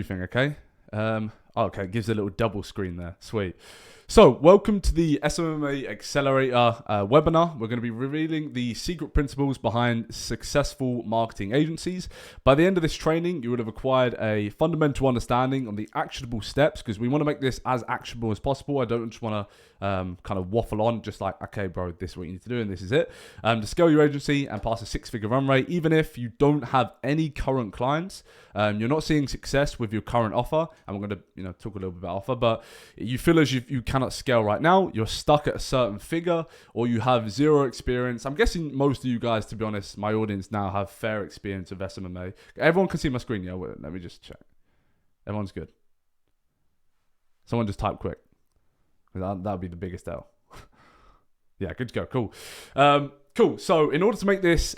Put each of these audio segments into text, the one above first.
Thing, okay? Okay, it gives a little double screen there. Sweet. So, welcome to the SMMA Accelerator webinar. We're going to be revealing the secret principles behind successful marketing agencies. By the end of this training, you would have acquired a fundamental understanding on the actionable steps, because we want to make this as actionable as possible. I don't just want to kind of waffle on, just like, okay, bro, this is what you need to do, and this is it. To scale your agency and pass a six-figure run rate, even if you don't have any current clients, you're not seeing success with your current offer, and we're going to talk a little bit about offer, but you feel as if you cannot scale right now, you're stuck at a certain figure, or you have zero experience. I'm guessing most of you guys, to be honest, my audience now have fair experience of SMMA. Everyone can see my screen, yeah? Wait, let me just check. Everyone's good. Someone just type quick. That would be the biggest L. Yeah, good to go. Cool. Cool. So in order to make this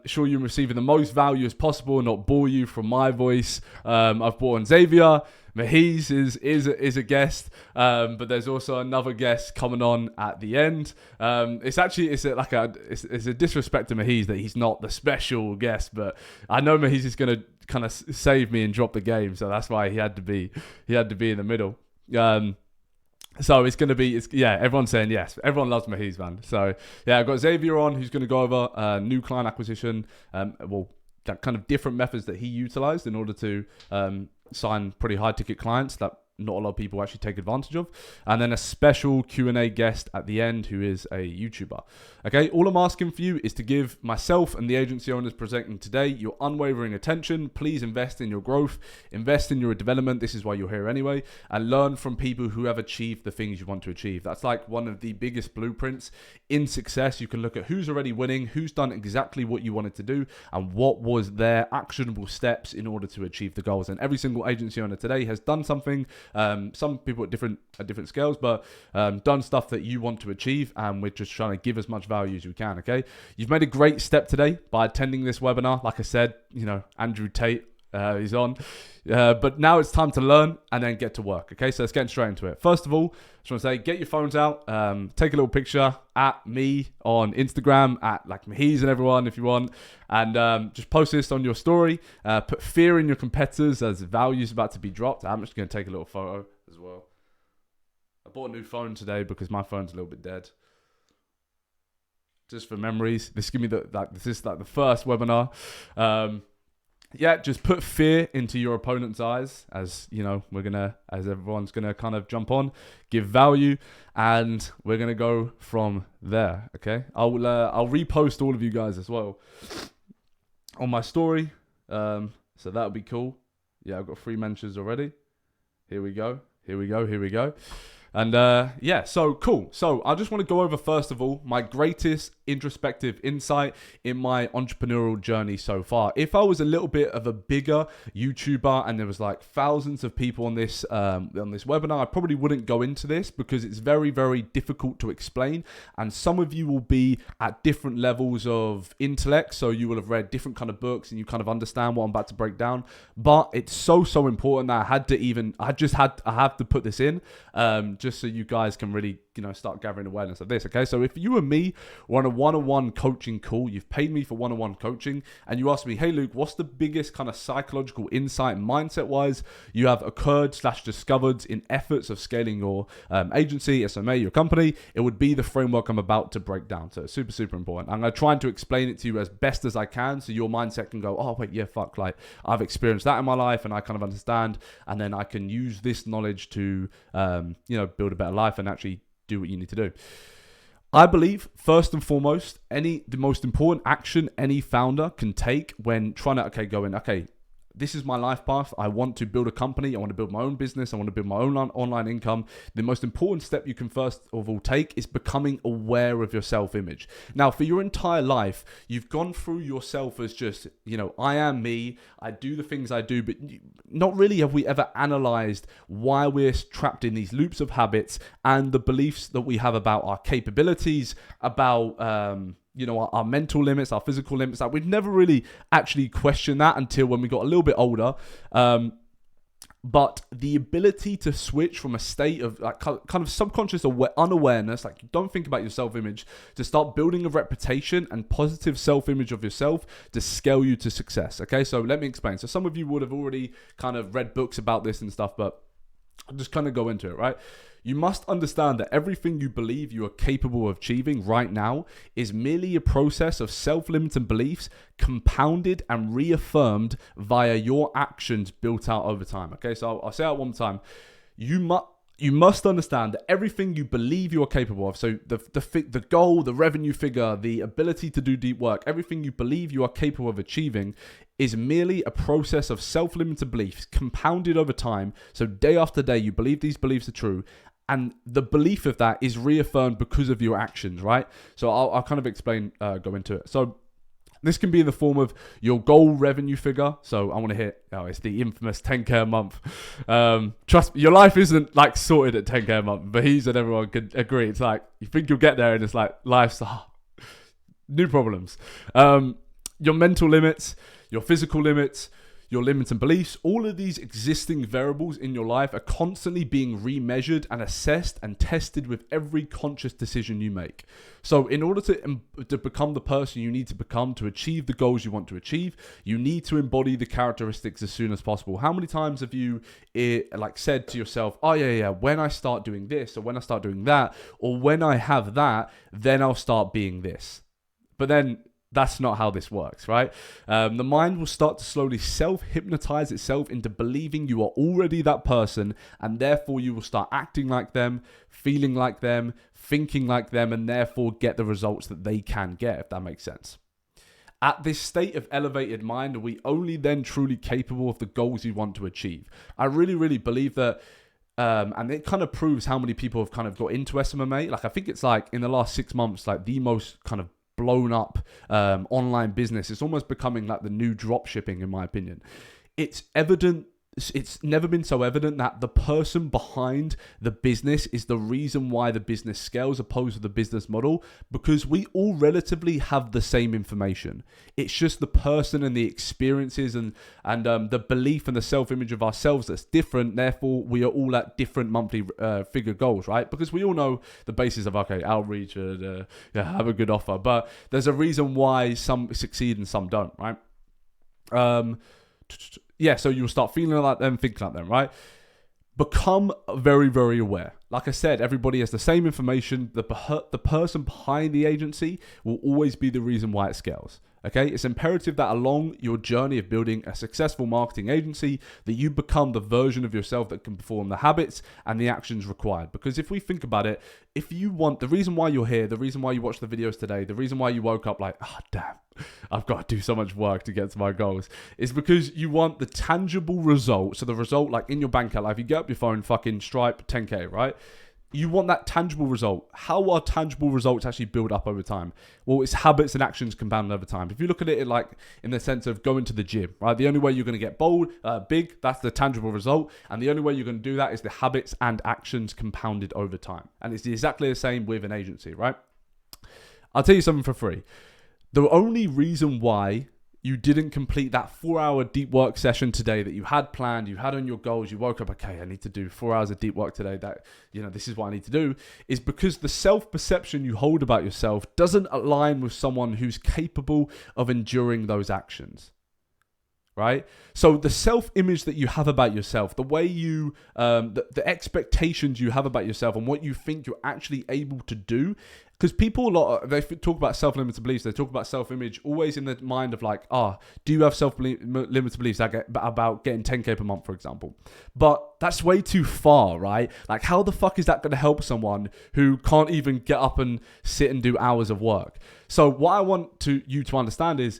sure you're receiving the most value as possible and not bore you from my voice, I've brought on Xzavier. Muheez is a guest, but there's also another guest coming on at the end. It's a disrespect to Muheez that he's not the special guest, but I know Muheez is going to kind of save me and drop the game, so that's why he had to be in the middle. So it's going to be, everyone's saying yes. Everyone loves Muheez, man. So yeah, I've got Xzavier on, who's going to go over new client acquisition, that kind of different methods that he utilized in order to sign pretty high ticket clients that not a lot of people actually take advantage of. And then a special Q&A guest at the end who is a YouTuber. Okay, all I'm asking for you is to give myself and the agency owners presenting today your unwavering attention. Please invest in your growth, invest in your development. This is why you're here anyway, and learn from people who have achieved the things you want to achieve. That's like one of the biggest blueprints in success. You can look at who's already winning, who's done exactly what you wanted to do, and what was their actionable steps in order to achieve the goals. And every single agency owner today has done something. Some people at different scales, but done stuff that you want to achieve, and we're just trying to give as much value as we can. Okay, you've made a great step today by attending this webinar. Like I said, Andrew Tate is on, but now it's time to learn and then get to work. Okay, so let's get straight into it. First of all, I just want to say, get your phones out, take a little picture at me on Instagram, at like Muheez and everyone if you want, and just post this on your story. Put fear in your competitors as value is about to be dropped. I'm just going to take a little photo as well. I bought a new phone today because my phone's a little bit dead. Just for memories. This is the first webinar. Just put fear into your opponent's eyes, as as everyone's gonna kind of jump on, give value, and we're gonna go from there. Okay, I'll repost all of you guys as well on my story, so that would be cool. Yeah, I've got 3 mentions already. Here we go. And so cool. So I just want to go over, first of all, my greatest introspective insight in my entrepreneurial journey so far. If I was a little bit of a bigger YouTuber and there was like thousands of people on this webinar, I probably wouldn't go into this because it's very, very difficult to explain. And some of you will be at different levels of intellect, so you will have read different kind of books and you kind of understand what I'm about to break down. But it's so important that I have to put this in, just so you guys can really, start gathering awareness of this. Okay, so if you and me were on a one-on-one coaching call, you've paid me for one-on-one coaching, and you ask me, hey Luke, what's the biggest kind of psychological insight mindset-wise you have occurred/discovered in efforts of scaling your agency, SMA, your company? It would be the framework I'm about to break down. So it's super, super important. I'm going to try to explain it to you as best as I can, so your mindset can go, oh wait, yeah, fuck, like I've experienced that in my life and I kind of understand, and then I can use this knowledge to build a better life and actually do what you need to do. I believe, first and foremost, the most important action any founder can take when trying to, this is my life path. I want to build a company. I want to build my own business. I want to build my own online income. The most important step you can first of all take is becoming aware of your self-image. Now, for your entire life, you've gone through yourself as just, I am me. I do the things I do, but not really have we ever analyzed why we're trapped in these loops of habits and the beliefs that we have about our capabilities, about, our mental limits, our physical limits. Like, we've never really actually questioned that until when we got a little bit older. But the ability to switch from a state of like kind of subconscious unawareness, like you don't think about your self-image, to start building a reputation and positive self-image of yourself to scale you to success. Okay, so let me explain. So some of you would have already kind of read books about this and stuff, but I'll just kind of go into it, right? You must understand that everything you believe you are capable of achieving right now is merely a process of self-limiting beliefs compounded and reaffirmed via your actions built out over time. Okay, so I'll say that one more time. You must understand that everything you believe you are capable of, so the goal, the revenue figure, the ability to do deep work, everything you believe you are capable of achieving is merely a process of self-limited beliefs compounded over time. So day after day, you believe these beliefs are true. And the belief of that is reaffirmed because of your actions, right? So I'll kind of explain, go into it. So this can be in the form of your goal revenue figure. So I want to hit, it's the infamous 10K a month. Trust me, your life isn't like sorted at 10K a month. Muheez and everyone could agree. It's like, you think you'll get there and it's like, life's new problems. Your mental limits, your physical limits, your limits and beliefs, all of these existing variables in your life are constantly being remeasured and assessed and tested with every conscious decision you make. So in order to become the person you need to become to achieve the goals you want to achieve, you need to embody the characteristics as soon as possible. How many times have you said to yourself, oh yeah, when I start doing this, or when I start doing that, or when I have that, then I'll start being this. But then that's not how this works, right? The mind will start to slowly self-hypnotize itself into believing you are already that person, and therefore you will start acting like them, feeling like them, thinking like them, and therefore get the results that they can get, if that makes sense. At this state of elevated mind, are we only then truly capable of the goals you want to achieve? I really, really believe that. And it kind of proves how many people have kind of got into SMMA. Like, I think it's like in the last 6 months, like the most kind of blown up online business. It's almost becoming like the new drop shipping, in my opinion. It's evident. It's never been so evident that the person behind the business is the reason why the business scales opposed to the business model, because we all relatively have the same information. It's just the person and the experiences and the belief and the self-image of ourselves that's different. Therefore, we are all at different monthly figure goals, right? Because we all know the basis of, okay, outreach and have a good offer. But there's a reason why some succeed and some don't, right? So you'll start feeling like them, thinking like them, right? Become very, very aware. Like I said, everybody has the same information. The person behind the agency will always be the reason why it scales. Okay, it's imperative that along your journey of building a successful marketing agency, that you become the version of yourself that can perform the habits and the actions required. Because if we think about it, if you want, the reason why you're here, the reason why you watch the videos today, the reason why you woke up like, oh damn, I've got to do so much work to get to my goals, is because you want the tangible result. So the result, like in your bank account, like if you get up your phone, fucking Stripe 10K, right? You want that tangible result. How are tangible results actually build up over time? Well, it's habits and actions compounded over time. If you look at it like in the sense of going to the gym, right? The only way you're going to get big, that's the tangible result. And the only way you're going to do that is the habits and actions compounded over time. And it's exactly the same with an agency, right? I'll tell you something for free. The only reason why you didn't complete that 4-hour deep work session today that you had planned, you had on your goals, you woke up, okay, I need to do 4 hours of deep work today, that, this is what I need to do, is because the self-perception you hold about yourself doesn't align with someone who's capable of enduring those actions. Right? So the self-image that you have about yourself, the way you, the expectations you have about yourself and what you think you're actually able to do, because people, they talk about self-limited beliefs, they talk about self-image always in the mind of like, do you have self-limited beliefs about getting 10K per month, for example? But that's way too far, right? Like, how the fuck is that going to help someone who can't even get up and sit and do hours of work? So what I want you to understand is,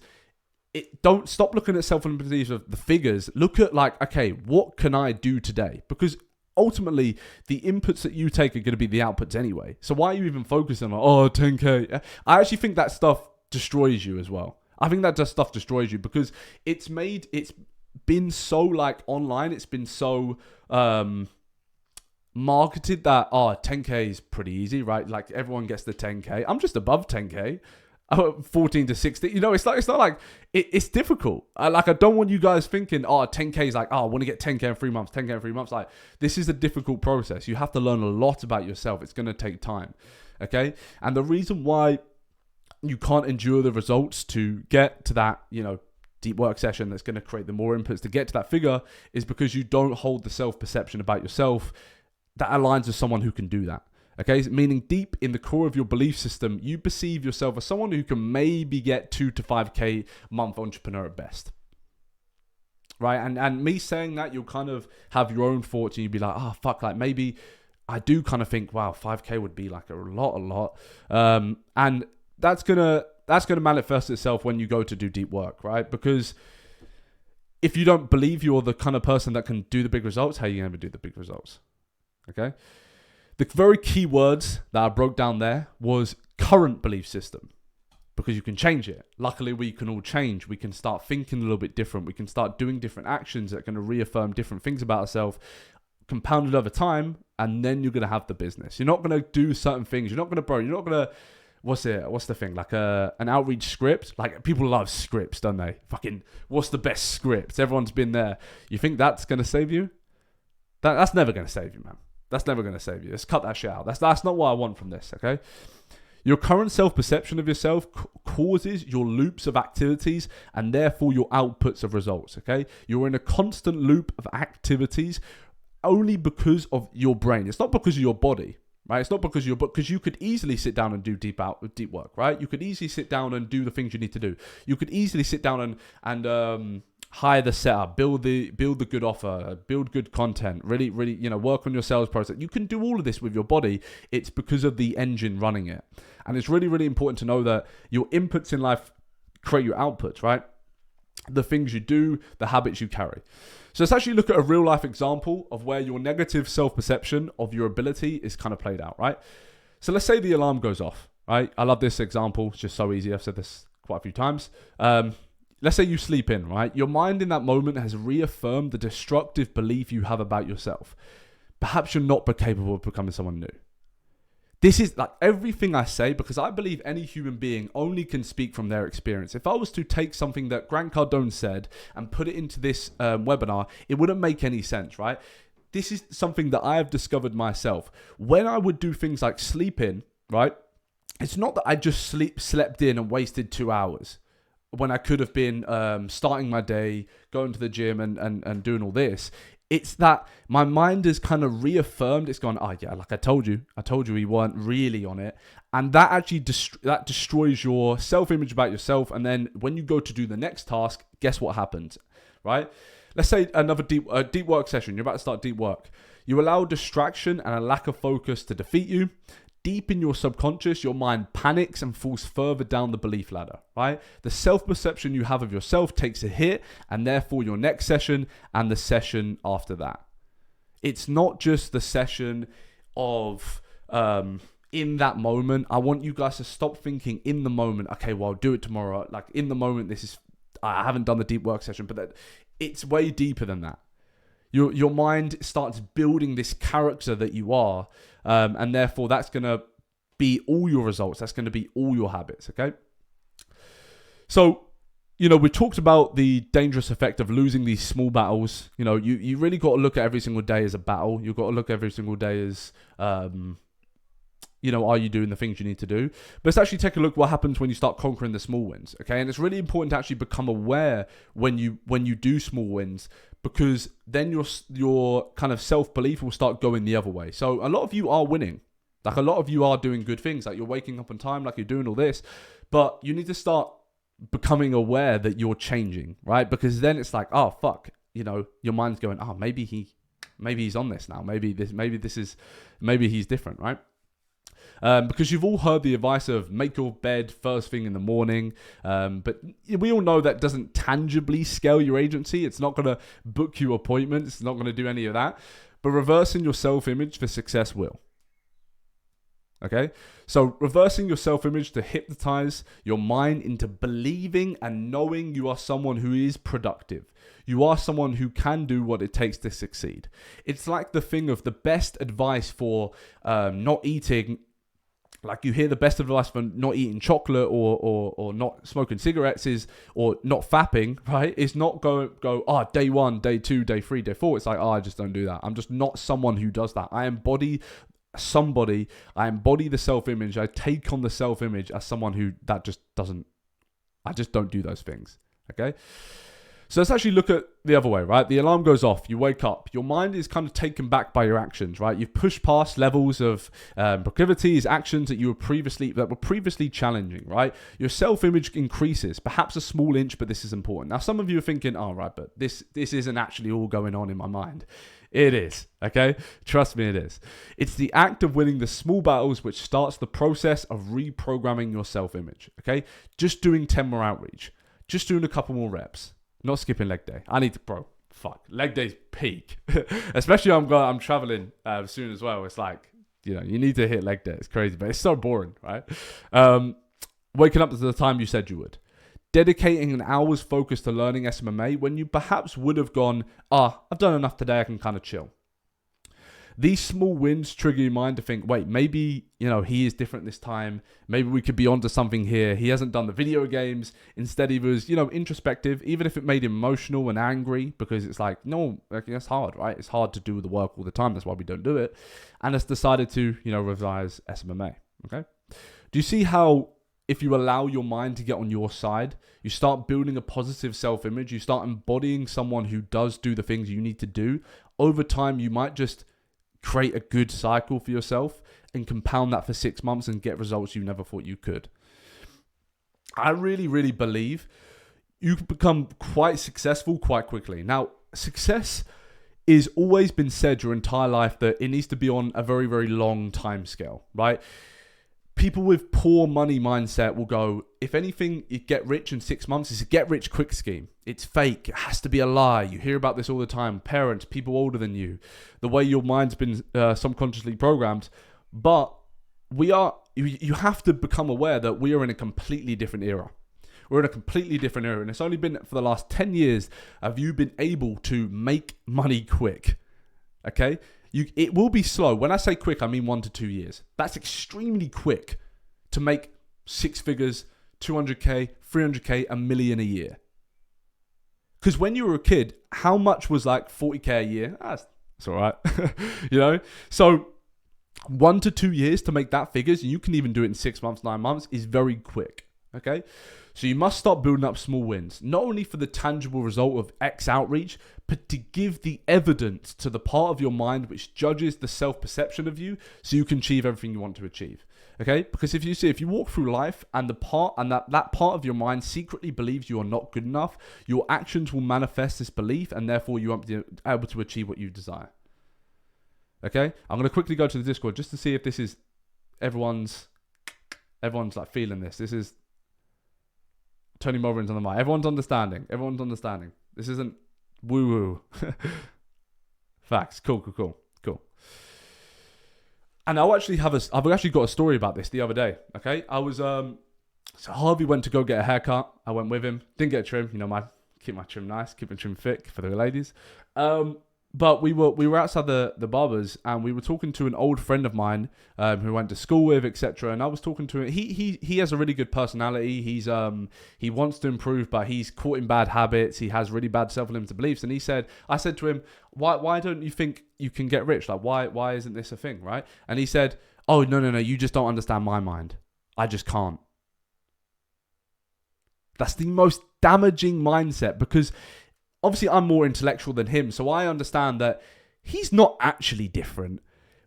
don't stop looking at self-limited beliefs of the figures. Look at like, okay, what can I do today? Because ultimately, the inputs that you take are going to be the outputs anyway. So why are you even focusing on, 10K? I actually think that stuff destroys you as well. I think that stuff destroys you because it's been so like online. It's been so marketed that, 10K is pretty easy, right? Like everyone gets the 10K. I'm just above 10K. 14 to 16. It's not like it's difficult. I don't want you guys thinking, 10K is like, I want to get 10K in 3 months, 10K in 3 months. Like, this is a difficult process. You have to learn a lot about yourself. It's going to take time. Okay. And the reason why you can't endure the results to get to that, deep work session that's going to create the more inputs to get to that figure is because you don't hold the self-perception about yourself that aligns with someone who can do that. Okay, meaning deep in the core of your belief system, you perceive yourself as someone who can maybe get 2 to 5K month entrepreneur at best. Right? And me saying that, you'll kind of have your own thoughts and you'll be like, fuck, like maybe I do kind of think, wow, 5K would be like a lot. And that's gonna manifest itself when you go to do deep work, right? Because if you don't believe you're the kind of person that can do the big results, how are you going to do the big results? Okay? The very key words that I broke down there was current belief system, because you can change it. Luckily, we can all change. We can start thinking a little bit different. We can start doing different actions that are going to reaffirm different things about ourselves, compounded over time, and then you're going to have the business. You're not going to do certain things. You're not going to, what's the thing? Like an outreach script. Like, people love scripts, don't they? Fucking, what's the best script? Everyone's been there. You think that's going to save you? That's never going to save you, man. That's never going to save you. Let's cut that shit out. That's not what I want from this, okay? Your current self-perception of yourself causes your loops of activities and therefore your outputs of results, okay? You're in a constant loop of activities only because of your brain. It's not because of your body, right? It's not because you could easily sit down and do deep work, right? You could easily sit down and do the things you need to do. You could easily sit down and hire the setup, build the good offer, build good content, really, work on your sales process. You can do all of this with your body. It's because of the engine running it. And it's really, really important to know that your inputs in life create your outputs, right? The things you do, the habits you carry. So let's actually look at a real life example of where your negative self-perception of your ability is kind of played out, right? So let's say the alarm goes off, right? I love this example. It's just so easy. I've said this quite a few times. Let's say you sleep in, right? Your mind in that moment has reaffirmed the destructive belief you have about yourself. Perhaps you're not capable of becoming someone new. This is like everything I say, because I believe any human being only can speak from their experience. If I was to take something that Grant Cardone said and put it into this webinar, it wouldn't make any sense, right? This is something that I have discovered myself. When I would do things like sleep in, right? It's not that I just slept in and wasted 2 hours when I could have been starting my day, going to the gym and doing all this. It's that my mind has kind of reaffirmed. It's gone, like I told you we weren't really on it. And that actually destroys your self-image about yourself. And then when you go to do the next task, guess what happens, right? Let's say another deep work session. You're about to start deep work. You allow distraction and a lack of focus to defeat you. Deep in your subconscious, your mind panics and falls further down the belief ladder, right? The self-perception you have of yourself takes a hit, and therefore your next session and the session after that. It's not just the session of in that moment. I want you guys to stop thinking in the moment, okay, well, I'll do it tomorrow. Like, in the moment, I haven't done the deep work session, but it's way deeper than that. Your mind starts building this character that you are, and therefore that's going to be all your results. That's going to be all your habits, okay? So, we talked about the dangerous effect of losing these small battles. You really got to look at every single day as a battle. You've got to look at every single day as, are you doing the things you need to do? But let's actually take a look what happens when you start conquering the small wins, okay? And it's really important to actually become aware when you do small wins, because then your kind of self-belief will start going the other way. So a lot of you are winning. Like, a lot of you are doing good things. Like, you're waking up on time, like you're doing all this. But you need to start becoming aware that you're changing, right? Because then it's like, oh, fuck. Your mind's going, oh, maybe he's on this now. Maybe he's different, right? Because you've all heard the advice of make your bed first thing in the morning. But we all know that doesn't tangibly scale your agency. It's not going to book you appointments. It's not going to do any of that. But reversing your self-image for success will. Okay? So reversing your self-image to hypnotize your mind into believing and knowing you are someone who is productive. You are someone who can do what it takes to succeed. It's like the thing of the best advice for not eating Like, you hear the best advice for not eating chocolate or not smoking cigarettes or not fapping, right? It's not go, day 1, day 2, day 3, day 4. It's like, I just don't do that. I'm just not someone who does that. I embody the self-image. I take on the self-image as someone who that just doesn't, I just don't do those things. Okay. So let's actually look at the other way, right? The alarm goes off, you wake up, your mind is kind of taken back by your actions, right? You've pushed past levels of proclivities, actions that were previously challenging, right? Your self-image increases, perhaps a small inch, but this is important. Now, some of you are thinking, oh, right, but this isn't actually all going on in my mind. It is, okay? Trust me, it is. It's the act of winning the small battles which starts the process of reprogramming your self-image, okay? Just doing 10 more outreach, just doing a couple more reps. Not skipping leg day. I need to, leg day's peak. Especially I'm traveling soon as well. It's like, you need to hit leg day. It's crazy, but it's so boring, right? Waking up to the time you said you would. Dedicating an hour's focus to learning SMMA when you perhaps would have gone, I've done enough today, I can kind of chill. These small wins trigger your mind to think, wait, maybe, he is different this time. Maybe we could be onto something here. He hasn't done the video games. Instead, he was, introspective, even if it made him emotional and angry, because it's like, no, that's hard, right? It's hard to do the work all the time. That's why we don't do it. And has decided to, revise SMMA. Okay. Do you see how if you allow your mind to get on your side, you start building a positive self-image, you start embodying someone who does do the things you need to do. Over time, you might just create a good cycle for yourself and compound that for 6 months and get results you never thought you could. I really, really believe you can become quite successful quite quickly. Now, success is always been said your entire life that it needs to be on a very, very long time scale, right? People with poor money mindset will go, if anything, you get rich in 6 months. It's a get rich quick scheme. It's fake. It has to be a lie. You hear about this all the time. Parents, people older than you, the way your mind's been subconsciously programmed. But you have to become aware that we are in a completely different era. We're in a completely different era. And it's only been for the last 10 years have you been able to make money quick. Okay? It will be slow. When I say quick, I mean 1 to 2 years. That's extremely quick to make 6 figures, 200K, 300K, $1 million a year. Because when you were a kid, how much was like 40K a year? That's all right. So 1 to 2 years to make that figures, and you can even do it in 6 months, 9 months, is very quick. Okay. So you must start building up small wins, not only for the tangible result of X outreach, but to give the evidence to the part of your mind which judges the self-perception of you so you can achieve everything you want to achieve. Okay? Because if you walk through life and that part of your mind secretly believes you are not good enough, your actions will manifest this belief and therefore you won't be able to achieve what you desire. Okay? I'm going to quickly go to the Discord just to see if this is everyone's like feeling this. This is Tony Morin's on the mic. Everyone's understanding. This isn't woo-woo. Facts. Cool. And I've actually got a story about this the other day. Okay. I was, so Harvey went to go get a haircut. I went with him. Didn't get a trim. Keep my trim nice. Keep my trim thick for the ladies. But we were outside the barbers and we were talking to an old friend of mine who went to school with, etc. And I was talking to him. He has a really good personality. He wants to improve, but he's caught in bad habits. He has really bad self-limited beliefs. And I said to him, why don't you think you can get rich? Like why isn't this a thing, right? And he said, oh no, you just don't understand my mind. I just can't. That's the most damaging mindset because obviously, I'm more intellectual than him, so I understand that he's not actually different,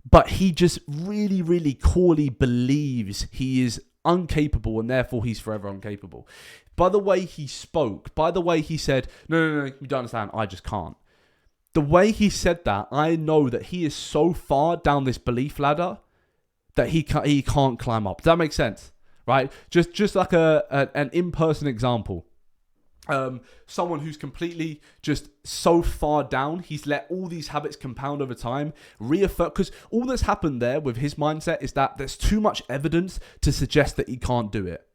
but he just really, really corely believes he is incapable and therefore he's forever incapable. By the way he spoke, by the way he said, no, you don't understand, I just can't. The way he said that, I know that he is so far down this belief ladder that he can't climb up. Does that make sense? Right? Just like an in-person example. Someone who's completely just so far down, he's let all these habits compound over time, reaffirm, because all that's happened there with his mindset is that there's too much evidence to suggest that he can't do it.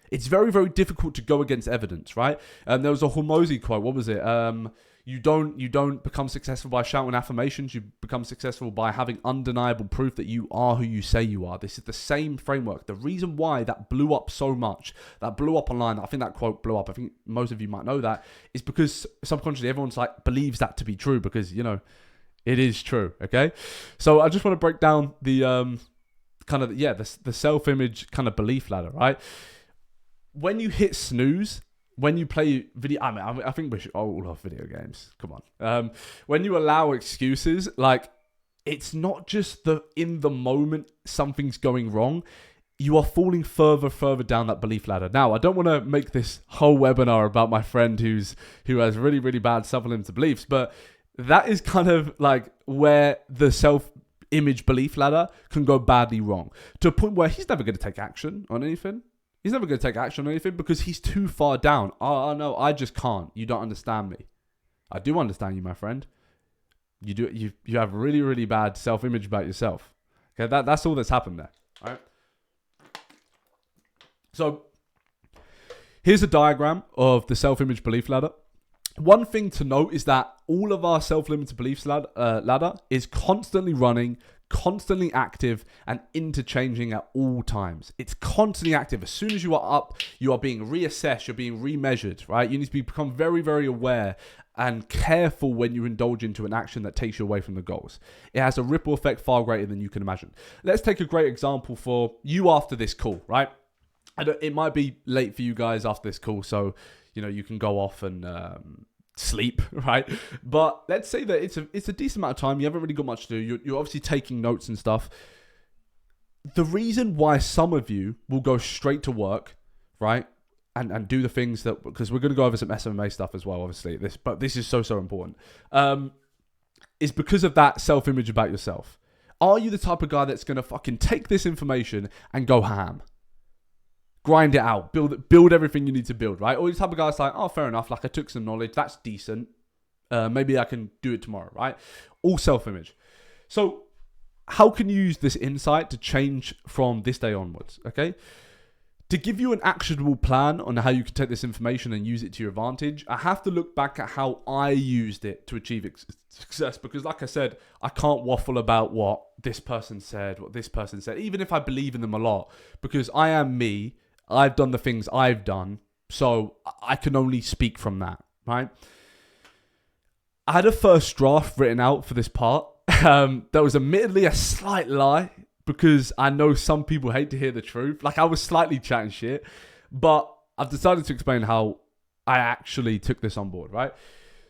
It's very, very difficult to go against evidence, right? There was a Hormozy quote, what was it? You don't become successful by shouting affirmations. You become successful by having undeniable proof that you are who you say you are. This is the same framework. The reason why that blew up so much, that blew up online, I think that quote blew up, I think most of you might know that, is because subconsciously everyone's like believes that to be true because, you know, it is true, okay? So I just want to break down the the self-image kind of belief ladder, right? When you hit snooze, when you play video, I think we should all have video games. Come on. When you allow excuses, like, it's not just in the moment something's going wrong. You are falling further down that belief ladder. Now, I don't want to make this whole webinar about my friend who has really, really bad self-limiting beliefs, but that is kind of like where the self-image belief ladder can go badly wrong, to a point where he's never going to take action on anything. He's never going to take action on anything because he's too far down. Oh, no, I just can't. You don't understand me. I do understand you, my friend. You have really, really bad self-image about yourself. Okay, that's all that's happened there. All right. So here's a diagram of the self-image belief ladder. One thing to note is that all of our self-limited beliefs ladder is constantly running, constantly active, and interchanging at all times. It's constantly active. As soon as you are up, you are being reassessed, you're being remeasured, right? You need to become very, very aware and careful when you indulge into an action that takes you away from the goals. It has a ripple effect far greater than you can imagine. Let's take a great example for you after this call, right? It might be late for you guys after this call, so you know you can go off and sleep, right? But let's say that it's a decent amount of time. You haven't really got much to do. You're obviously taking notes and stuff. The reason why some of you will go straight to work, right, and do the things that, because we're going to go over some SMMA stuff as well, obviously. But this is so important, is because of that self-image about yourself. Are you the type of guy that's going to fucking take this information and go ham? Grind it out, build everything you need to build, right? Or you're the type of guy that's like, oh, fair enough, like I took some knowledge, that's decent. Maybe I can do it tomorrow, right? All self-image. So how can you use this insight to change from this day onwards, okay? To give you an actionable plan on how you can take this information and use it to your advantage, I have to look back at how I used it to achieve success, because like I said, I can't waffle about what this person said, even if I believe in them a lot, because I am me. I've done the things I've done, so I can only speak from that, right? I had a first draft written out for this part. That was admittedly a slight lie, because I know some people hate to hear the truth. Like, I was slightly chatting shit, but I've decided to explain how I actually took this on board, right?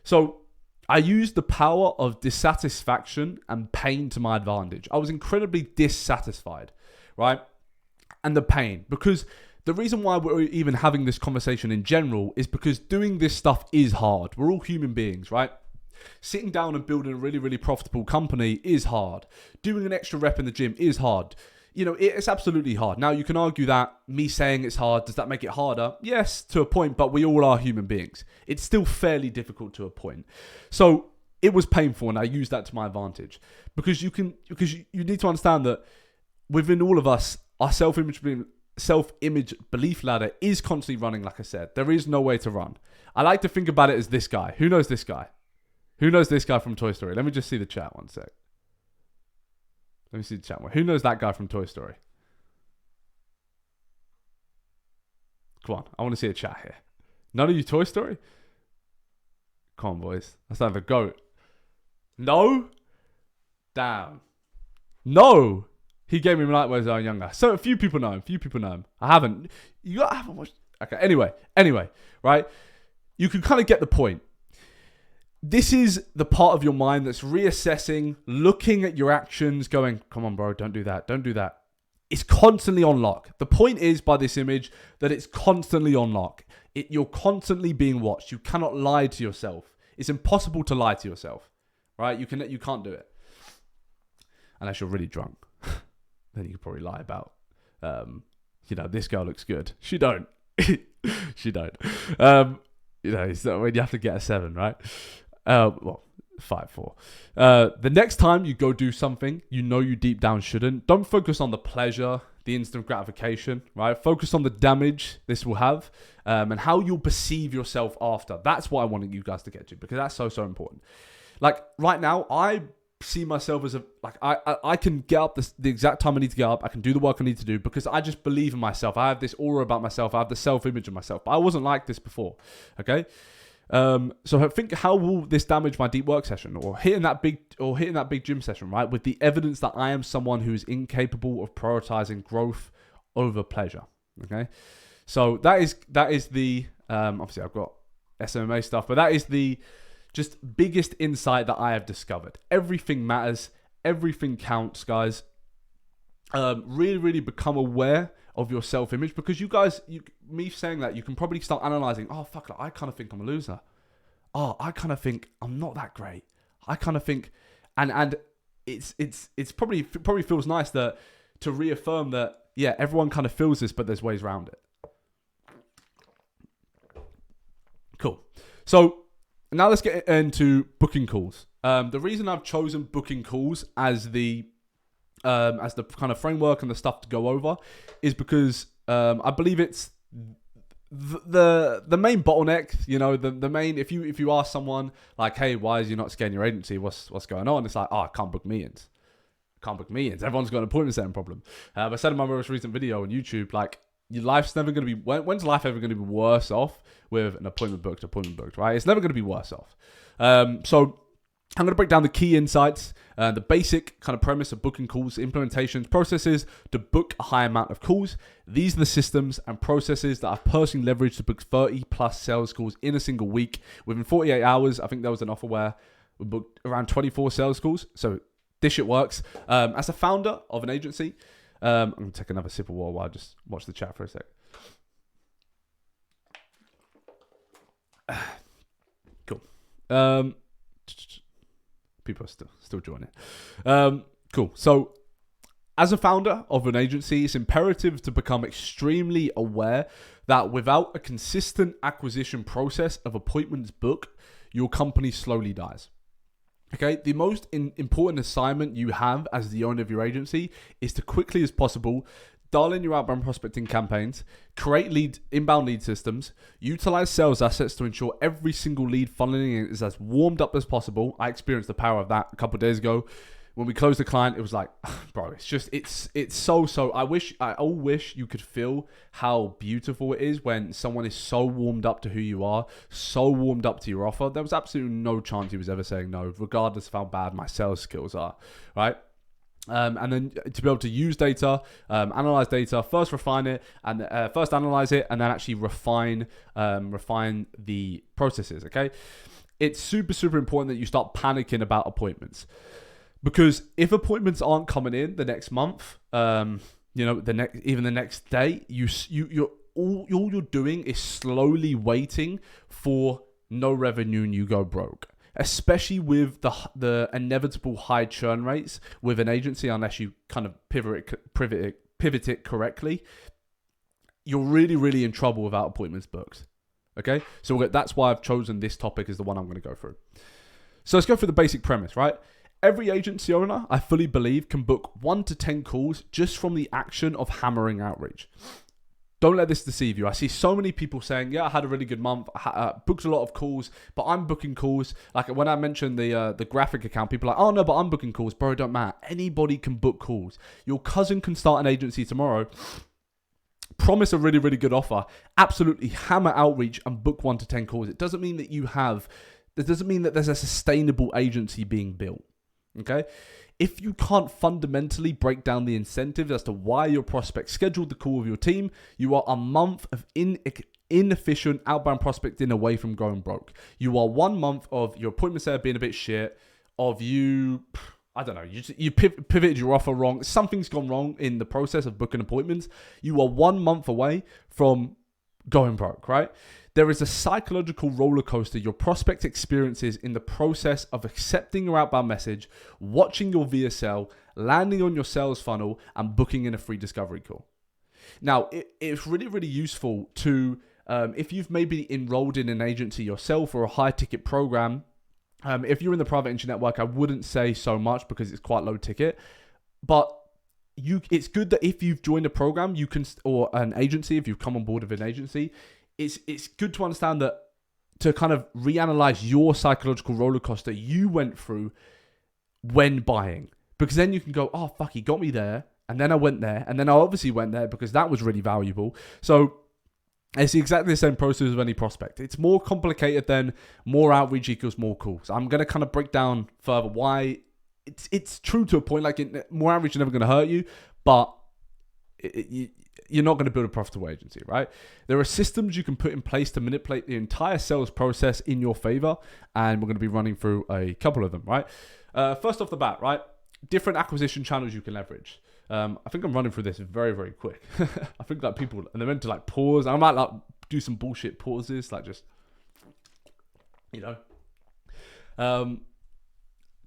So I used the power of dissatisfaction and pain to my advantage. I was incredibly dissatisfied, right? And the pain, because the reason why we're even having this conversation in general is because doing this stuff is hard. We're all human beings, right? Sitting down and building a really, really profitable company is hard. Doing an extra rep in the gym is hard. You know, it's absolutely hard. Now, you can argue that me saying it's hard, does that make it harder? Yes, to a point, but we all are human beings. It's still fairly difficult to a point. So it was painful, and I used that to my advantage, because you need to understand that within all of us, our self-image belief ladder is constantly running. Like I said, there is no way to run. I like to think about it as this guy. Who knows this guy? Who knows this guy from Toy Story? Let me just see the chat one sec. Let me see the chat one. Who knows that guy from Toy Story? Come on, I want to see a chat here. None of you Toy Story? Come on, boys. That's not the GOAT. No? Damn. No! He gave me Light when I was younger. So a few people know him. I haven't. I haven't watched. Okay, anyway, right? You can kind of get the point. This is the part of your mind that's reassessing, looking at your actions, going, come on, bro, don't do that. It's constantly on lock. The point is, by this image, that it's constantly on lock. You're constantly being watched. You cannot lie to yourself. It's impossible to lie to yourself, right? You can't do it. Unless you're really drunk. Then you could probably lie about, this girl looks good. She don't. She don't. It's when you have to get a 7, right? 5-4. The next time you go do something you know you deep down shouldn't, don't focus on the pleasure. the instant gratification, right? Focus on the damage this will have, and how you'll perceive yourself after. That's what I wanted you guys to get to, because that's so important. Like right now, I see myself as I can get up the exact time I need to get up. I can do the work I need to do because I just believe in myself. I have this aura about myself. I have the self-image of myself. But I wasn't like this before, okay? So I think, how will this damage my deep work session or hitting that big gym session, right? With the evidence that I am someone who is incapable of prioritizing growth over pleasure, okay? So that is the, obviously I've got SMMA stuff, but that is the just biggest insight that I have discovered. Everything matters. Everything counts, guys. Really, really become aware of your self-image, because me saying that, you can probably start analyzing, oh, fuck, I kind of think I'm a loser. Oh, I kind of think I'm not that great. I kind of think, and it's probably feels nice to reaffirm that, yeah, everyone kind of feels this, but there's ways around it. Cool. So, now let's get into booking calls. The reason I've chosen booking calls as the kind of framework and the stuff to go over is because I believe it's the main bottleneck. You know, the main, if you ask someone like, hey, why is you not scaling your agency? What's going on? It's like, oh, I can't book meetings. Everyone's got an appointment setting problem. I said in my most recent video on YouTube, like, your life's never going to be, when's life ever going to be worse off with an appointment booked, right? It's never going to be worse off. So I'm going to break down the key insights, the basic kind of premise of booking calls, implementations, processes to book a high amount of calls. These are the systems and processes that I've personally leveraged to book 30 plus sales calls in a single week. Within 48 hours, I think there was an offer where we booked around 24 sales calls. So this shit works. As a founder of an agency, I'm going to take another sip of water while I just watch the chat for a sec. Cool. People are still joining. Cool. So, as a founder of an agency, it's imperative to become extremely aware that without a consistent acquisition process of appointments booked, your company slowly dies. Okay, the most important assignment you have as the owner of your agency is to quickly as possible dial in your outbound prospecting campaigns, create inbound lead systems, utilize sales assets to ensure every single lead funneling in is as warmed up as possible. I experienced the power of that a couple of days ago. When we closed the client, it was like, bro, it's so. I all wish you could feel how beautiful it is when someone is so warmed up to who you are, so warmed up to your offer. There was absolutely no chance he was ever saying no, regardless of how bad my sales skills are, right? And then to be able to use data, analyze data, first refine it, and first analyze it, and then actually refine the processes. Okay, it's super important that you start panicking about appointments. Because if appointments aren't coming in the next month, the next day, all you're doing is slowly waiting for no revenue and you go broke. Especially with the inevitable high churn rates with an agency, unless you kind of pivot it correctly, you're really in trouble without appointments booked. Okay, so that's why I've chosen this topic as the one I'm going to go through. So let's go through the basic premise, right? Every agency owner, I fully believe, can book 1 to 10 calls just from the action of hammering outreach. Don't let this deceive you. I see so many people saying, yeah, I had a really good month, booked a lot of calls, but I'm booking calls. Like when I mentioned the graphic account, people are like, oh no, but I'm booking calls. Bro, it don't matter. Anybody can book calls. Your cousin can start an agency tomorrow, promise a really good offer, absolutely hammer outreach and book 1 to 10 calls. It doesn't mean that there's a sustainable agency being built. Okay, if you can't fundamentally break down the incentives as to why your prospect scheduled the call with your team, you are a month of inefficient outbound prospecting away from going broke. You are 1 month of your appointment setup being a bit shit, of you, I don't know, you pivoted your offer wrong. Something's gone wrong in the process of booking appointments. You are 1 month away from going broke, right? There is a psychological roller coaster your prospect experiences in the process of accepting your outbound message, watching your VSL, landing on your sales funnel, and booking in a free discovery call. Now, it's really useful to, if you've maybe enrolled in an agency yourself or a high ticket program. If you're in the private entry network, I wouldn't say so much because it's quite low ticket, but it's good that if you've joined a program, you can, or an agency, if you've come on board with an agency, it's good to understand that, to kind of reanalyze your psychological roller coaster you went through when buying. Because then you can go, oh, fuck, he got me there. And then I went there. And then I obviously went there because that was really valuable. So it's exactly the same process with any prospect. It's more complicated than more outreach equals more calls. I'm going to kind of break down further why it's true to a point. Like, more outreach is never going to hurt you, but you're not going to build a profitable agency, right? There are systems you can put in place to manipulate the entire sales process in your favor, and we're going to be running through a couple of them, right? First off the bat, right? Different acquisition channels you can leverage. I think I'm running through this very, very quick. I think that people, and they're meant to like pause. I might like do some bullshit pauses, like just,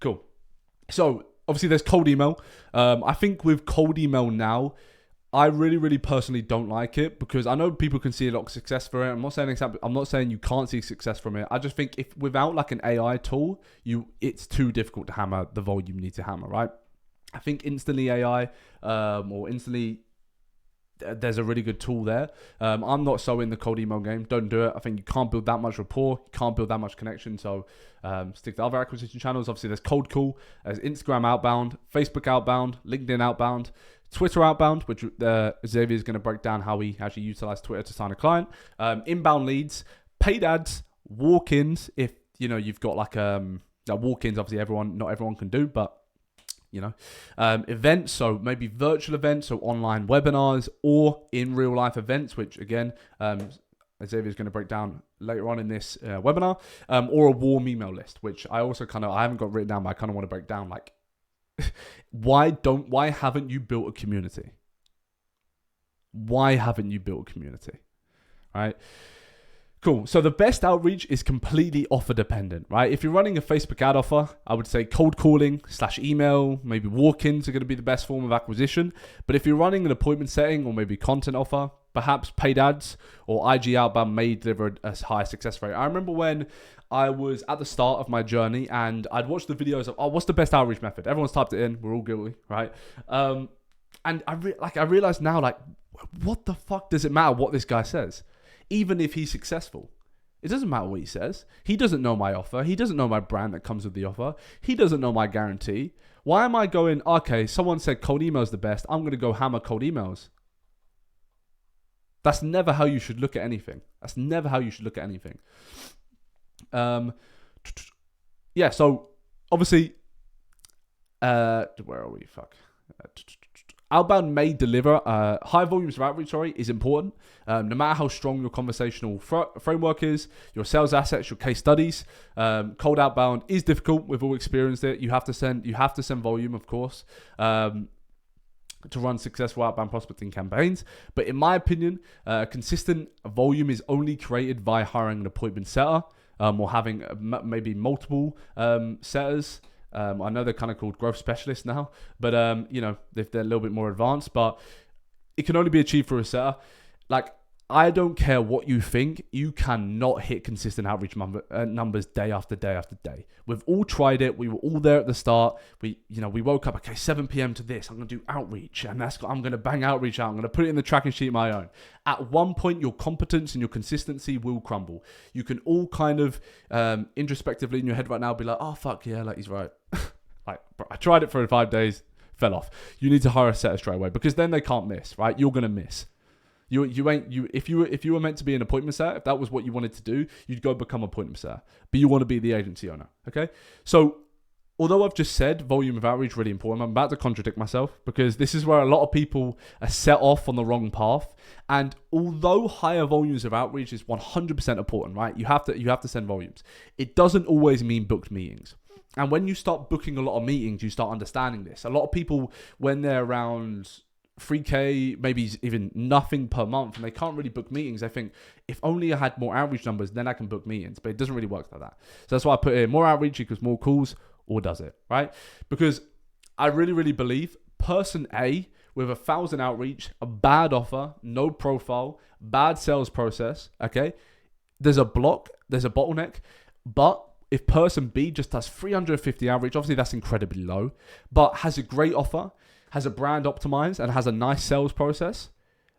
cool. So obviously there's cold email. I think with cold email now, I really, really personally don't like it, because I know people can see a lot of success for it. I'm not saying you can't see success from it. I just think if without like an AI tool, it's too difficult to hammer the volume you need to hammer, right? I think Instantly AI or Instantly, there's a really good tool there. I'm not so in the cold email game. Don't do it. I think you can't build that much rapport. You can't build that much connection. So stick to other acquisition channels. Obviously, there's cold call, there's Instagram outbound, Facebook outbound, LinkedIn outbound, Twitter outbound, which Xzavier is going to break down how we actually utilize Twitter to sign a client. Inbound leads, paid ads, walk-ins. If you've got like walk-ins, obviously not everyone can do, but events, so maybe virtual events, so online webinars, or in real life events, which again, Xzavier is going to break down later on in this webinar, or a warm email list, which I also I haven't got written down, but I kind of want to break down, like, why haven't you built a community? Why haven't you built a community? Right? Cool. So the best outreach is completely offer dependent, right? If you're running a Facebook ad offer, I would say cold calling / email, maybe walk-ins are going to be the best form of acquisition. But if you're running an appointment setting or maybe content offer, perhaps paid ads or IG outbound may deliver a high success rate. I remember when I was at the start of my journey and I'd watched the videos of, what's the best outreach method? Everyone's typed it in. We're all guilty, right? And I realized now, like, what the fuck does it matter what this guy says? Even if he's successful, it doesn't matter what he says. He doesn't know my offer. He doesn't know my brand that comes with the offer. He doesn't know my guarantee. Why am I going, okay, someone said cold email is the best, I'm going to go hammer cold emails? That's never how you should look at anything. Yeah, so obviously, where are we? Outbound may deliver. High volumes of outreach, is important. No matter how strong your conversational framework is, your sales assets, your case studies, cold outbound is difficult. We've all experienced it. You have to send volume, of course, to run successful outbound prospecting campaigns. But in my opinion, consistent volume is only created by hiring an appointment setter, or having maybe multiple setters. I know they're kind of called growth specialists now, but they're a little bit more advanced, but it can only be achieved through a setter. Like, I don't care what you think, you cannot hit consistent outreach numbers day after day after day. We've all tried it. We were all there at the start. We woke up, okay, 7 p.m. to this. I'm going to do outreach, and I'm going to bang outreach out. I'm going to put it in the tracking sheet of my own. At one point, your competence and your consistency will crumble. You can all kind of introspectively in your head right now be like, oh, fuck yeah, like he's right. Like, bro, I tried it for 5 days, fell off. You need to hire a setter straight away, because then they can't miss, right? You're going to miss. If you were meant to be an appointment setter, if that was what you wanted to do, you'd go become appointment setter. But you want to be the agency owner, okay? So, although I've just said volume of outreach really important, I'm about to contradict myself, because this is where a lot of people are set off on the wrong path. And although higher volumes of outreach is 100% important, right? You have to send volumes. It doesn't always mean booked meetings. And when you start booking a lot of meetings, you start understanding this. A lot of people, when they're around 3K, maybe even nothing per month, and they can't really book meetings, they think, if only I had more outreach numbers, then I can book meetings. But it doesn't really work like that. So that's why I put in more outreach equals more calls, or does it, right? Because I really, really believe person A with 1,000 outreach, a bad offer, no profile, bad sales process, okay? There's a bottleneck, but if person B just does 350 outreach, obviously that's incredibly low, but has a great offer, has a brand optimized, and has a nice sales process,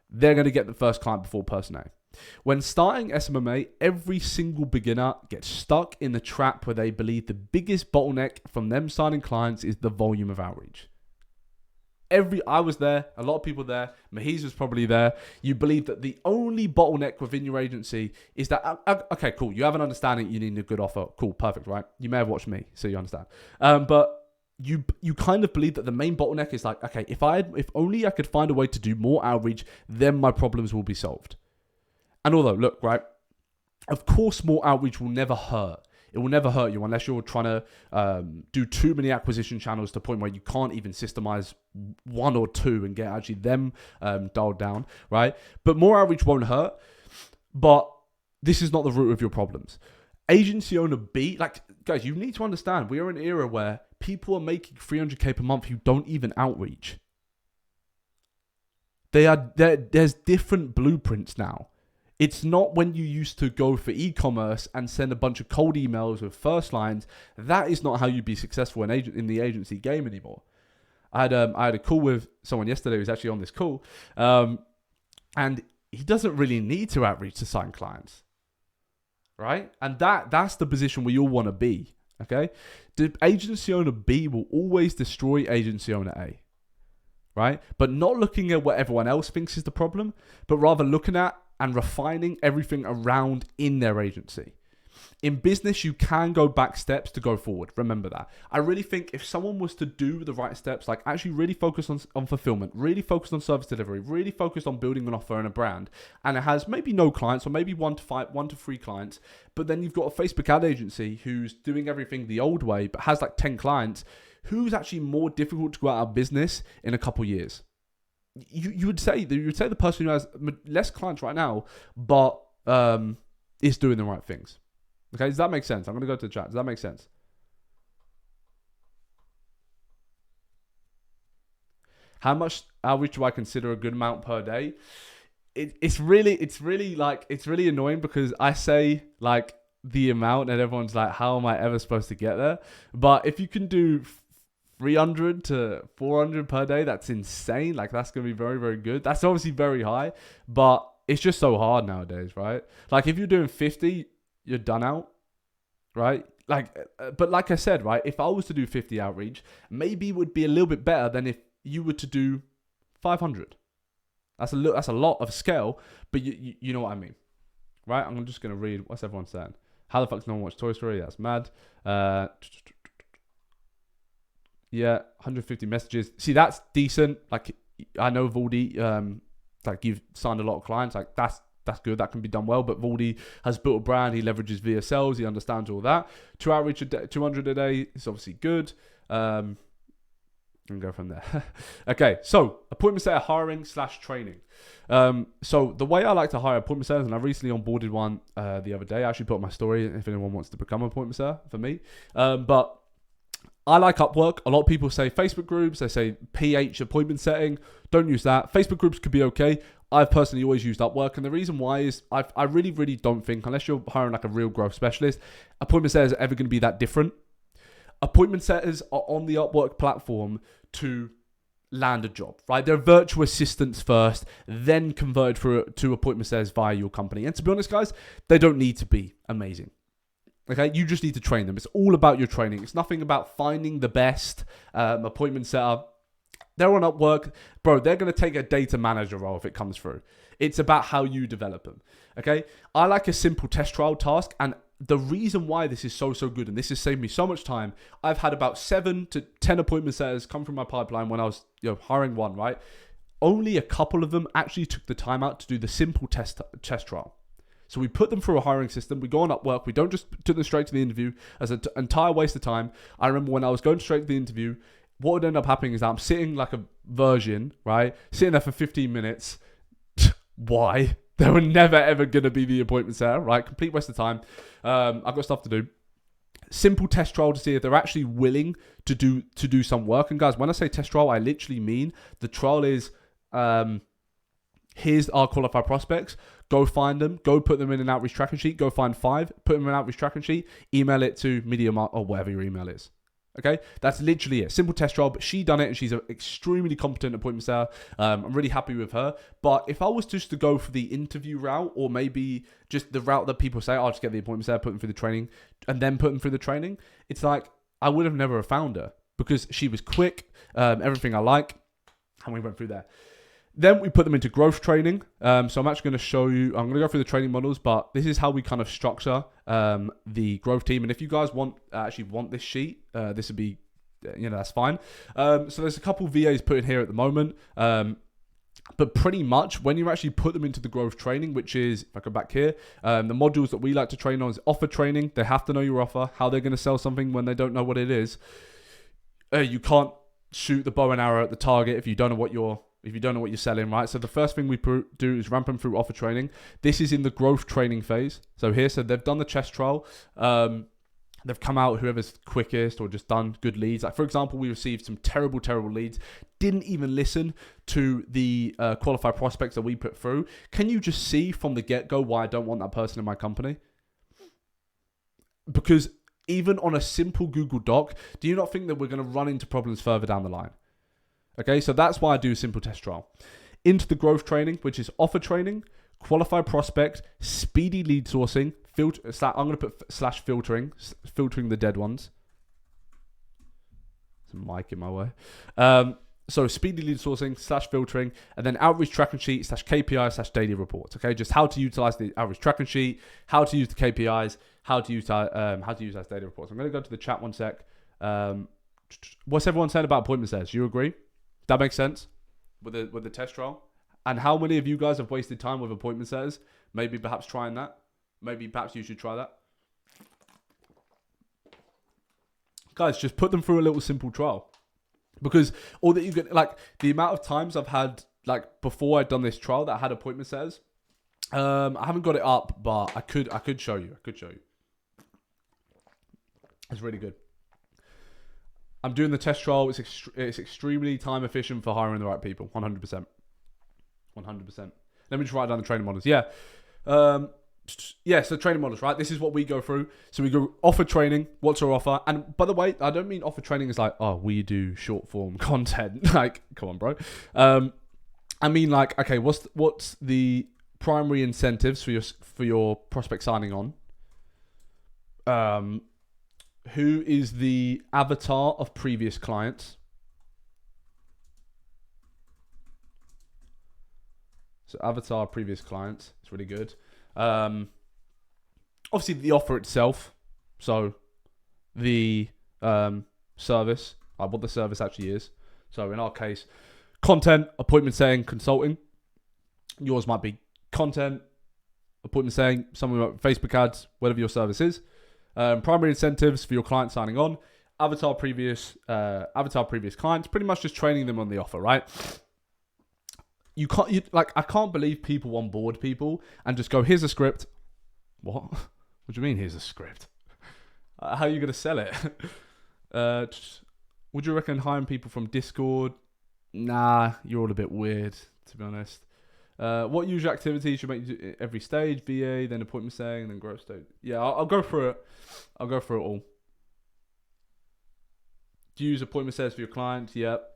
they're going to get the first client before person A. When starting SMMA, every single beginner gets stuck in the trap where they believe the biggest bottleneck from them signing clients is the volume of outreach. I was there, a lot of people there, Muheez was probably there. You believe that the only bottleneck within your agency is that, okay, cool, you have an understanding you need a good offer. Cool, perfect, right? You may have watched me, so you understand. But you kind of believe that the main bottleneck is like, okay, if only I could find a way to do more outreach, then my problems will be solved. And although, look, right, of course more outreach will never hurt. It will never hurt you unless you're trying to do too many acquisition channels to the point where you can't even systemize one or two and get actually them dialed down, right? But more outreach won't hurt. But this is not the root of your problems. Agency owner B, like, guys, you need to understand, we are in an era where people are making 300K per month who don't even outreach. There's different blueprints now. It's not when you used to go for e-commerce and send a bunch of cold emails with first lines. That is not how you be successful in the agency game anymore. I had a call with someone yesterday who's actually on this call, and he doesn't really need to outreach to sign clients, right? And that's the position we all want to be, okay? The agency owner B will always destroy agency owner A, right? But not looking at what everyone else thinks is the problem, but rather looking at and refining everything around in their agency. In business, you can go back steps to go forward. Remember that. I really think if someone was to do the right steps, like actually really focus on fulfillment, really focus on service delivery, really focus on building an offer and a brand, and it has maybe no clients or maybe 1 to 3 clients, but then you've got a Facebook ad agency who's doing everything the old way, but has like 10 clients, who's actually more difficult to go out of business in a couple years? You would say the person who has less clients right now, but is doing the right things. Okay, does that make sense? I'm going to go to the chat. Does that make sense? How much outreach do I consider a good amount per day? It's really annoying because I say like the amount and everyone's like, how am I ever supposed to get there? But if you can do 300 to 400 per day, that's insane. Like that's going to be very, very good. That's obviously very high, but it's just so hard nowadays, right? Like if you're doing 50, you're done out, right? Like, but like I said, right, if I was to do 50 outreach, maybe it would be a little bit better than if you were to do 500. That's a lot of scale, but you know what I mean, right? I'm just going to read what's everyone saying. How the fuck does no one watch Toy Story? That's mad. Yeah, 150 messages. See, that's decent. Like, I know Valdi, like you've signed a lot of clients. Like that's good. That can be done well. But Valdi has built a brand. He leverages VSLs. He understands all that. 2 outreach a day, 200 a day is obviously good. And go from there. Okay, so appointment setter hiring / training. So the way I like to hire appointment setters, and I recently onboarded one the other day. I actually put up my story if anyone wants to become an appointment setter for me. But I like Upwork. A lot of people say Facebook groups. They say PH appointment setting. Don't use that. Facebook groups could be okay. I've personally always used Upwork. And the reason why is I really, really don't think, unless you're hiring like a real growth specialist, appointment setters are ever going to be that different. Appointment setters are on the Upwork platform to land a job, right? They're virtual assistants first, then converted to appointment setters via your company. And to be honest, guys, they don't need to be amazing. Okay, you just need to train them. It's all about your training. It's nothing about finding the best appointment setter. They're on Upwork. Bro, they're going to take a data manager role if it comes through. It's about how you develop them. Okay, I like a simple test trial task. And the reason why this is so good, and this has saved me so much time, I've had about 7 to 10 appointment setters come from my pipeline when I was hiring one, right? Only a couple of them actually took the time out to do the simple test trial. So we put them through a hiring system. We go on Upwork. We don't just put them straight to the interview as an entire waste of time. I remember when I was going straight to the interview, what would end up happening is that I'm sitting like a virgin, right? Sitting there for 15 minutes. Why? They were never, ever going to be the appointment setter, right? Complete waste of time. I've got stuff to do. Simple test trial to see if they're actually willing to do some work. And guys, when I say test trial, I literally mean the trial is, here's our qualified prospects. Go find them. Go put them in an outreach tracking sheet. Go find 5. Put them in an outreach tracking sheet. Email it to MediaMarkt or whatever your email is. Okay, that's literally it. Simple test trial, but she done it and she's an extremely competent appointment setter. I'm really happy with her. But if I was just to go for the interview route, or maybe just the route that people say, I'll just get the appointment setter, put them through the training, and then put them through the training, it's like I would have never found her because she was quick, everything I like, and we went through there. Then we put them into growth training. So I'm actually going to show you, I'm going to go through the training models, but this is how we kind of structure the growth team. And if you guys want this sheet, this would be, that's fine. So there's a couple VAs put in here at the moment. But pretty much when you actually put them into the growth training, which is, if I go back here, the modules that we like to train on is offer training. They have to know your offer, how they're going to sell something when they don't know what it is. You can't shoot the bow and arrow at the target if you don't know what you're selling, right? So the first thing we do is ramp them through offer training. This is in the growth training phase. So they've done the chest trial. They've come out whoever's quickest or just done good leads. Like for example, we received some terrible leads. Didn't even listen to the qualified prospects that we put through. Can you just see from the get-go why I don't want that person in my company? Because even on a simple Google Doc, do you not think that we're going to run into problems further down the line? Okay, so that's why I do a simple test trial. Into the growth training, which is offer training, qualified prospect, speedy lead sourcing, I'm going to put filtering the dead ones. There's a mic in my way. So speedy lead sourcing / filtering, and then outreach tracking sheet / KPI / daily reports. Okay, just how to utilize the outreach tracking sheet, how to use the KPIs, how to use as daily reports. I'm going to go to the chat one sec. What's everyone saying about appointment sets? You agree? That makes sense with the test trial. And how many of you guys have wasted time with appointment setters? Maybe perhaps trying that. Maybe perhaps you should try that. Guys, just put them through a little simple trial. Because all that you get, like the amount of times I've had, like before I'd done this trial that I had appointment setters. I haven't got it up, but I could show you. It's really good. I'm doing the test trial. It's extremely time efficient for hiring the right people. 100%. Let me just write down the training models. Yeah. So training models, right? This is what we go through. So we go offer training. What's our offer? And by the way, I don't mean offer training is like, oh, we do short form content. Like, come on, bro. I mean like, okay, what's the primary incentives for your prospect signing on? Who is the avatar of previous clients? So avatar previous clients. It's really good. Obviously the offer itself. So the service, what the service actually is. So in our case, content, appointment setting, consulting. Yours might be content, appointment setting, something like Facebook ads, whatever your service is. Primary incentives for your client signing on. Avatar previous clients. Pretty much just training them on the offer, right? I can't believe people onboard people and just go, here's a script. What? What do you mean, here's a script? How are you going to sell it? Would you recommend hiring people from Discord? Nah, you're all a bit weird, to be honest. What usual activities should make you do every stage? VA, then appointment setting, then growth stage. Yeah, I'll go through it. I'll go through it all. Do you use appointment settings for your clients? Yep.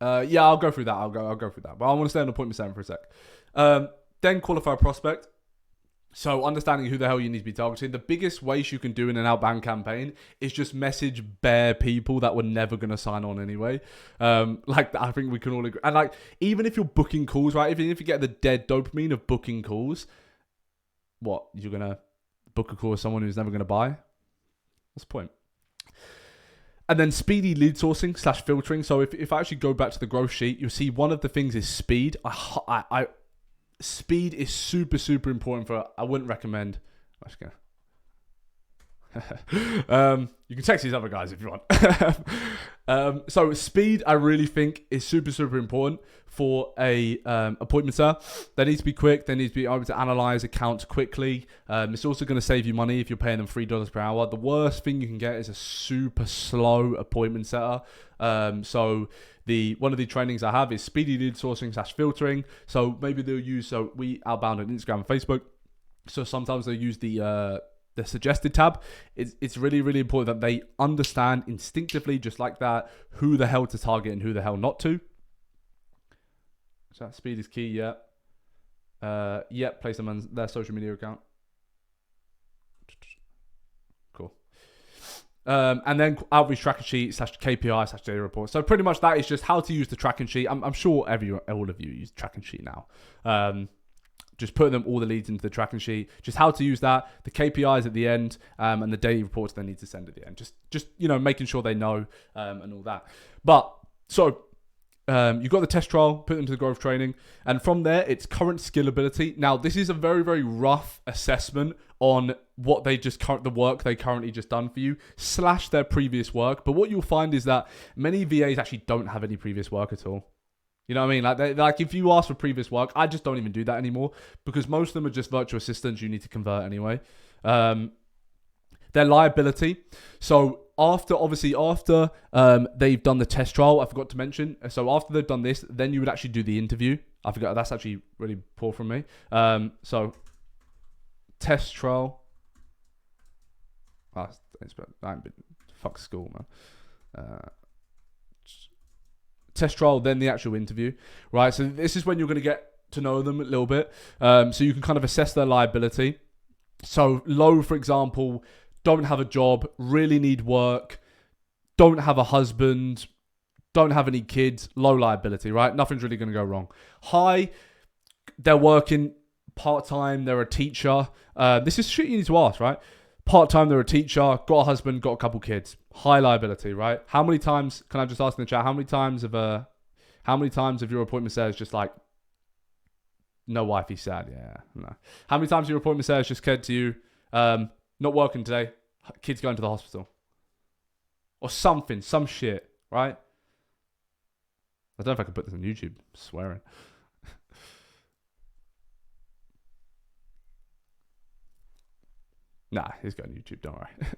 Yeah, I'll go through that. I'll go through that. But I want to stay on appointment setting for a sec. Then qualify prospect. So understanding who the hell you need to be targeting. The biggest waste you can do in an outbound campaign is just message bare people that were never going to sign on anyway. I think we can all agree. And like, even if you're booking calls, right? Even if you get the dead dopamine of booking calls, what? You're going to book a call with someone who's never going to buy? What's the point? And then speedy lead sourcing / filtering. So if I actually go back to the growth sheet, you'll see one of the things is speed. Speed is super, super important I wouldn't recommend. I'm just gonna. You can text these other guys if you want. So speed, I really think, is super, super important for a appointment setter. They need to be quick. They need to be able to analyze accounts quickly. It's also going to save you money if you're paying them $3 per hour. The worst thing you can get is a super slow appointment setter. So one of the trainings I have is speedy lead sourcing / filtering. So maybe they'll use, we outbound on Instagram and Facebook. So sometimes they use the suggested tab. It's really, really important that they understand instinctively, just like that, who the hell to target and who the hell not to. So that speed is key, yeah. Place them on their social media account. Cool. And then outreach tracking sheet / KPI / data report. So pretty much that is just how to use the tracking sheet. I'm sure all of you use tracking sheet now. Just putting them all the leads into the tracking sheet. Just how to use that. The KPIs at the end, and the daily reports they need to send at the end. Just making sure they know, and all that. But so you've got the test trial, put them to the growth training, and from there it's current skillability. Now this is a very, very rough assessment on what the work they currently just done for you / their previous work. But what you'll find is that many VAs actually don't have any previous work at all. You know what I mean? Like if you ask for previous work, I just don't even do that anymore, because most of them are just virtual assistants you need to convert anyway. Their liability. So after they've done the test trial, I forgot to mention. So after they've done this, then you would actually do the interview. I forgot. That's actually really poor from me. So test trial. I ain't been fuck school, man. Test trial, then the actual interview, right? So this is when you're going to get to know them a little bit. So you can kind of assess their liability. So low, for example, don't have a job, really need work, don't have a husband, don't have any kids, low liability, right? Nothing's really going to go wrong. High, they're working part-time, they're a teacher. This is shit you need to ask, right? Part-time, they're a teacher, got a husband, got a couple kids. High liability, right? How many times, can I just ask in the chat, how many times of your appointment says just like, no wifey sad? Yeah, no. How many times your appointment says just said to you, not working today, kids going to the hospital? Or something, some shit, right? I don't know if I can put this on YouTube, I'm swearing. Nah, he's got YouTube, don't worry.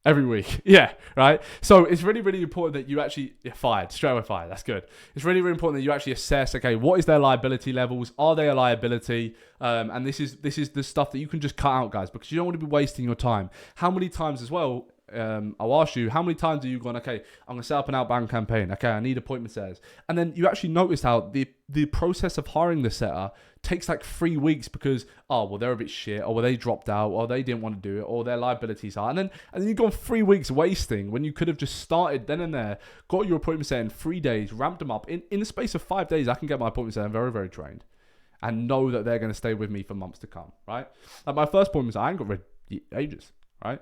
Every week. Yeah, right? So it's really, really important that you actually, straight away fired, that's good. It's really, really important that you actually assess, okay, what is their liability levels? Are they a liability? And this is the stuff that you can just cut out, guys, because you don't want to be wasting your time. How many times as well, I'll ask you, how many times have you gone, okay, I'm going to set up an outbound campaign. Okay, I need appointment setters. And then you actually notice how the process of hiring the setter takes like 3 weeks because, they're a bit shit, or they dropped out, or they didn't want to do it, or their liabilities are. And then you've gone 3 weeks wasting when you could have just started then and there, got your appointment set in 3 days, ramped them up. In the space of 5 days, I can get my appointment set very, very trained and know that they're going to stay with me for months to come, right? Like my first appointment set, I ain't got rid ages, right?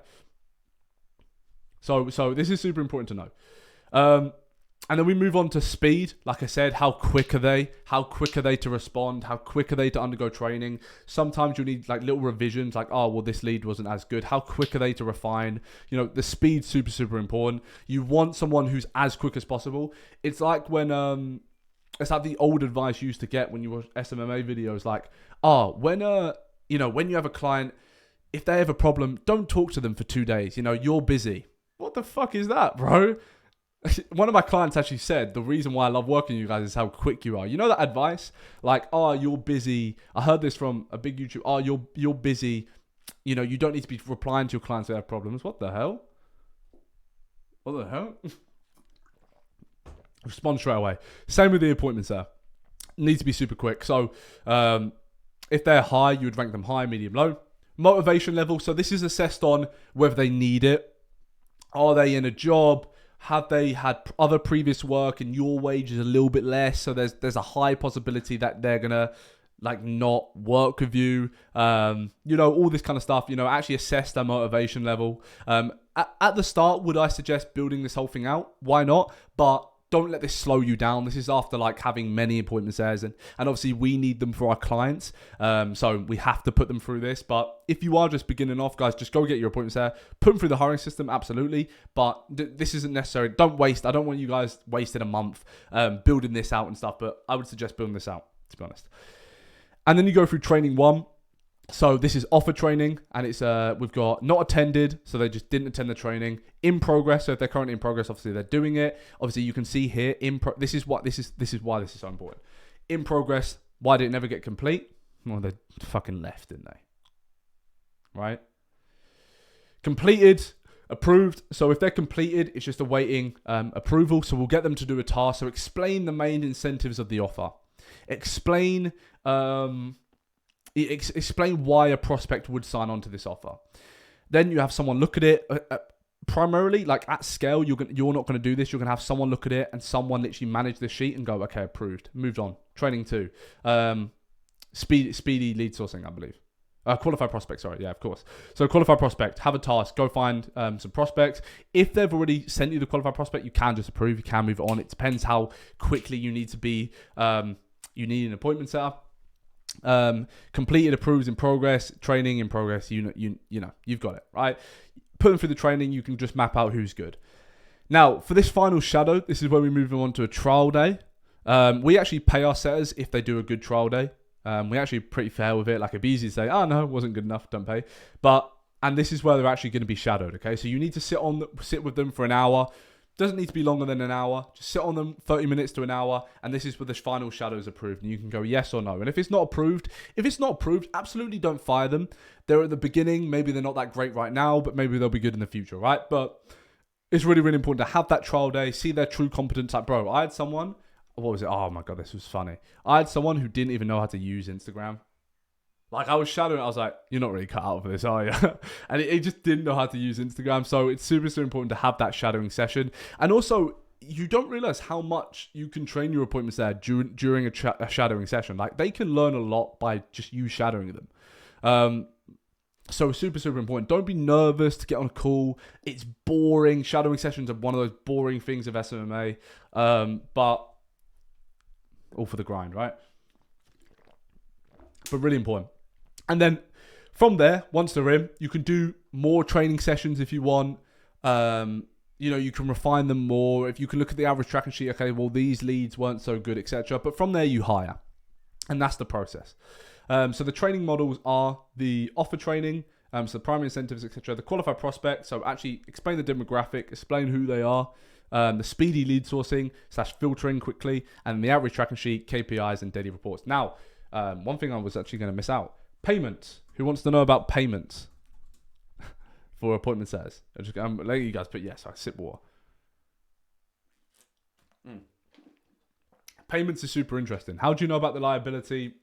So this is super important to know. And then we move on to speed. Like I said, how quick are they? How quick are they to respond? How quick are they to undergo training? Sometimes you need like little revisions, like, this lead wasn't as good. How quick are they to refine? You know, the speed's super, super important. You want someone who's as quick as possible. It's like when it's like the old advice you used to get when you watch SMMA videos, like, when you have a client, if they have a problem, don't talk to them for 2 days. You know, you're busy. What the fuck is that, bro? One of my clients actually said, the reason why I love working with you guys is how quick you are. You know that advice? Like, you're busy. I heard this from a big YouTube. You're busy. You know, you don't need to be replying to your clients that have problems. What the hell? What the hell? Respond straight away. Same with the appointments there. Need to be super quick. So, if they're high, you would rank them high, medium, low. Motivation level. So this is assessed on whether they need it. Are they in a job? Have they had other previous work and your wage is a little bit less? So there's a high possibility that they're going to like not work with you. All this kind of stuff, actually assess their motivation level. At the start, would I suggest building this whole thing out? Why not? But don't let this slow you down. This is after like having many appointments there, and obviously we need them for our clients. So we have to put them through this. But if you are just beginning off, guys, just go get your appointments there. Put them through the hiring system, absolutely. But this isn't necessary. Don't waste. I don't want you guys wasting a month building this out and stuff. But I would suggest building this out, to be honest. And then you go through training 1. So this is offer training, and it's we've got not attended, so they just didn't attend the training. In progress, so if they're currently in progress, obviously they're doing it. Obviously, you can see here this is why this is so important. In progress, why did it never get complete? Well, they fucking left, didn't they? right? Completed, approved. So if they're completed, it's just awaiting approval. So we'll get them to do a task. So explain the main incentives of the offer. Explain why a prospect would sign on to this offer. Then you have someone look at it. Primarily, like at scale, you're not going to do this. You're going to have someone look at it and someone literally manage the sheet and go, okay, approved, moved on. Training 2, speedy lead sourcing, I believe. Qualified prospect, sorry, yeah, of course. So qualified prospect, have a task, go find some prospects. If they've already sent you the qualified prospect, you can just approve, you can move on. It depends how quickly you need to be. You need an appointment set up. Completed, approved, in progress, training in progress. You know, you've got it, right? Put them through the training, you can just map out who's good. Now, for this final shadow, this is where we move them on to a trial day. We actually pay our setters if they do a good trial day. We're actually pretty fair with it. Like, it'd be easy to say, oh no, it wasn't good enough, don't pay. And this is where they're actually going to be shadowed, okay? So you need to sit with them for an hour. Doesn't need to be longer than an hour. Just sit on them 30 minutes to an hour, and this is where the final shadow is approved, and you can go yes or no. And if it's not approved, absolutely don't fire them. They're at the beginning. Maybe they're not that great right now, but maybe they'll be good in the future, right? But it's really, really important to have that trial day, see their true competence. Like, bro, I had someone, what was it? Oh my God, this was funny. I had someone who didn't even know how to use Instagram. Like, I was shadowing, I was like, you're not really cut out for this, are you? And he just didn't know how to use Instagram. So it's super, super important to have that shadowing session. And also, you don't realize how much you can train your appointments there during a shadowing session. Like, they can learn a lot by just you shadowing them. So super, super important. Don't be nervous to get on a call. It's boring. Shadowing sessions are one of those boring things of SMMA. But all for the grind, right? But really important. And then from there, once they're in, you can do more training sessions if you want. You can refine them more. If you can look at the average tracking sheet, okay, well, these leads weren't so good, etc. But from there, you hire. And that's the process. So the training models are the offer training, so the primary incentives, etc. The qualified prospect, so actually explain the demographic, explain who they are. The speedy lead sourcing / filtering quickly, and the average tracking sheet, KPIs, and daily reports. Now, one thing I was actually going to miss out. Payments. Who wants to know about payments for appointment setters? I'm letting you guys put yes. I sip water. Payments is super interesting. How do you know about the liability?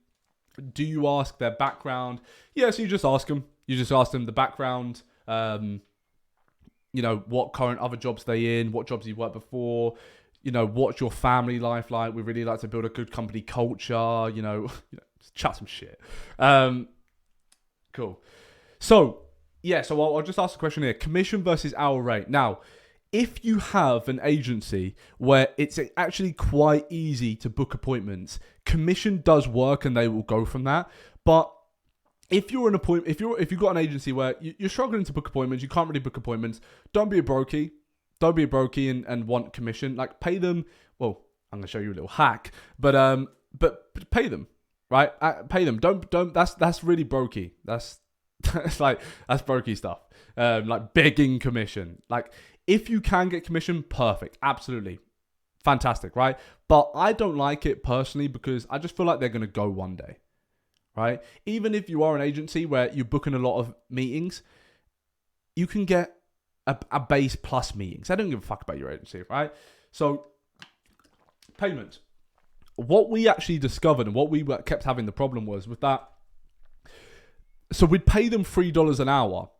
Do you ask their background? Yes, you just ask them. You just ask them the background. What current other jobs they in, what jobs you've worked before. What's your family life like? We really like to build a good company culture. Chat some shit. Cool. So I'll just ask a question here. Commission versus hour rate. Now, if you have an agency where it's actually quite easy to book appointments, commission does work and they will go from that. But if you're if you've got an agency where you're struggling to book appointments, you can't really book appointments, don't be a brokey. Don't be a brokey and want commission. Like, pay them. Well, I'm gonna show you a little hack, but pay them. Right, pay them. Don't. That's really brokey. That's brokey stuff. Like begging commission. Like, if you can get commission, perfect, absolutely, fantastic, right? But I don't like it personally because I just feel like they're gonna go one day, right? Even if you are an agency where you're booking a lot of meetings, you can get a base plus meetings. I don't give a fuck about your agency, right? So, payment. What we actually discovered and what we kept having the problem was with that. So we'd pay them $3 an hour,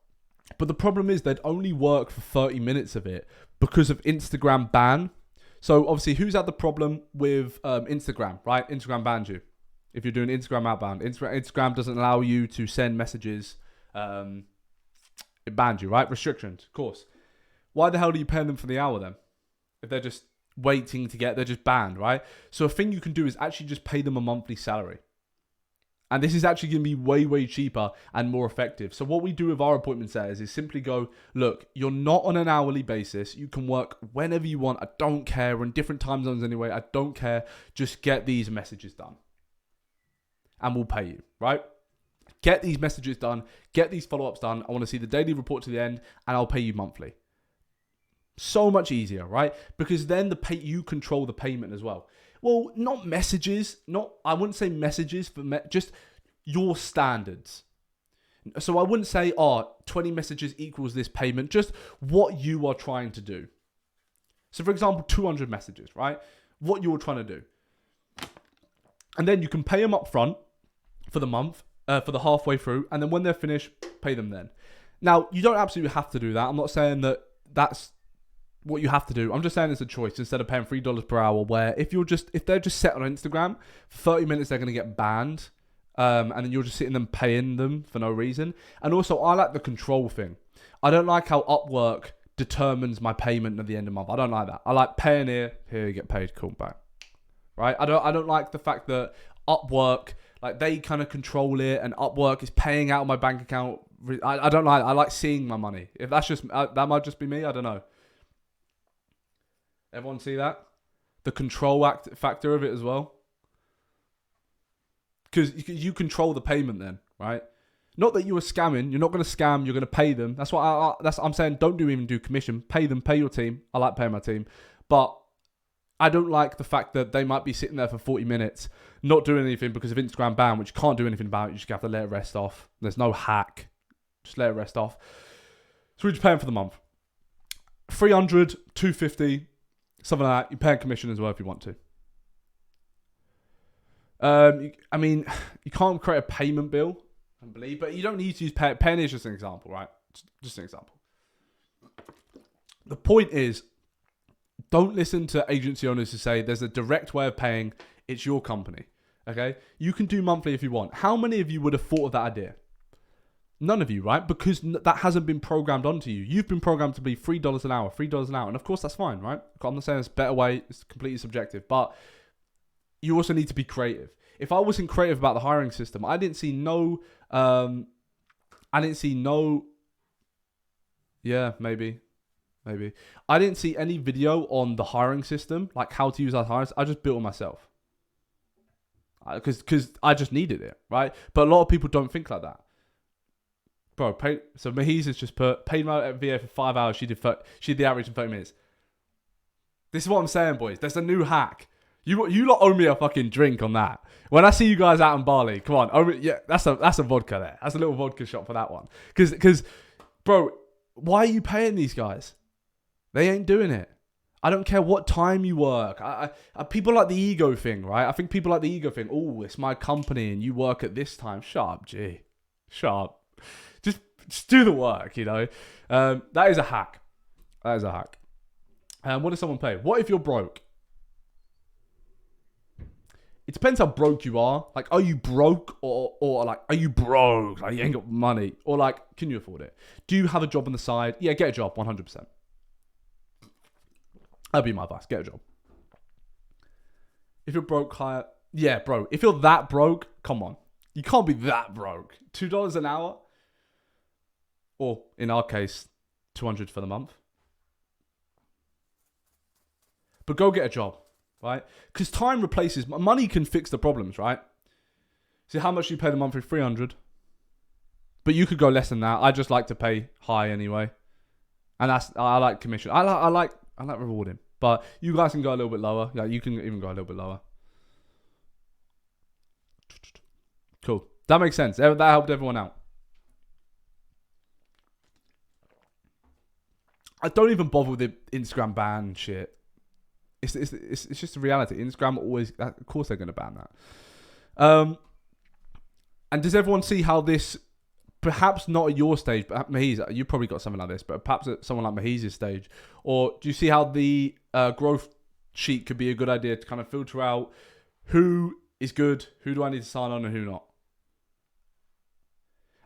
but the problem is they'd only work for 30 minutes of it because of Instagram ban. So obviously, who's had the problem with Instagram, right? Instagram banned you. If you're doing Instagram outbound, Instagram doesn't allow you to send messages. It banned you, right? Restrictions, of course. Why the hell are you paying them for the hour then? If they're just waiting to they're just banned, right? So a thing you can do is actually just pay them a monthly salary. And this is actually going to be way, way cheaper and more effective. So what we do with our appointment setters is simply go, look, you're not on an hourly basis. You can work whenever you want. I don't care. We're in different time zones anyway. I don't care. Just get these messages done. And we'll pay you, right? Get these messages done. Get these follow-ups done. I want to see the daily report to the end, and I'll pay you monthly. So much easier, right? Because then you control the payment as well. Well, not messages. I wouldn't say messages, but just your standards. So I wouldn't say, oh, 20 messages equals this payment, just what you are trying to do. So for example, 200 messages, right? What you're trying to do. And then you can pay them up front for the month, for the halfway through. And then when they're finished, pay them then. Now, you don't absolutely have to do that. I'm not saying that that's what you have to do. I'm just saying it's a choice instead of paying $3 per hour, where if they're just set on Instagram, for 30 minutes, they're going to get banned. And then you're just sitting them paying them for no reason. And also, I like the control thing. I don't like how Upwork determines my payment at the end of the month. I don't like that. I like paying here you get paid, cool, bye. Right? I don't like the fact that Upwork, like they kind of control it, and Upwork is paying out of my bank account. I don't like. I like seeing my money. If that's just that might just be me. I don't know. Everyone see that? The control factor of it as well. Because you control the payment then, right? Not that you were scamming. You're not going to scam. You're going to pay them. That's what I'm saying. Don't even do commission. Pay them. Pay your team. I like paying my team, but I don't like the fact that they might be sitting there for 40 minutes, not doing anything because of Instagram ban, which you can't do anything about. You just have to let it rest off. There's no hack. Just let it rest off. So we're just paying for the month. 300, 250, something like that. You're paying commission as well if you want to. I mean, you can't create a payment bill, I believe, but you don't need to use pay. Paying is just an example, right? Just an example. The point is, don't listen to agency owners who say there's a direct way of paying. It's your company, okay? You can do monthly if you want. How many of you would have thought of that idea? None of you, right? Because that hasn't been programmed onto you. You've been programmed to be $3 an hour, $3 an hour. And of course, that's fine, right? I'm not saying it's a better way. It's completely subjective. But you also need to be creative. If I wasn't creative about the hiring system, I didn't see no... Yeah, maybe. I didn't see any video on the hiring system, like how to use our hiring. I just built it myself. Because I just needed it, right? But a lot of people don't think like that. Bro, so Muheez has just paid my VA for 5 hours. She did the average in 30 minutes. This is what I'm saying, boys. There's a new hack. You lot owe me a fucking drink on that. When I see you guys out in Bali, come on. Yeah, that's a vodka there. That's a little vodka shot for that one. Because, bro, why are you paying these guys? They ain't doing it. I don't care what time you work. People like the ego thing, right? I think people like the ego thing. Oh, it's my company and you work at this time. Shut up, G. Shut up. Just do the work, you know. That is a hack. What does someone pay? What if you're broke? It depends how broke you are. Like, are you broke or like, are you broke? Like, you ain't got money. Or like, can you afford it? Do you have a job on the side? Yeah, get a job, 100%. That'd be my advice. Get a job. If you're broke, hire. Yeah, bro. If you're that broke, come on. You can't be that broke. $2 an hour? Or, in our case, $200 for the month. But go get a job, right? Because time replaces... Money can fix the problems, right? See, how much you pay the monthly? $300. But you could go less than that. I just like to pay high anyway. And I like commission. I like rewarding. But you guys can go a little bit lower. Yeah, you can even go a little bit lower. Cool. That makes sense. That helped everyone out. I don't even bother with the Instagram ban shit. It's just a reality. Instagram always... Of course they're going to ban that. And does everyone see how this... Perhaps not at your stage, but Muheez, you probably got something like this, but perhaps at someone like Muheez's stage. Or do you see how the growth sheet could be a good idea to kind of filter out who is good, who do I need to sign on, and who not?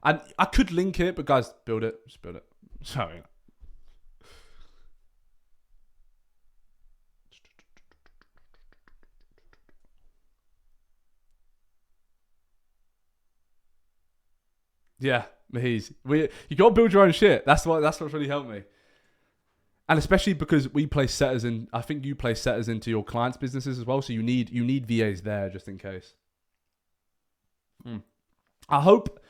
And I could link it, but guys, build it. Just build it. Sorry. Yeah, Muheez. You got to build your own shit. That's what's really helped me. And especially because we place setters in, I think you place setters into your clients' businesses as well. So you need VAs there just in case. I hope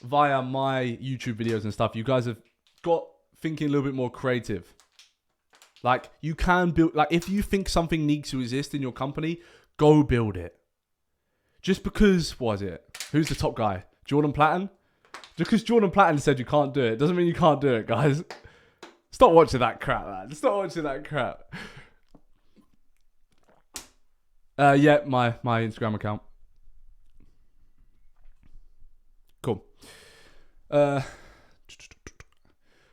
via my YouTube videos and stuff, you guys have got thinking a little bit more creative. Like you can build, like if you think something needs to exist in your company, go build it. Just because, what is it? Who's the top guy? Jordan Platten? Just because Jordan Platten said you can't do it doesn't mean you can't do it, guys. Stop watching that crap, man. Stop watching that crap. Yeah, my Instagram account. Cool.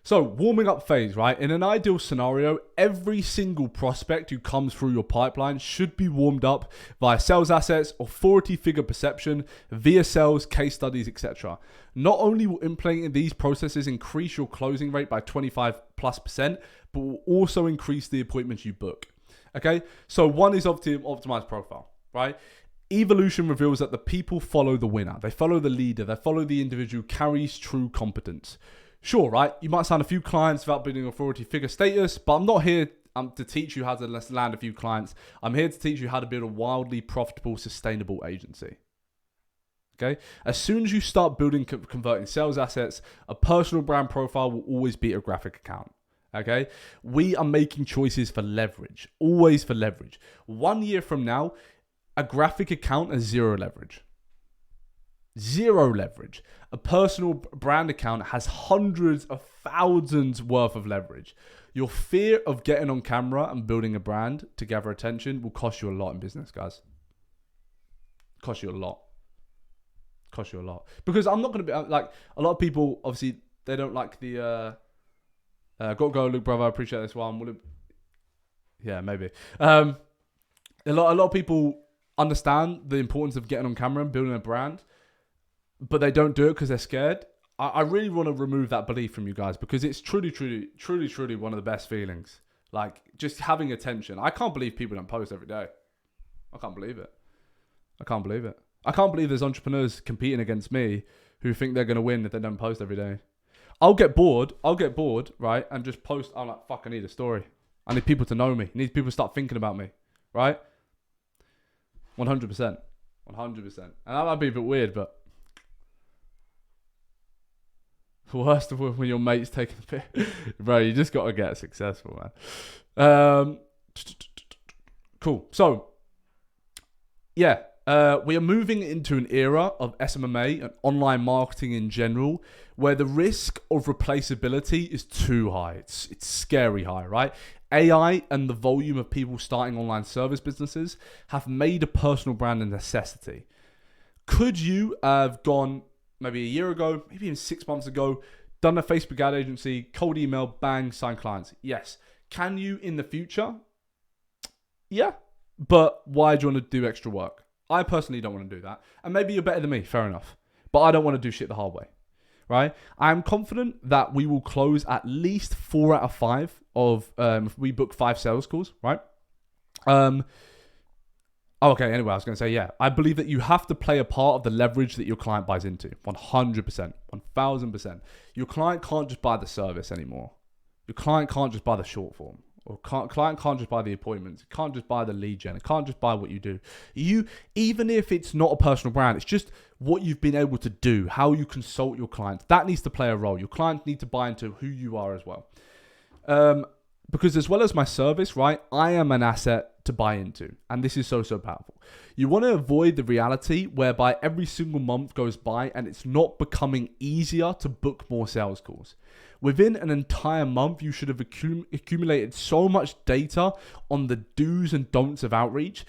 So, warming up phase, right? In an ideal scenario, every single prospect who comes through your pipeline should be warmed up via sales assets, authority figure perception, via sales, case studies, etc. Not only will implementing these processes increase your closing rate by 25+%, but will also increase the appointments you book. Okay? So, one is optimized profile, right? Evolution reveals that the people follow the winner. They follow the leader. They follow the individual who carries true competence. Sure, right? You might sign a few clients without building authority figure status, but I'm not here to teach you how to land a few clients. I'm here to teach you how to build a wildly profitable, sustainable agency. Okay? As soon as you start building, converting sales assets, a personal brand profile will always be a graphic account. Okay? We are making choices for leverage, always for leverage. 1 year from now, a graphic account has zero leverage. Zero leverage. A personal brand account has hundreds of thousands worth of leverage. Your fear of getting on camera and building a brand to gather attention will cost you a lot in business, guys. Cost you a lot. Cost you a lot. Because I'm not going to be like, a lot of people, obviously, they don't like the, got to go, Luke, brother. I appreciate this one. Yeah, maybe. A lot of people understand the importance of getting on camera and building a brand, but they don't do it because they're scared. I really want to remove that belief from you guys, because it's truly one of the best feelings. Like, just having attention. I can't believe people don't post every day. I can't believe it. I can't believe there's entrepreneurs competing against me who think they're going to win if they don't post every day. I'll get bored, right? And just post. I'm like, fuck, I need a story. I need people to know me. I need people to start thinking about me, right? 100%. 100%. And that might be a bit weird, but the worst of when your mate's taking the piss. Bro, you just got to get successful, man. Cool. So, yeah. We are moving into an era of SMMA and online marketing in general, where the risk of replaceability is too high. It's scary high, right? AI and the volume of people starting online service businesses have made a personal brand a necessity. Could you have gone maybe a year ago, maybe even 6 months ago, done a Facebook ad agency, cold email, bang, sign clients? Yes. Can you in the future? Yeah. But why do you want to do extra work? I personally don't want to do that. And maybe you're better than me, fair enough. But I don't want to do shit the hard way, right? I'm confident that we will close at least 4 out of 5 of, if we book 5 sales calls, right? Okay, anyway, I was going to say, yeah, I believe that you have to play a part of the leverage that your client buys into. 100%, 1000%. Your client can't just buy the service anymore. Your client can't just buy the short form. Or client can't just buy the appointments. It can't just buy the lead gen. It can't just buy what you do. Even if it's not a personal brand, it's just what you've been able to do, how you consult your clients. That needs to play a role. Your clients need to buy into who you are as well. Because as well as my service, right, I am an asset to buy into. And this is so powerful. You want to avoid the reality whereby every single month goes by and it's not becoming easier to book more sales calls. Within an entire month, you should have accumulated so much data on the do's and don'ts of outreach,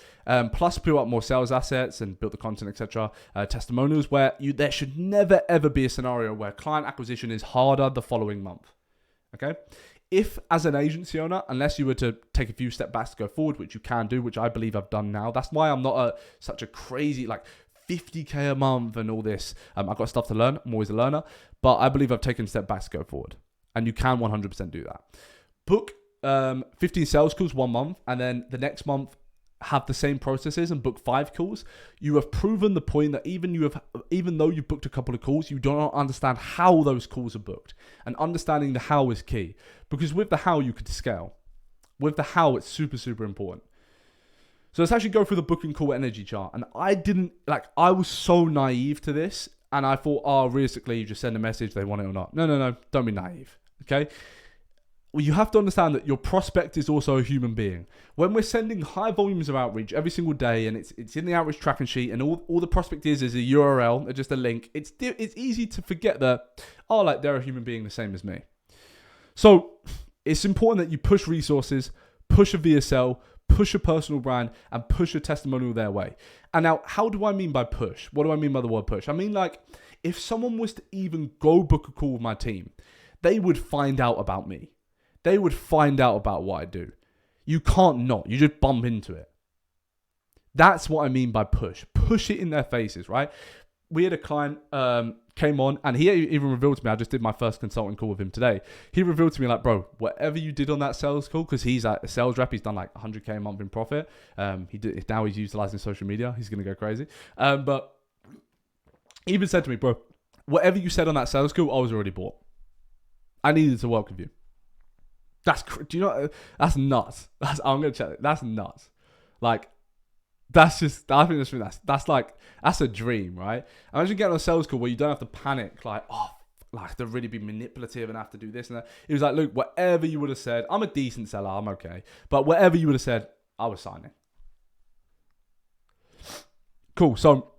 plus build up more sales assets and build the content, etc. Testimonials, where there should never, ever be a scenario where client acquisition is harder the following month. Okay? If, as an agency owner, unless you were to take a few steps back to go forward, which you can do, which I believe I've done now, that's why I'm not such a crazy, 50K a month and all this. I've got stuff to learn. I'm always a learner. But I believe I've taken a step back to go forward. And you can 100% do that. Book 15 sales calls 1 month, and then the next month have the same processes and book 5 calls. You have proven the point that even though you've booked a couple of calls, you do not understand how those calls are booked. And understanding the how is key. Because with the how, you could scale. With the how, it's super important. So let's actually go through the booking call energy chart. And I was so naive to this. And I thought, realistically, you just send a message, they want it or not. No, don't be naive. Okay? you have to understand that your prospect is also a human being. When we're sending high volumes of outreach every single day, and it's in the outreach tracking sheet, and all the prospect is a URL, or just a link, it's easy to forget that, like, they're a human being the same as me. So it's important that you push resources, push a VSL, push a personal brand, and push a testimonial their way. And now, how do I mean by push? What do I mean by the word push? I mean, like, if someone was to even go book a call with my team, they would find out about me. They would find out about what I do. You can't not. You just bump into it. That's what I mean by push. Push it in their faces, right? We had a client came on, and he even revealed to me, I just did my first consulting call with him today. He revealed to me, like, bro, whatever you did on that sales call, because he's a sales rep, he's done like 100K a month in profit. Now he's utilizing social media. He's going to go crazy. But he even said to me, bro, whatever you said on that sales call, I was already bought. I needed to work with you. Do you know, that's nuts. I'm going to check it. That's nuts. Like, that's just, I think that's a dream, right? Imagine getting on a sales call where you don't have to panic, like, like, to really be manipulative and have to do this and that. It was like, look, whatever you would have said, I'm a decent seller, I'm okay. But whatever you would have said, I was signing. Cool. So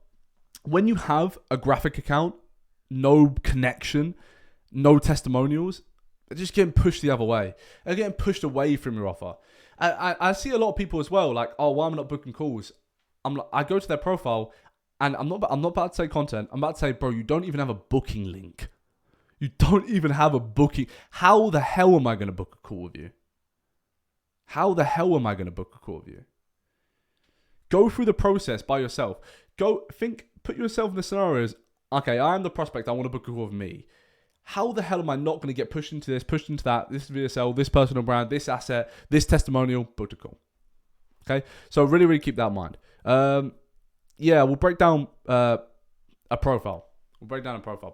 when you have a graphic account, no connection, no testimonials, they're just getting pushed the other way. They're getting pushed away from your offer. I see a lot of people as well, like, why am I not booking calls? I go to their profile, and I'm not about to say content. I'm about to say, bro, you don't even have a booking link. You don't even have a booking. How the hell am I going to book a call with you? How the hell am I going to book a call with you? Go through the process by yourself. Put yourself in the scenarios. Okay, I am the prospect. I want to book a call with me. How the hell am I not going to get pushed into this, pushed into that, this VSL, this personal brand, this asset, this testimonial, booked a call? Okay, so really, really keep that in mind. We'll break down a profile.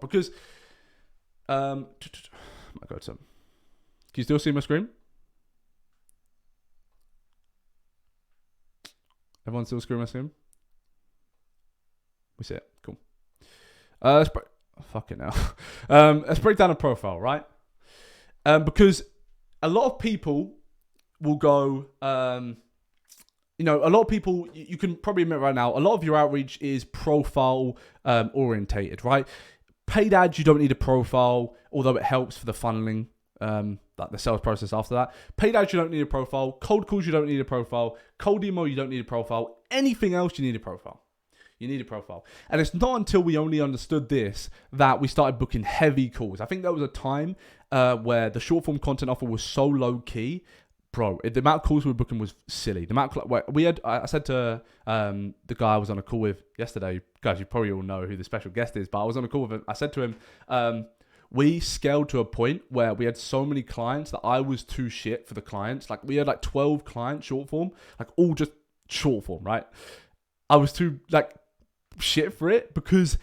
Because, can you still see my screen? Everyone still screen my screen? We see it. Cool. Fucking hell. Let's break down a profile, right? Because a lot of people will go, a lot of people, you can probably admit right now, a lot of your outreach is profile orientated, right? Paid ads, you don't need a profile, although it helps for the funneling, like the sales process after that. Paid ads, you don't need a profile. Cold calls, you don't need a profile. Cold email, you don't need a profile. Anything else, you need a profile. You need a profile. And it's not until we only understood this that we started booking heavy calls. I think there was a time where the short form content offer was so low key. Bro, the amount of calls we were booking was silly. The amount of, I said to the guy I was on a call with yesterday, guys, you probably all know who the special guest is, but I was on a call with him. I said to him, we scaled to a point where we had so many clients that I was too shit for the clients. Like, we had like 12 clients short form, like all just short form, right? I was too shit for it because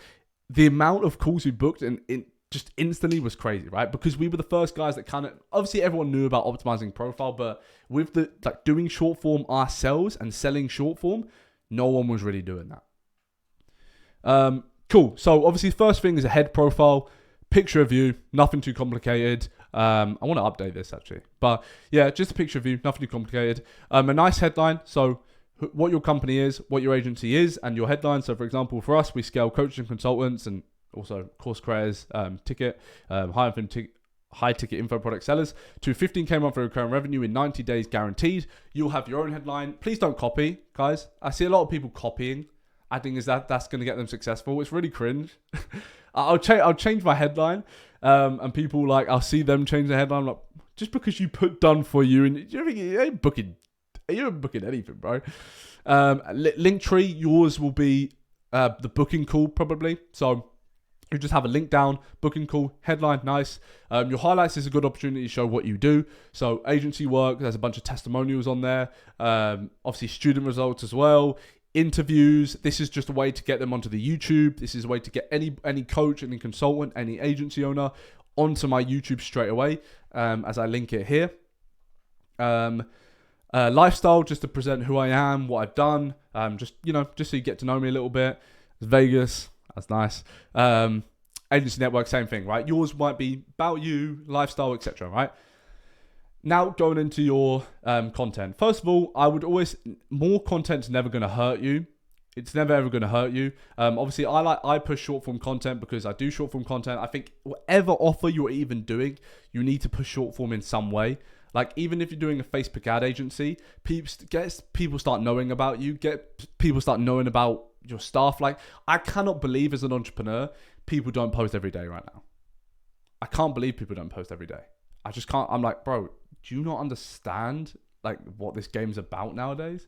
the amount of calls we booked and it just instantly was crazy, right? Because we were the first guys that kind of, obviously everyone knew about optimizing profile, but with the doing short form ourselves and selling short form, no one was really doing that. Cool. So obviously first thing is a head profile, picture of you, nothing too complicated. I want to update this actually, but yeah, just a picture of you, nothing too complicated. A nice headline. So what your company is, what your agency is, and your headline. So for example, for us, we scale coaches and consultants and also course creators, high ticket info product sellers to 15K monthly recurring revenue in 90 days guaranteed. You'll have your own headline. Please don't copy, guys. I see a lot of people copying. I think that's going to get them successful. It's really cringe. I'll change my headline, and people I'll see them change their headline. Like, just because you put done for you, and you ain't booking anything, bro. Linktree, yours will be the booking call probably. So you just have a link down, booking call, headline, nice. Your highlights is a good opportunity to show what you do. So agency work, there's a bunch of testimonials on there. Obviously student results as well. Interviews, this is just a way to get them onto the YouTube. This is a way to get any coach, any consultant, any agency owner onto my YouTube straight away, as I link it here. Lifestyle, just to present who I am, what I've done, just so you get to know me a little bit. Vegas, that's nice. Agency network, same thing, right? Yours might be about you, lifestyle, etc., right? Now going into your content. First of all, I would always, more content's never going to hurt you. It's never ever going to hurt you. Obviously, I push short form content because I do short form content. I think whatever offer you're even doing, you need to push short form in some way. Like even if you're doing a Facebook ad agency, people start knowing about you. People start knowing about your stuff. Like I cannot believe as an entrepreneur, people don't post every day right now. I can't believe people don't post every day. I just can't. I'm like, bro, do you not understand like what this game's about nowadays?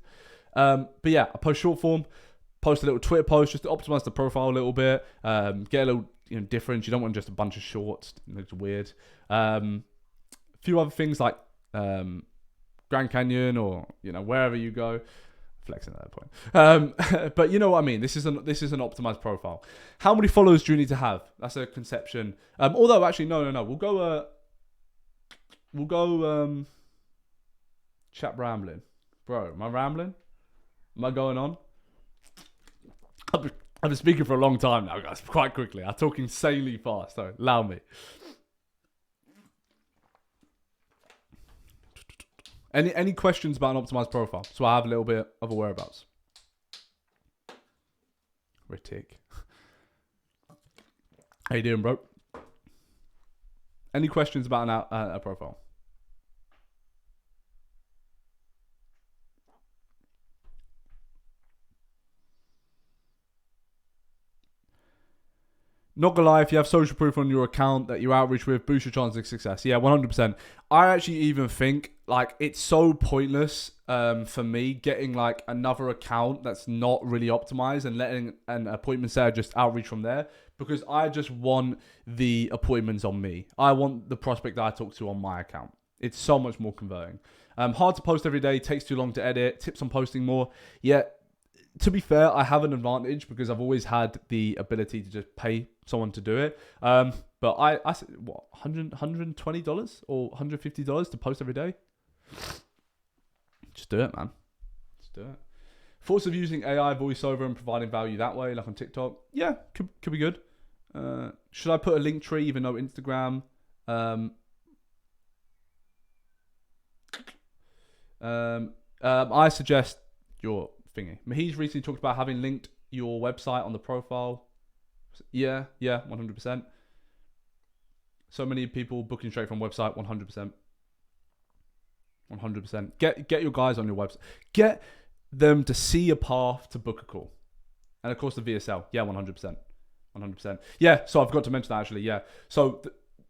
But yeah, I post short form. Post a little Twitter post just to optimize the profile a little bit. Get a little difference. You don't want just a bunch of shorts. It looks weird. A few other things like Grand Canyon or wherever you go. Flexing at that point. But you know what I mean. This is an optimized profile. How many followers do you need to have? That's a conception. Although actually no. We'll go. Chat rambling, bro. Am I rambling? Am I going on? I've been speaking for a long time now, guys. Quite quickly. I talk insanely fast, so allow me. Any questions about an optimized profile? So I have a little bit of a whereabouts. Ritik. How you doing, bro? Any questions about a profile? Not gonna lie, if you have social proof on your account that you outreach with, boost your chances of success. Yeah, 100%. I actually even think like it's so pointless for me getting like another account that's not really optimized and letting an appointment setter just outreach from there, because I just want the appointments on me. I want the prospect that I talk to on my account. It's so much more converting. Hard to post every day, takes too long to edit, tips on posting more. Yeah, to be fair, I have an advantage because I've always had the ability to just pay someone to do it. But I said, what, $120 or $150 to post every day? Just do it, man. Just do it. Thoughts of using AI voiceover and providing value that way, like on TikTok? Yeah, could be good. Should I put a link tree, even though Instagram? I suggest your thingy. Muheez recently talked about having linked your website on the profile. Yeah, 100%. So many people booking straight from website, 100%. 100%. Get your guys on your website. Get them to see a path to book a call. And of course the VSL. Yeah, 100%. 100%. Yeah, so I forgot to mention that actually. Yeah. So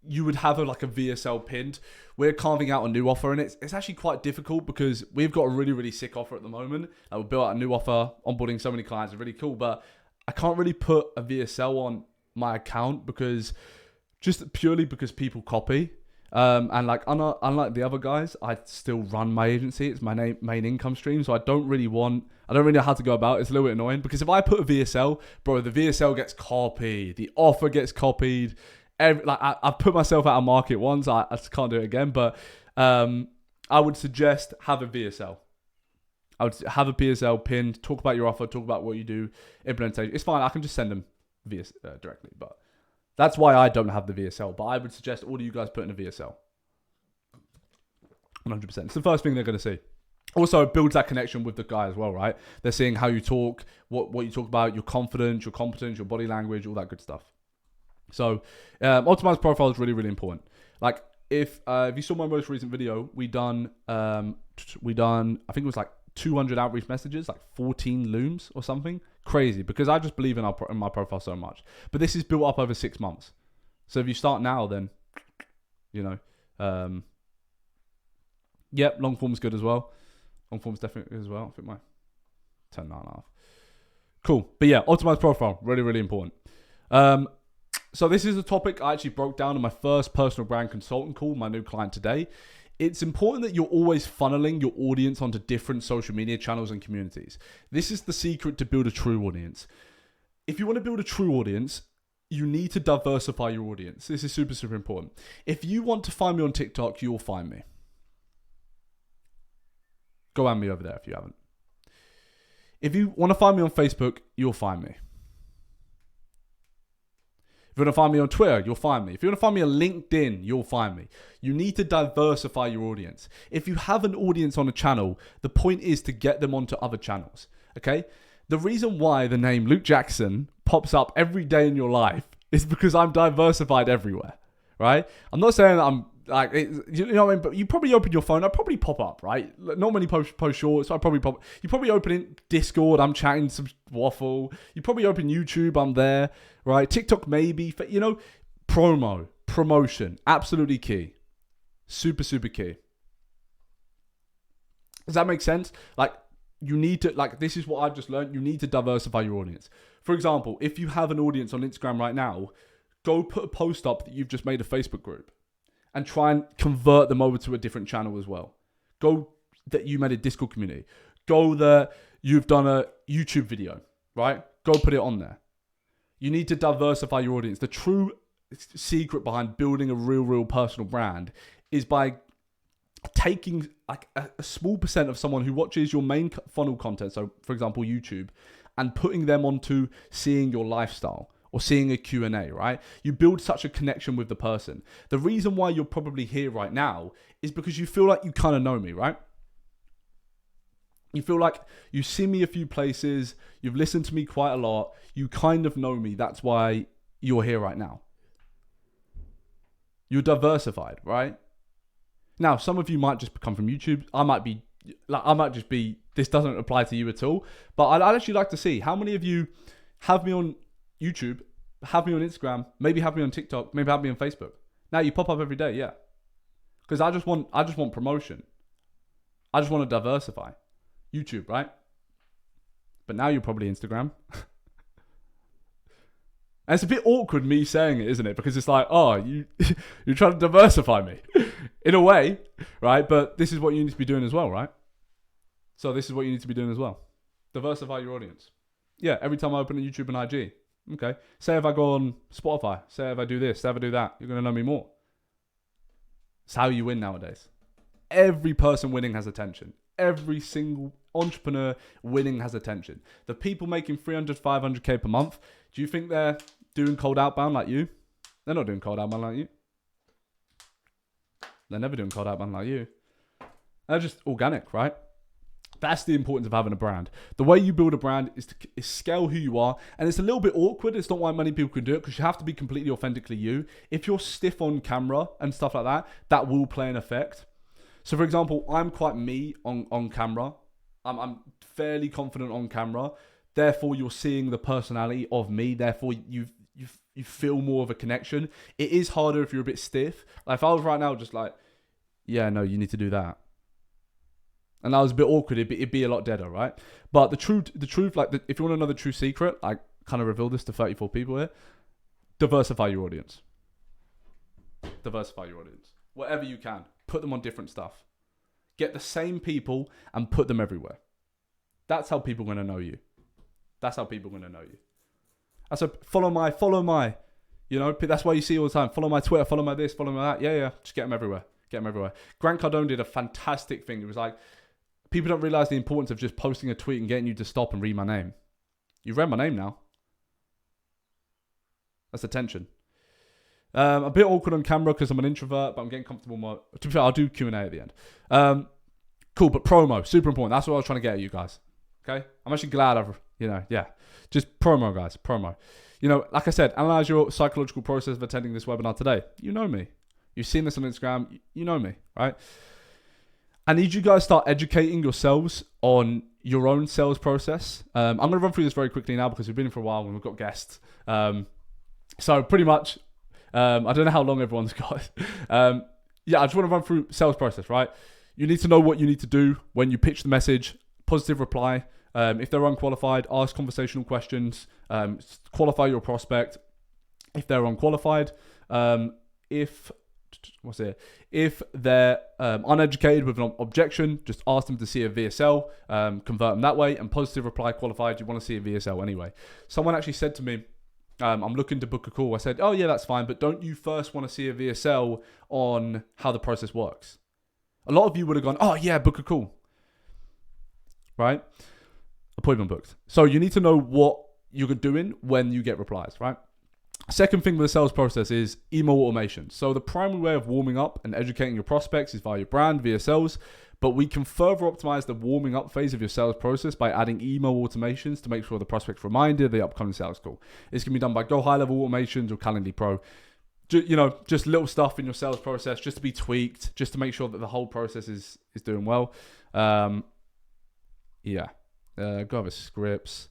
you would have a VSL pinned. We're carving out a new offer, and it's actually quite difficult because we've got a really, really sick offer at the moment. We built out a new offer, onboarding so many clients, it's really cool, but I can't really put a VSL on my account because people copy. And unlike the other guys, I still run my agency. It's my main income stream. So I don't really know how to go about it. It's a little bit annoying because if I put a VSL, bro, the VSL gets copied. The offer gets copied. I've put myself out of market once. I just can't do it again. But I would suggest have a VSL. I would have a PSL pinned, talk about your offer, talk about what you do, implementation. It's fine. I can just send them directly. But that's why I don't have the VSL. But I would suggest all of you guys put in a VSL. 100%. It's the first thing they're going to see. Also, it builds that connection with the guy as well, right? They're seeing how you talk, what you talk about, your confidence, your competence, your body language, all that good stuff. So, optimized profile is really, really important. Like, if you saw my most recent video, we done, I think it was 200 outreach messages, 14 looms or something. Crazy, because I just believe in my profile so much. But this is built up over 6 months. So if you start now, then, long form's good as well. Long form's definitely good as well. I think my 10.5. Cool. But yeah, optimized profile, really, really important. So this is a topic I actually broke down in my first personal brand consultant call, my new client today. It's important that you're always funneling your audience onto different social media channels and communities. This is the secret to build a true audience. If you want to build a true audience, you need to diversify your audience. This is super, super important. If you want to find me on TikTok, you'll find me. Go at me over there if you haven't. If you want to find me on Facebook, you'll find me. you want to find me on Twitter, you'll find me. If you want to find me on LinkedIn, you'll find me. You need to diversify your audience. If you have an audience on a channel, the point is to get them onto other channels, okay? The reason why the name Luke Jackson pops up every day in your life is because I'm diversified everywhere, right? I'm not saying that I'm like, you know what I mean? But you probably open your phone, I probably pop up, right? Not many post shorts. You probably open in Discord, I'm chatting some waffle. You probably open YouTube, I'm there, right? TikTok maybe, you know, promotion, absolutely key. Super, super key. Does that make sense? Like, you need to, like, this is what I've just learned. You need to diversify your audience. For example, if you have an audience on Instagram right now, go put a post up that you've just made a Facebook group and try and convert them over to a different channel as well. Go that you made a Discord community. Go that you've done a YouTube video, right? Go put it on there. You need to diversify your audience. The true secret behind building a real personal brand is by taking like a small percent of someone who watches your main funnel content, so for example YouTube, and putting them onto seeing your lifestyle or seeing a Q&A, right? You build such a connection with the person. The reason why you're probably here right now is because you feel like you kind of know me, right? You feel like you've seen me a few places, you've listened to me quite a lot, you kind of know me. That's why you're here right now. You're diversified, right? Now, some of you might just come from YouTube. I might just be, this doesn't apply to you at all. But I'd actually like to see how many of you have me on YouTube, have me on Instagram, maybe have me on TikTok, maybe have me on Facebook. Now you pop up every day, yeah. Because I just want promotion. I just want to diversify. YouTube, right? But now you're probably Instagram. And it's a bit awkward me saying it, isn't it? Because it's like, oh, you're trying to diversify me. In a way, right? But this is what you need to be doing as well, right? So this is what you need to be doing as well. Diversify your audience. Yeah, every time I open a YouTube and IG. Okay. Say if I go on Spotify, say if I do this, say if I do that, you're going to know me more. It's how you win nowadays. Every person winning has attention. Every single entrepreneur winning has attention. The people making 300, 500K per month, do you think they're doing cold outbound like you? They're not doing cold outbound like you. They're never doing cold outbound like you. They're just organic, right? That's the importance of having a brand. The way you build a brand is to scale who you are. And it's a little bit awkward. It's not why many people can do it, because you have to be completely authentically you. If you're stiff on camera and stuff like that, that will play an effect. So for example, I'm quite me on camera. I'm fairly confident on camera. Therefore, you're seeing the personality of me. Therefore, you feel more of a connection. It is harder if you're a bit stiff. Like if I was right now just like, yeah, no, you need to do that. And that was a bit awkward. It'd be a lot deader, right? But the truth, like if you want to know the true secret, I kind of reveal this to 34 people here. Diversify your audience. Diversify your audience. Whatever you can. Put them on different stuff. Get the same people and put them everywhere. That's how people are going to know you. That's how people are going to know you. That's a follow my, you know, that's why you see all the time. Follow my Twitter, follow my this, follow my that. Yeah. Just get them everywhere. Get them everywhere. Grant Cardone did a fantastic thing. It was like, people don't realize the importance of just posting a tweet and getting you to stop and read my name. You've read my name now. That's attention. A bit awkward on camera because I'm an introvert, but I'm getting comfortable more. To be fair, I'll do Q&A at the end. Cool, but promo, super important. That's what I was trying to get at you guys. Okay? I'm actually glad just promo, guys, promo. You know, like I said, analyze your psychological process of attending this webinar today. You know me. You've seen this on Instagram. You know me, right? I need you guys to start educating yourselves on your own sales process. I'm going to run through this very quickly now because we've been in for a while and we've got guests. So pretty much, I don't know how long everyone's got. I just want to run through sales process, right? You need to know what you need to do when you pitch the message, positive reply. If they're unqualified, ask conversational questions, qualify your prospect. If they're unqualified, if they're uneducated with an objection, just ask them to see a VSL, convert them that way, and positive reply qualified, you want to see a VSL anyway. Someone actually said to me, I'm looking to book a call. I said, oh yeah, that's fine, but don't you first want to see a VSL on how the process works? A lot of you would have gone, oh yeah, book a call, right? Appointment booked. So you need to know what you're doing when you get replies, right? Second thing with the sales process is email automation. So the primary way of warming up and educating your prospects is via your brand, via sales. But we can further optimize the warming up phase of your sales process by adding email automations to make sure the prospect's reminded of the upcoming sales call. This can be done by Go High Level automations or Calendly Pro. Just little stuff in your sales process just to be tweaked, just to make sure that the whole process is doing well. Go over scripts.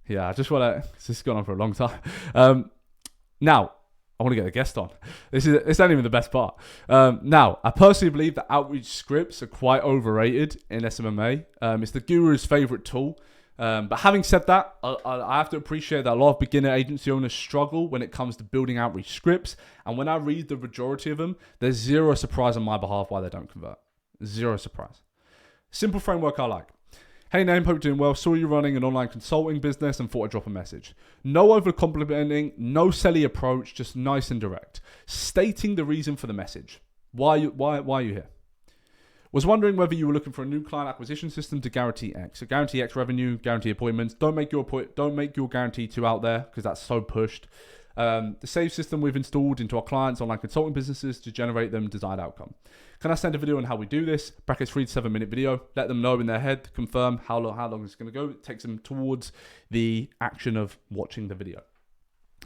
Yeah, I just want to. This has gone on for a long time. Now, I want to get a guest on. It's not even the best part. Now, I personally believe that outreach scripts are quite overrated in SMMA. It's the guru's favorite tool. But having said that, I have to appreciate that a lot of beginner agency owners struggle when it comes to building outreach scripts. And when I read the majority of them, there's zero surprise on my behalf why they don't convert. Zero surprise. Simple framework I like. Hey Name, hope you're doing well. Saw you running an online consulting business and thought I'd drop a message. No over complimenting, no selly approach, just nice and direct. Stating the reason for the message. Why are you here? Was wondering whether you were looking for a new client acquisition system to guarantee X. So guarantee X revenue, guarantee appointments. Don't make your guarantee too out there because that's so pushed. The same system we've installed into our clients' online consulting businesses to generate them desired outcome. Can I send a video on how we do this? Brackets 3 to 7 minute video. Let them know in their head, confirm how long it's going to go. It takes them towards the action of watching the video.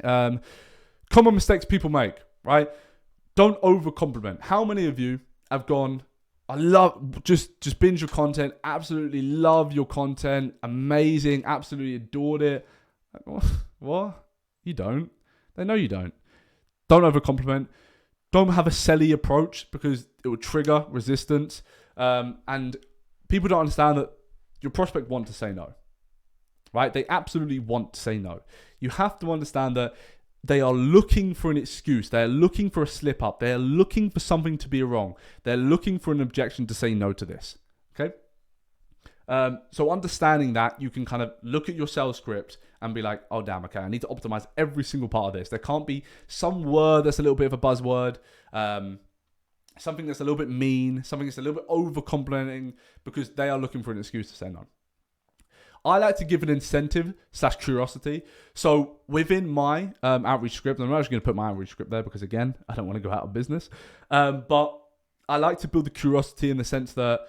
Common mistakes people make, right? Don't over compliment. How many of you have gone, I love, just binge your content, absolutely love your content, amazing, absolutely adored it. What? You don't. They know you don't. Don't over compliment. Don't have a selly approach because it will trigger resistance. And people don't understand that your prospect want to say no, right? They absolutely want to say no. You have to understand that they are looking for an excuse. They're looking for a slip up. They're looking for something to be wrong. They're looking for an objection to say no to this, okay? So understanding that, you can kind of look at your sales script and be like, oh damn, okay, I need to optimize every single part of this. There can't be some word that's a little bit of a buzzword, something that's a little bit mean, something that's a little bit over complimenting, because they are looking for an excuse to say no. I like to give an incentive / curiosity. So within my outreach script, I'm not actually going to put my outreach script there because again, I don't want to go out of business. But I like to build the curiosity in the sense that,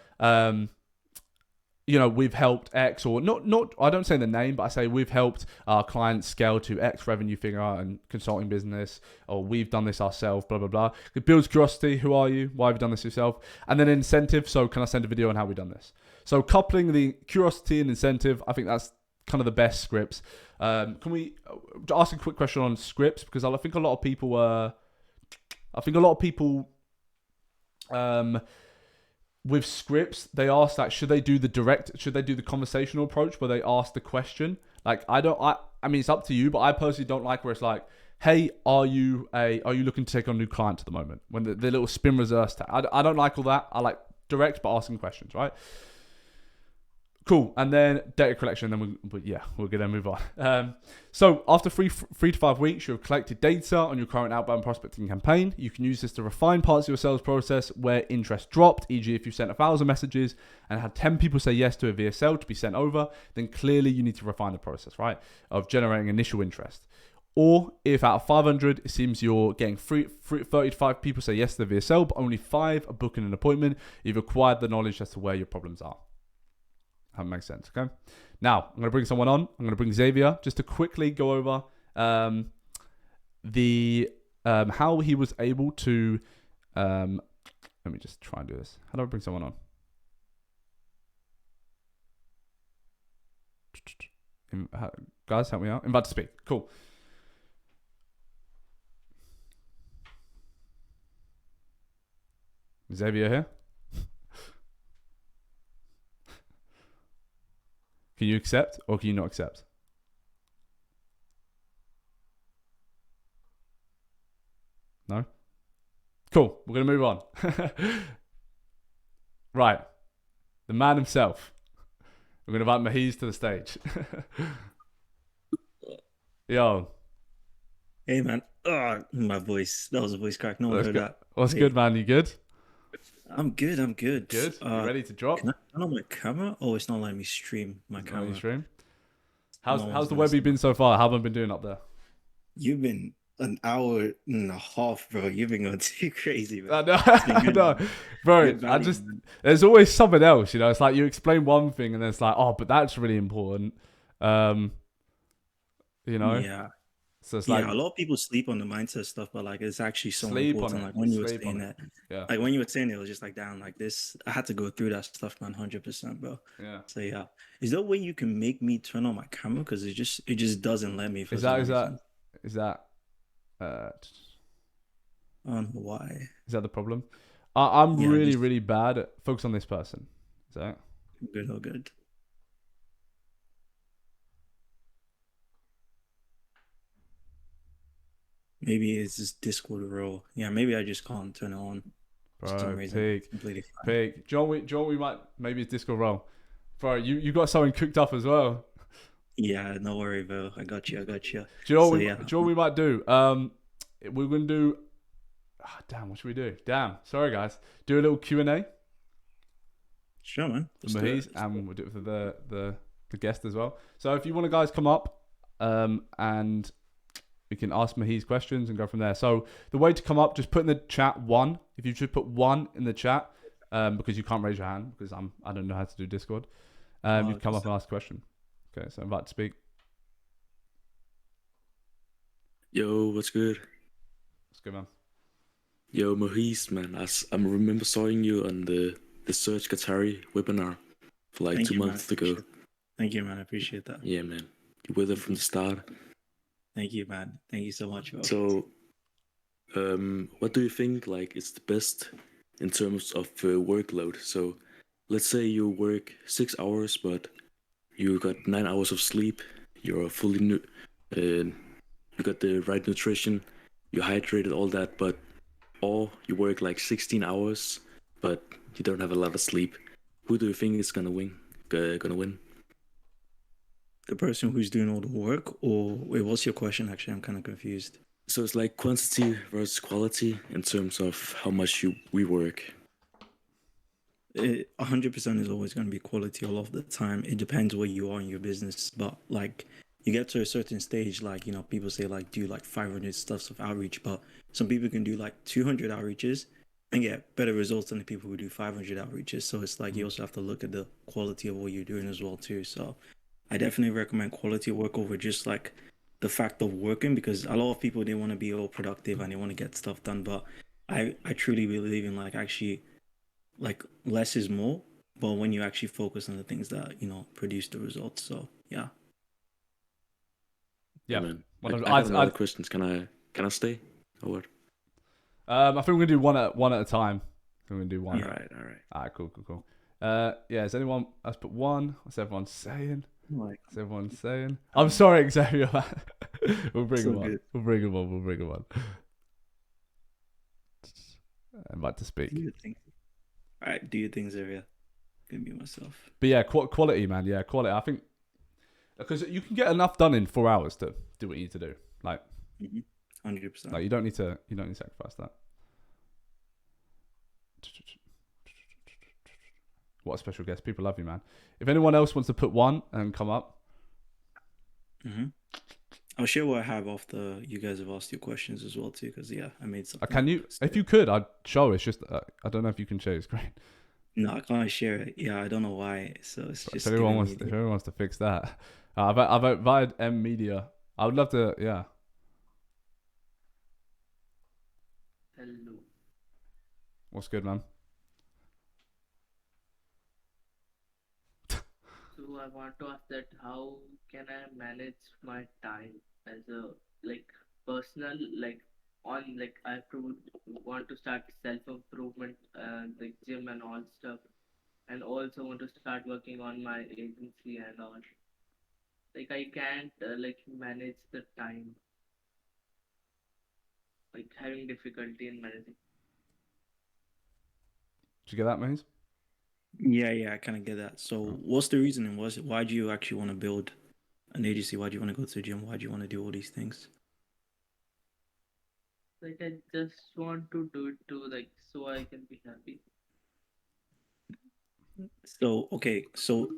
we've helped X, or not, I don't say the name, but I say we've helped our clients scale to X revenue figure and consulting business, or we've done this ourselves, blah, blah, blah. It builds curiosity. Who are you? Why have you done this yourself? And then incentive. So can I send a video on how we've done this? So coupling the curiosity and incentive, I think that's kind of the best scripts. Can we ask a quick question on scripts? Because I think a lot of people with scripts, they ask that should they do the conversational approach where they ask the question? Like I mean it's up to you, but I personally don't like where it's like, hey, are you looking to take on a new client at the moment? When the little spin reverse tag. I don't like all that. I like direct but asking questions, right? Cool. And then data collection, then we're going to move on. So after 3 to 5 weeks, you've collected data on your current outbound prospecting campaign. You can use this to refine parts of your sales process where interest dropped, e.g. if you sent 1,000 messages and had 10 people say yes to a VSL to be sent over, then clearly you need to refine the process, right, of generating initial interest. Or if out of 500, it seems you're getting 30 to 5 people say yes to the VSL, but only 5 are booking an appointment, you've acquired the knowledge as to where your problems are. That makes sense, okay? Now, I'm going to bring someone on. I'm going to bring Xzavier just to quickly go over how he was able to... let me just try and do this. How do I bring someone on? Guys, help me out. Invite to speak. Cool. Xzavier here. Can you accept or can you not accept? No? Cool. We're going to move on. Right. The man himself. We're going to invite Muheez to the stage. Yo. Hey, man. Oh, my voice. That was a voice crack. No one heard that. What's good, man? You good? I'm good. Good? You ready to drop? Can I turn on my camera? Oh, it's not letting me stream my camera. Stream? How's the webby been so far? How have I been doing up there? You've been an hour and a half, bro. You've been going too crazy, I man. know, It's been I good, know, man. bro. Good value, man. There's always something else, you know. It's like you explain one thing, and then it's like, oh, but that's really important. Um, you know, Yeah. so it's like Yeah, a lot of people sleep on the mindset stuff, but like it's actually so sleep on important. it, Like when you were sleep on saying it. that, Yeah, like when you were saying it was just like down like this. I had to go through that stuff, man, 100%, bro. yeah. So yeah, is there a way you can make me turn on my camera? Because it just doesn't let me for Is some that is that reason. is that uh I don't know why. is that the problem? I'm Yeah, really just really bad at focus on this person. Is that good or good. Maybe it's just Discord role. Yeah, maybe I just can't turn it on for some bro? reason. Pig, Completely fine. pig. John, we might maybe it's disco roll, bro. You got something cooked up as well. Yeah, no worry, bro. I got you. I got you. Do you know So what yeah, we might do? We're gonna do. Ah, damn, what should we do? Damn, sorry guys. Do a little Q&A sure, man. for Let's do it. Muheez, Let's do and it. we'll do it for the guest as well. So if you want to guys come up, and we can ask Muheez questions and go from there. So the way to come up, just put in the chat one. If you just put one in the chat, because you can't raise your hand because I don't know how to do Discord. You Oh, come up and ask a question. Okay, so invite to speak. Yo, what's good? Let's go, man. Yo, Muheez, man. I remember seeing you on the Search Qatari webinar for like thank 2 you, man. months ago. Thank you, man. I appreciate that. Yeah, man. You were there from the start. Thank you, man. Thank you so much, bro. So, what do you think like is the best in terms of workload? So, let's say you work 6 hours, but you got 9 hours of sleep. You're you got the right nutrition. You hydrated, all that, but or you work like 16 hours, but you don't have a lot of sleep. Who do you think is gonna win? Gonna win? The person who's doing all the work, or wait, what's your question? Actually, I'm kind of confused. So it's like quantity versus quality in terms of how much we work. 100% is always going to be quality a lot of the time. It depends where you are in your business, but like you get to a certain stage, like people say like do like 500 stuffs of outreach, but some people can do like 200 outreaches and get better results than the people who do 500 outreaches. So it's like you also have to look at the quality of what you're doing as well too. So I definitely recommend quality work over just like the fact of working, because a lot of people, they want to be all productive and they want to get stuff done, but I truly believe in like actually like less is more, but when you actually focus on the things that produce the results. So yeah. Yeah. Man. One of, I got another I questions. Can I stay or what? I think we're gonna do one at a time. We're gonna do one. All right. Alright, cool. Yeah. Is anyone? Let's put one. What's everyone saying? Like, What's everyone saying? I'm sorry, Xavier. We'll bring so him on. good. We'll bring him on. Invite to speak. Do your thing. All right, do your things, area. Gonna be myself. But yeah, quality, man. Yeah, quality. I think because you can get enough done in 4 hours to do what you need to do. Like, 100%. like you don't need to sacrifice that. What a special guest. People love you, man. If anyone else wants to put one and come up, I'll share what I have after you guys have asked your questions as well too, because yeah, I made something. can you? If you could, I'd show. It's just I don't know if you can share your screen. No, I can't share it. Yeah, I don't know why. So it's just If everyone wants to fix that, I've invited M Media. I would love to. Yeah. Hello. What's good, man? So I want to ask that how can I manage my time as a like personal on I have to want to start self improvement like gym and all stuff, and also want to start working on my agency and all. Like I can't manage the time, like having difficulty in managing. Did you get that, Maze? Yeah, I kind of get that. So what's the reasoning? Why do you actually want to build an agency? Why do you want to go to the gym? Why do you want to do all these things? Like I just want to do it too, like so I can be happy. So, okay, so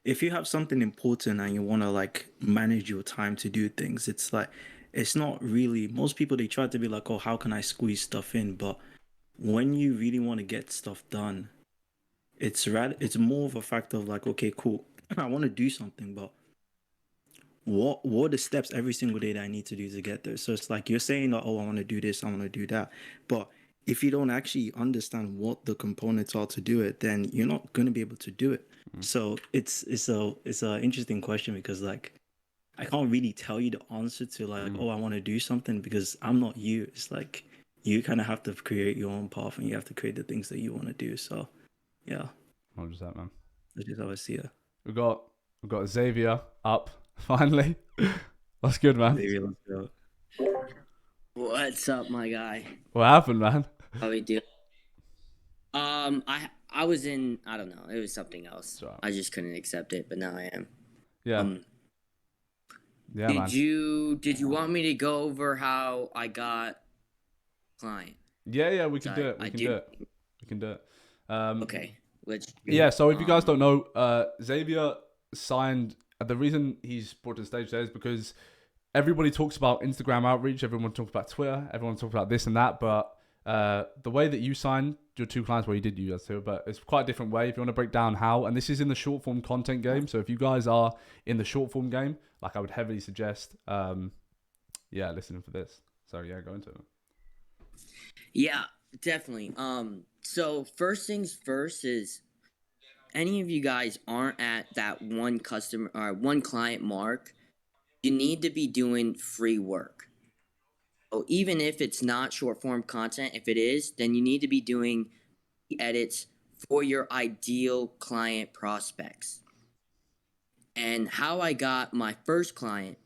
if you have something important and you want to like manage your time to do things, it's like it's not really, most people, they try to be like, oh, how can I squeeze stuff in? But when you really want to get stuff done, it's more of a factor of like, okay, cool, I want to do something, but what are the steps every single day that I need to do to get there? So it's like you're saying that, oh, I want to do this, I want to do that, but if you don't actually understand what the components are to do it, then you're not going to be able to do it. So it's a interesting question, because like I can't really tell you the answer to like, oh, I want to do something, because I'm not you. It's like you kind of have to create your own path, and you have to create the things that you want to do. So yeah, 100%, man. that's just how I see it. We've got Xzavier up finally. That's good, man. Maybe let's go. What's up, my guy? What happened, man? How we do? I was in, I don't know, it was something else. Sorry. I just couldn't accept it, but now I am. Yeah. Yeah, man. Did you want me to go over how I got client? Yeah, we can do it. We can do it. Okay. Yeah, so if you guys don't know, Xzavier signed. The reason he's brought to the stage there is because everybody talks about Instagram outreach, everyone talks about Twitter, everyone talks about this and that, but the way that you signed your 2 clients, well, you did use that too, but it's quite a different way. If you want to break down how, and this is in the short form content game, so if you guys are in the short form game, like I would heavily suggest, listening for this. So yeah, go into it. Yeah, definitely. So first things first is, any of you guys aren't at that one customer or one client mark, you need to be doing free work. So even if it's not short form content, if it is, then you need to be doing edits for your ideal client prospects. And how I got my first client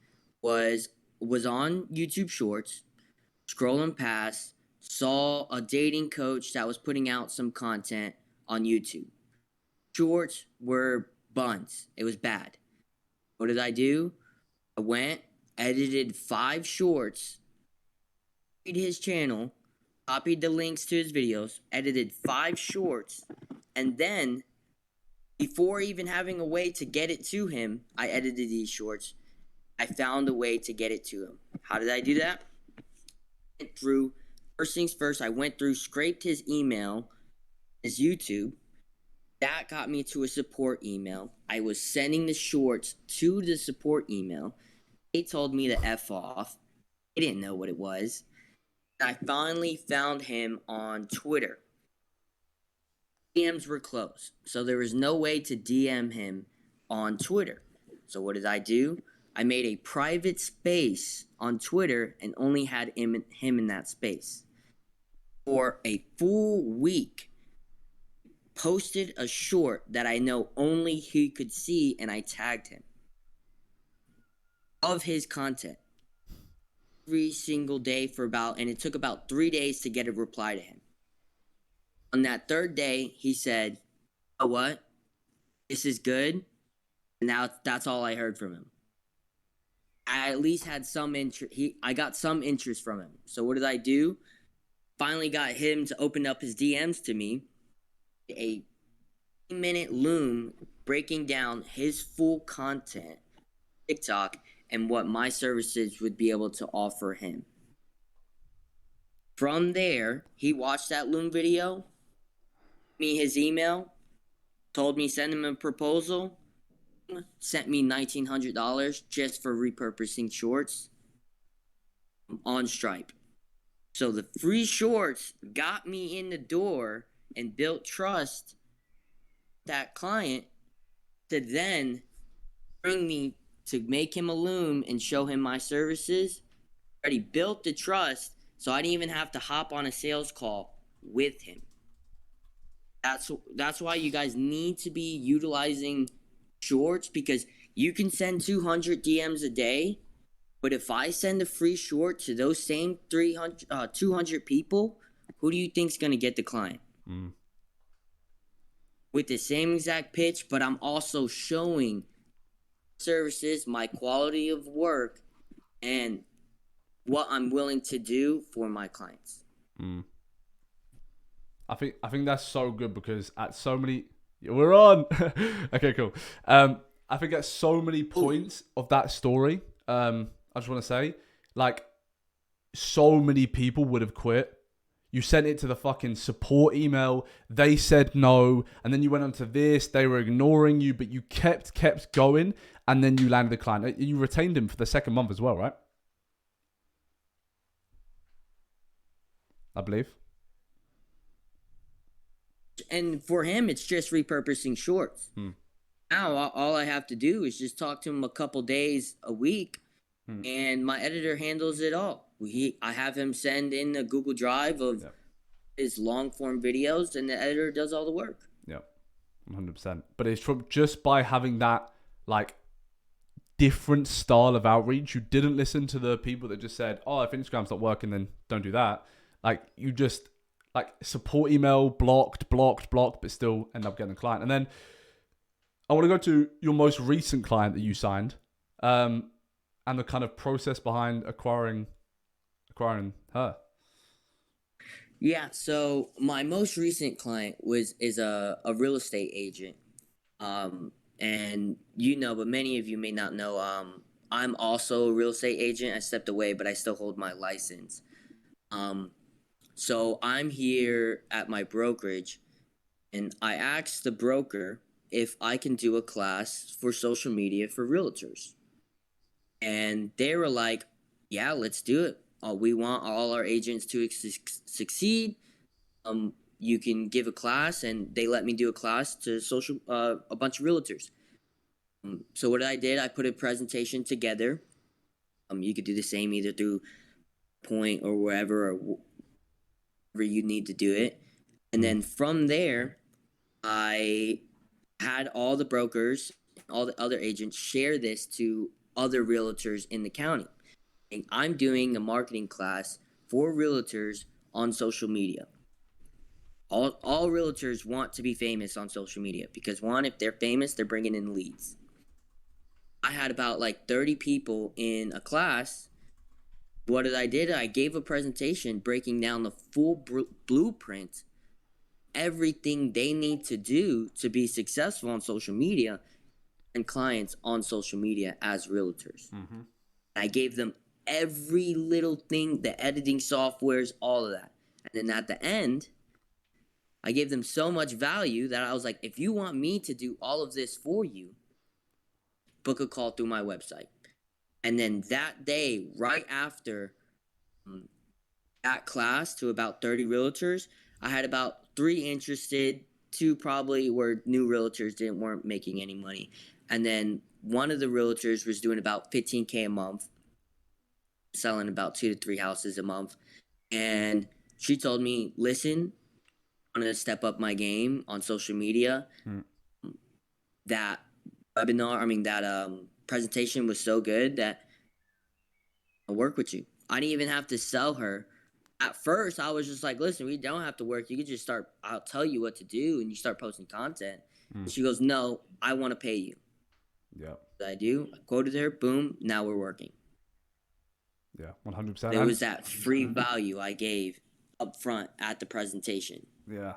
was on YouTube Shorts, scrolling past, saw a dating coach that was putting out some content on YouTube. Shorts were buns. It was bad. What did I do? I went, edited 5 shorts, copied his channel, copied the links to his videos, edited 5 shorts, and then, before even having a way to get it to him, I edited these shorts. I found a way to get it to him. How did I do that? First things first, I went through, scraped his email, his YouTube. That got me to a support email. I was sending the shorts to the support email. They told me to F off. They didn't know what it was. I finally found him on Twitter. DMs were closed, so there was no way to DM him on Twitter. So what did I do? I made a private space on Twitter and only had him in that space. For a full week, posted a short that I know only he could see, and I tagged him of his content every single day and it took about 3 days to get a reply to him. On that 3rd day, he said, "Oh, what? This is good." And now that's all I heard from him. I at least had some interest. I got some interest from him. So what did I do? Finally got him to open up his DMs to me. A minute loom breaking down his full content, TikTok, and what my services would be able to offer him. From there, he watched that loom video, me his email, told me send him a proposal, sent me $1,900 just for repurposing shorts on Stripe. So the free shorts got me in the door and built trust with that client to then bring me to make him a loom and show him my services. Already built the trust, so I didn't even have to hop on a sales call with him. That's why you guys need to be utilizing shorts, because you can send 200 DMs a day, but if I send a free short to those same 200 people, who do you think's going to get the client? With the same exact pitch, but I'm also showing services, my quality of work, and what I'm willing to do for my clients. I think that's so good, because at so many, we're on. Okay, cool. I think at so many points of that story, I just want to say, like so many people would have quit. You sent it to the fucking support email. They said no. And then you went on to this. They were ignoring you, but you kept going. And then you landed the client. You retained him for the second month as well, right? I believe. And for him, it's just repurposing shorts. Now, all I have to do is just talk to him a couple days a week, and my editor handles it all. I have him send in a Google Drive of his long form videos, and the editor does all the work. Yeah, 100%. But it's from just by having that like different style of outreach. You didn't listen to the people that just said, "Oh, if Instagram's not working, then don't do that." Like you just like support email blocked, but still end up getting a client. And then I want to go to your most recent client that you signed, and the kind of process behind acquiring her. Yeah, so my most recent client is a real estate agent. And but many of you may not know, I'm also a real estate agent. I stepped away, but I still hold my license. So I'm here at my brokerage, and I asked the broker if I can do a class for social media for realtors. And they were like, yeah, let's do it. We want all our agents to succeed. You can give a class, and they let me do a class to a bunch of realtors. So what I did, I put a presentation together. You could do the same either through Point or wherever, or wherever you need to do it. And then from there, I had all the brokers, all the other agents share this to other realtors in the county. And I'm doing a marketing class for realtors on social media. All realtors want to be famous on social media because, one, if they're famous, they're bringing in leads. I had about like 30 people in a class. What did I did? I gave a presentation breaking down the full blueprint, everything they need to do to be successful on social media and clients on social media as realtors. I gave them every little thing, the editing softwares, all of that. And then at the end, I gave them so much value that I was like, if you want me to do all of this for you, book a call through my website. And then that day, right after that class to about 30 realtors, I had about 3 interested, 2 probably were new realtors, weren't making any money. And then one of the realtors was doing about $15K a month, selling about 2 to 3 houses a month. And she told me, listen, I'm going to step up my game on social media. That presentation was so good that I'll work with you. I didn't even have to sell her. At first, I was just like, listen, we don't have to work. You can just start, I'll tell you what to do, and you start posting content. She goes, no, I want to pay you. Yeah. I do. I quoted her. Boom. Now we're working. Yeah, 100%. It was that free value I gave up front at the presentation. Yeah.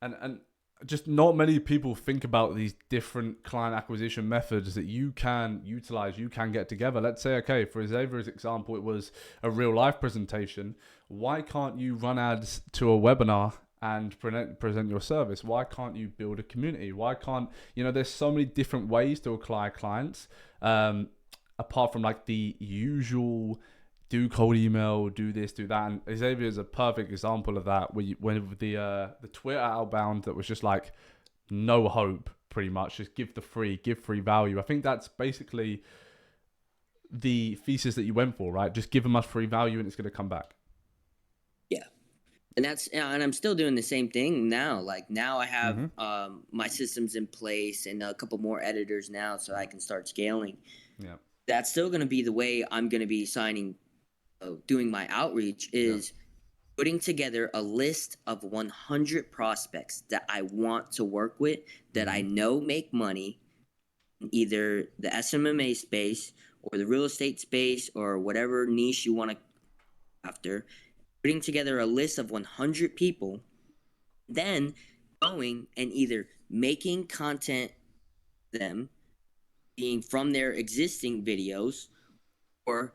And just not many people think about these different client acquisition methods that you can utilize, you can get together. Let's say, okay, for Xzavier's example, it was a real life presentation. Why can't you run ads to a webinar and present your service? Why can't you build a community? Why can't, there's so many different ways to acquire clients, apart from like the usual do cold email, do this, do that. And Xzavier is a perfect example of that. Where you went with the Twitter outbound that was just like no hope, pretty much. Just give free value. I think that's basically the thesis that you went for, right? Just give them us free value and it's going to come back. Yeah. And I'm still doing the same thing now. Like now I have my systems in place and a couple more editors now so I can start scaling. Yeah. That's still going to be the way I'm going to be doing my outreach is putting together a list of 100 prospects that I want to work with, that I know make money in either the SMMA space or the real estate space or whatever niche you want to after. Putting together a list of 100 people, then going and either making content them being from their existing videos, or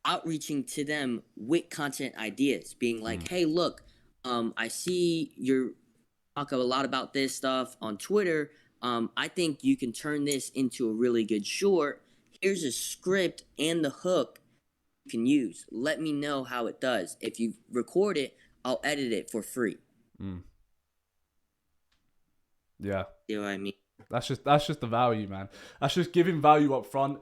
outreaching to them with content ideas, being like, hey, look, I see you're talk a lot about this stuff on Twitter. I think you can turn this into a really good short. Here's a script and the hook you can use. Let me know how it does. If you record it, I'll edit it for free. Yeah. You know what I mean? That's just the value, man. That's just giving value up front.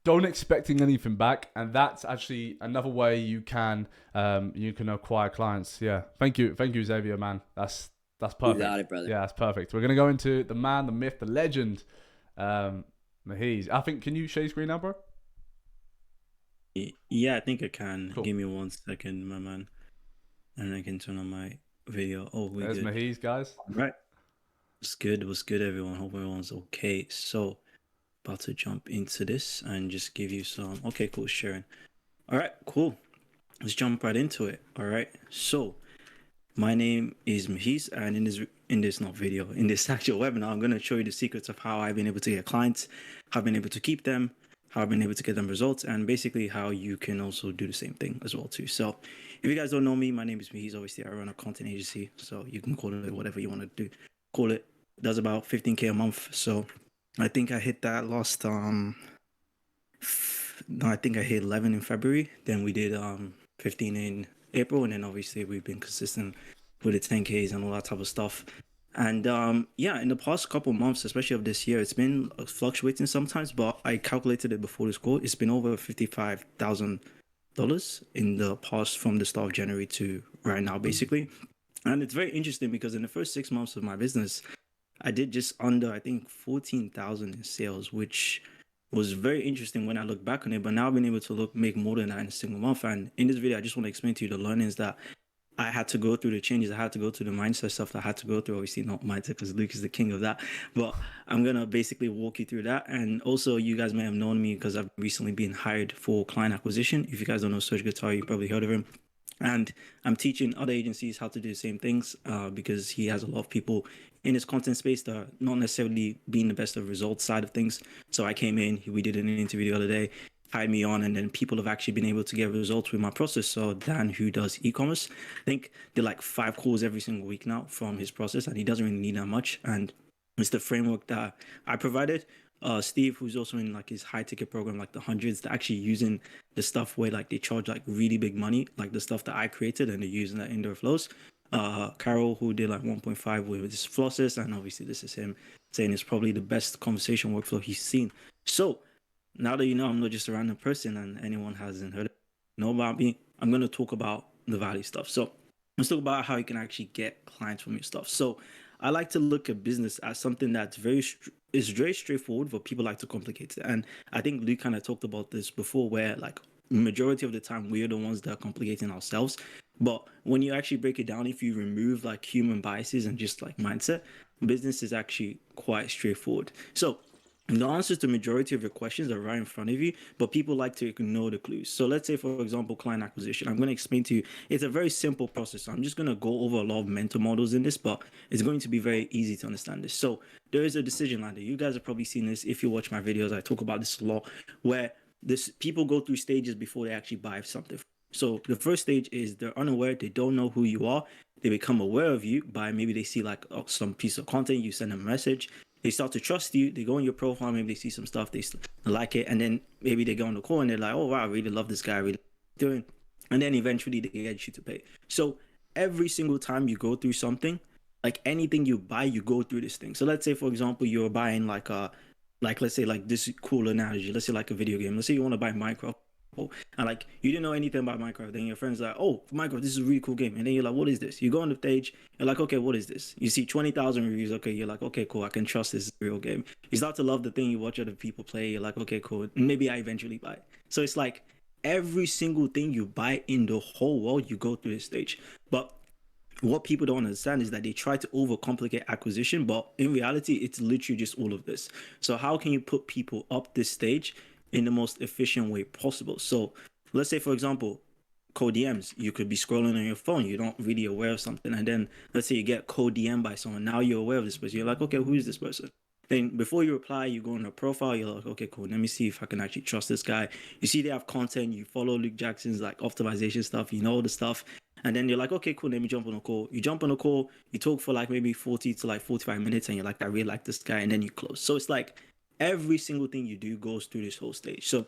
Don't expecting anything back, and that's actually another way you can acquire clients. Yeah, thank you, Xzavier, man. That's perfect. You got it, brother. Yeah, that's perfect. We're gonna go into the man, the myth, the legend, Muheez. I think, can you share your screen now, bro? Yeah, I think I can. Cool. Give me 1 second, my man, and I can turn on my video. Oh, we're There's good. Muheez, guys. Right. What's good, everyone? Hope everyone's okay. So, about to jump into this and just give you some. Okay, cool, sharing. All right, cool. Let's jump right into it. All right. So, my name is Muheez, and in this actual webinar, I'm gonna show you the secrets of how I've been able to get clients, how I've been able to keep them, how I've been able to get them results, and basically how you can also do the same thing as well too. So, if you guys don't know me, my name is Muheez. Obviously, I run a content agency, so you can call it whatever you want to do. Call it. Does about 15K a month. So I think I hit that last no, I think I hit 11 in February. Then we did 15 in April, and then obviously we've been consistent with the 10Ks and all that type of stuff. And yeah, in the past couple months, especially of this year, it's been fluctuating sometimes, but I calculated it before this call. It's been over $55,000 in the past from the start of January to right now, basically. And it's very interesting because in the first 6 months of my business, I did just under, I think, 14,000 in sales, which was very interesting when I look back on it. But now I've been able to make more than that in a single month. And in this video, I just want to explain to you the learnings that I had to go through, the changes I had to go through, the mindset stuff that I had to go through. Obviously not mindset, because Luke is the king of that. But I'm going to basically walk you through that. And also, you guys may have known me because I've recently been hired for client acquisition. If you guys don't know Serge Guitar, you probably heard of him. And I'm teaching other agencies how to do the same things because he has a lot of people in his content space that are not necessarily being the best of results side of things. So I came in, we did an interview the other day, hired me on, and then people have actually been able to get results with my process. So Dan, who does e-commerce, I think did like 5 calls every single week now from his process, and he doesn't really need that much. And it's the framework that I provided. Steve, who's also in like his high ticket program, like the hundreds, they're actually using the stuff where like they charge like really big money, like the stuff that I created, and they're using that in their flows. Carol, who did like 1.5 with his flosses, and obviously this is him saying it's probably the best conversation workflow he's seen. So now that you know I'm not just a random person and anyone hasn't heard know about me, I'm going to talk about the value stuff. So let's talk about how you can actually get clients from your stuff. So I like to look at business as something that's very straightforward, but people like to complicate it. And I think Luke kind of talked about this before, where like majority of the time we're the ones that are complicating ourselves. But when you actually break it down, if you remove like human biases and just like mindset, business is actually quite straightforward. So the answers to the majority of your questions are right in front of you, but people like to ignore the clues. So let's say, for example, client acquisition. I'm going to explain to you. It's a very simple process. So I'm just going to go over a lot of mental models in this, but it's going to be very easy to understand this. So there is a decision ladder. You guys have probably seen this. If you watch my videos, I talk about this a lot, where people go through stages before they actually buy something. So the first stage is they're unaware. They don't know who you are. They become aware of you by maybe they see like some piece of content. You send them a message. They start to trust you. They go on your profile. Maybe they see some stuff. They like it. And then maybe they go on the call and they're like, oh, wow, I really love this guy. I really doing. And then eventually they get you to pay. So every single time you go through something, like anything you buy, you go through this thing. So let's say, for example, you're buying like let's say like this cool analogy. Let's say like a video game. Let's say you want to buy Minecraft. And like you didn't know anything about Minecraft, then your friend's like, oh, Minecraft, this is a really cool game. And then you're like, what is this? You go on the page, you're like, okay, what is this? You see 20,000 reviews. Okay, you're like, okay, cool, I can trust this is a real game. You start to love the thing, you watch other people play, you're like, okay, cool, maybe I eventually buy it. So it's like every single thing you buy in the whole world, you go through this stage. But what people don't understand is that they try to overcomplicate acquisition, but in reality, it's literally just all of this. So how can you put people up this stage in the most efficient way possible? So let's say, for example, cold DMs. You could be scrolling on your phone. You're not really aware of something. And then let's say you get cold DM by someone. Now you're aware of this person. You're like, okay, who is this person? Then before you reply, you go on their profile. You're like, okay, cool. Let me see if I can actually trust this guy. You see they have content. You follow Luke Jackson's like optimization stuff. You know all the stuff. And then you're like, okay, cool. Let me jump on a call. You jump on a call. You talk for like maybe 40 to like 45 minutes, and you're like, I really like this guy. And then you close. So it's like every single thing you do goes through this whole stage. So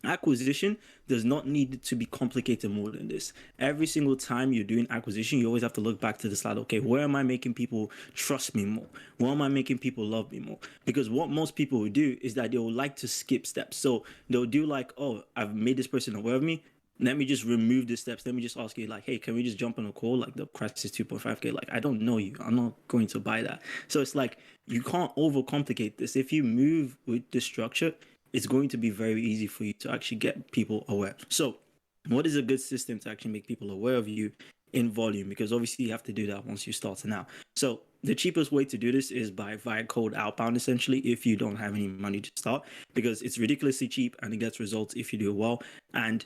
acquisition does not need to be complicated more than this. Every single time you're doing acquisition, you always have to look back to the slide. Okay, where am I making people trust me more? Where am I making people love me more? Because what most people will do is that they will like to skip steps. So they'll do like, oh, I've made this person aware of me. Let me just remove the steps. Let me just ask you, like, hey, can we just jump on a call? Like, the price is 2.5K. Like, I don't know you. I'm not going to buy that. So it's like, you can't overcomplicate this. If you move with the structure, it's going to be very easy for you to actually get people aware. So what is a good system to actually make people aware of you in volume? Because obviously you have to do that once you start now. So the cheapest way to do this is via cold outbound, essentially, if you don't have any money to start, because it's ridiculously cheap and it gets results if you do it well. And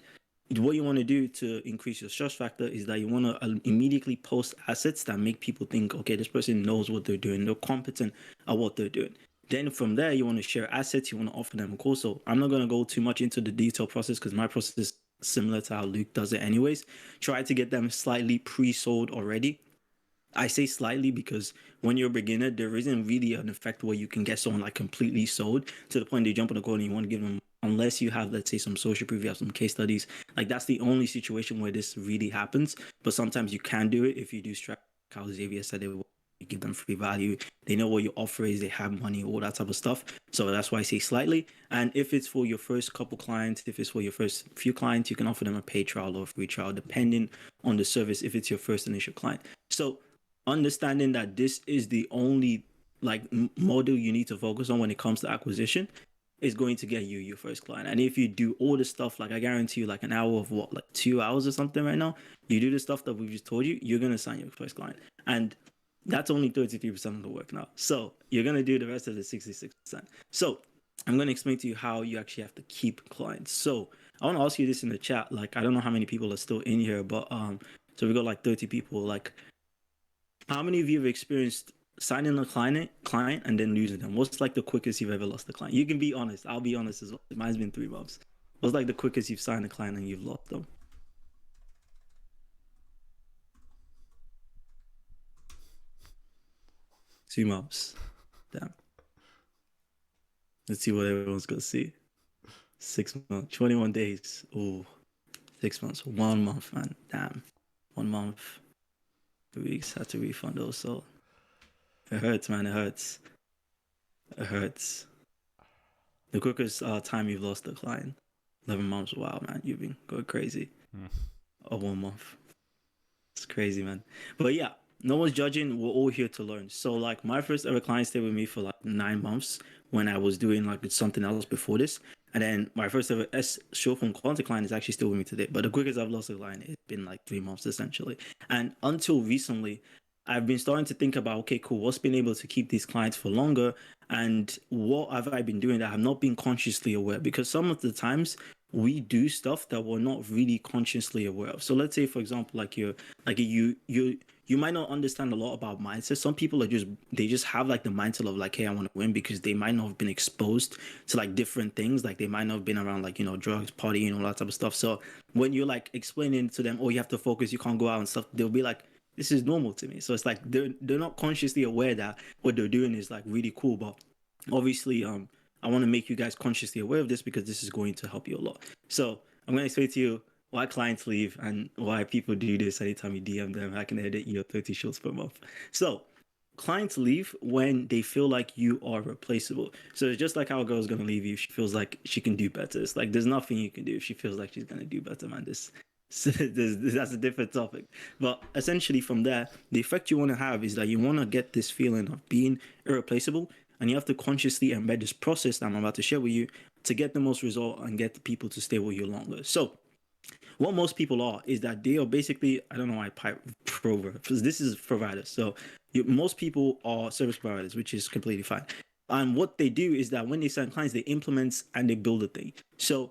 what you want to do to increase your trust factor is that you want to immediately post assets that make people think, okay, this person knows what they're doing. They're competent at what they're doing. Then from there, you want to share assets. You want to offer them a call. So I'm not going to go too much into the detailed process because my process is similar to how Luke does it anyways. Try to get them slightly pre-sold already. I say slightly because when you're a beginner, there isn't really an effect where you can get someone like completely sold to the point they jump on the call and you want to give them, unless you have, let's say, some social proof, you have some case studies. Like that's the only situation where this really happens. But sometimes you can do it if you do strike how Xzavier said it. You give them free value. They know what your offer is. They have money, all that type of stuff. So that's why I say slightly. And if it's for your first couple clients, if it's for your first few clients, you can offer them a paid trial or a free trial, depending on the service, if it's your first initial client. So understanding that this is the only like model you need to focus on when it comes to acquisition is going to get you your first client. And if you do all the stuff, like I guarantee you, like an hour of what, like 2 hours or something right now, you do the stuff that we've just told you, you're going to sign your first client. And that's only 33% of the work now. So you're going to do the rest of the 66%. So I'm going to explain to you how you actually have to keep clients. So I want to ask you this in the chat. Like, I don't know how many people are still in here, but so we got like 30 people. Like, how many of you have experienced signing a client and then losing them? What's like the quickest you've ever lost a client? You can be honest. I'll be honest as well. Mine's been 3 months. What's like the quickest you've signed a client and you've lost them? 2 months. Damn. Let's see what everyone's gonna see. 6 months, 21 days. Ooh, 6 months, 1 month, man. Damn. 1 month. 2 weeks. Had to refund also. It hurts, man. It hurts. It hurts. The quickest time you've lost a client, 11 months. Wow, man. You've been going crazy. Or 1 month. It's crazy, man. But yeah, no one's judging. We're all here to learn. So like my first ever client stayed with me for like 9 months when I was doing like something else before this. And then my first ever short form content client is actually still with me today. But the quickest I've lost a client, it's been like 3 months essentially. And until recently, I've been starting to think about, okay, cool, what's been able to keep these clients for longer? And what have I been doing that I have not been consciously aware? Because some of the times we do stuff that we're not really consciously aware of. So let's say, for example, you might not understand a lot about mindset. Some people they just have like the mindset of like, hey, I want to win, because they might not have been exposed to like different things. Like they might not have been around like, drugs, partying, all that type of stuff. So when you're like explaining to them, oh, you have to focus, you can't go out and stuff, they'll be like, this is normal to me. So it's like they're not consciously aware that what they're doing is like really cool. But obviously, I want to make you guys consciously aware of this because this is going to help you a lot. So I'm going to explain to you why clients leave and why people do this anytime you DM them. I can edit your 30 shorts per month. So clients leave when they feel like you are replaceable. So it's just like how a girl's going to leave you if she feels like she can do better. It's like there's nothing you can do if she feels like she's going to do better, man. That's a different topic. But essentially from there, the effect you want to have is that you want to get this feeling of being irreplaceable, and you have to consciously embed this process that I'm about to share with you to get the most result and get the people to stay with you longer. So what most people are is that they are basically, I don't know why providers, this is providers. So most people are service providers, which is completely fine. And what they do is that when they sign clients, they implement and they build a thing. So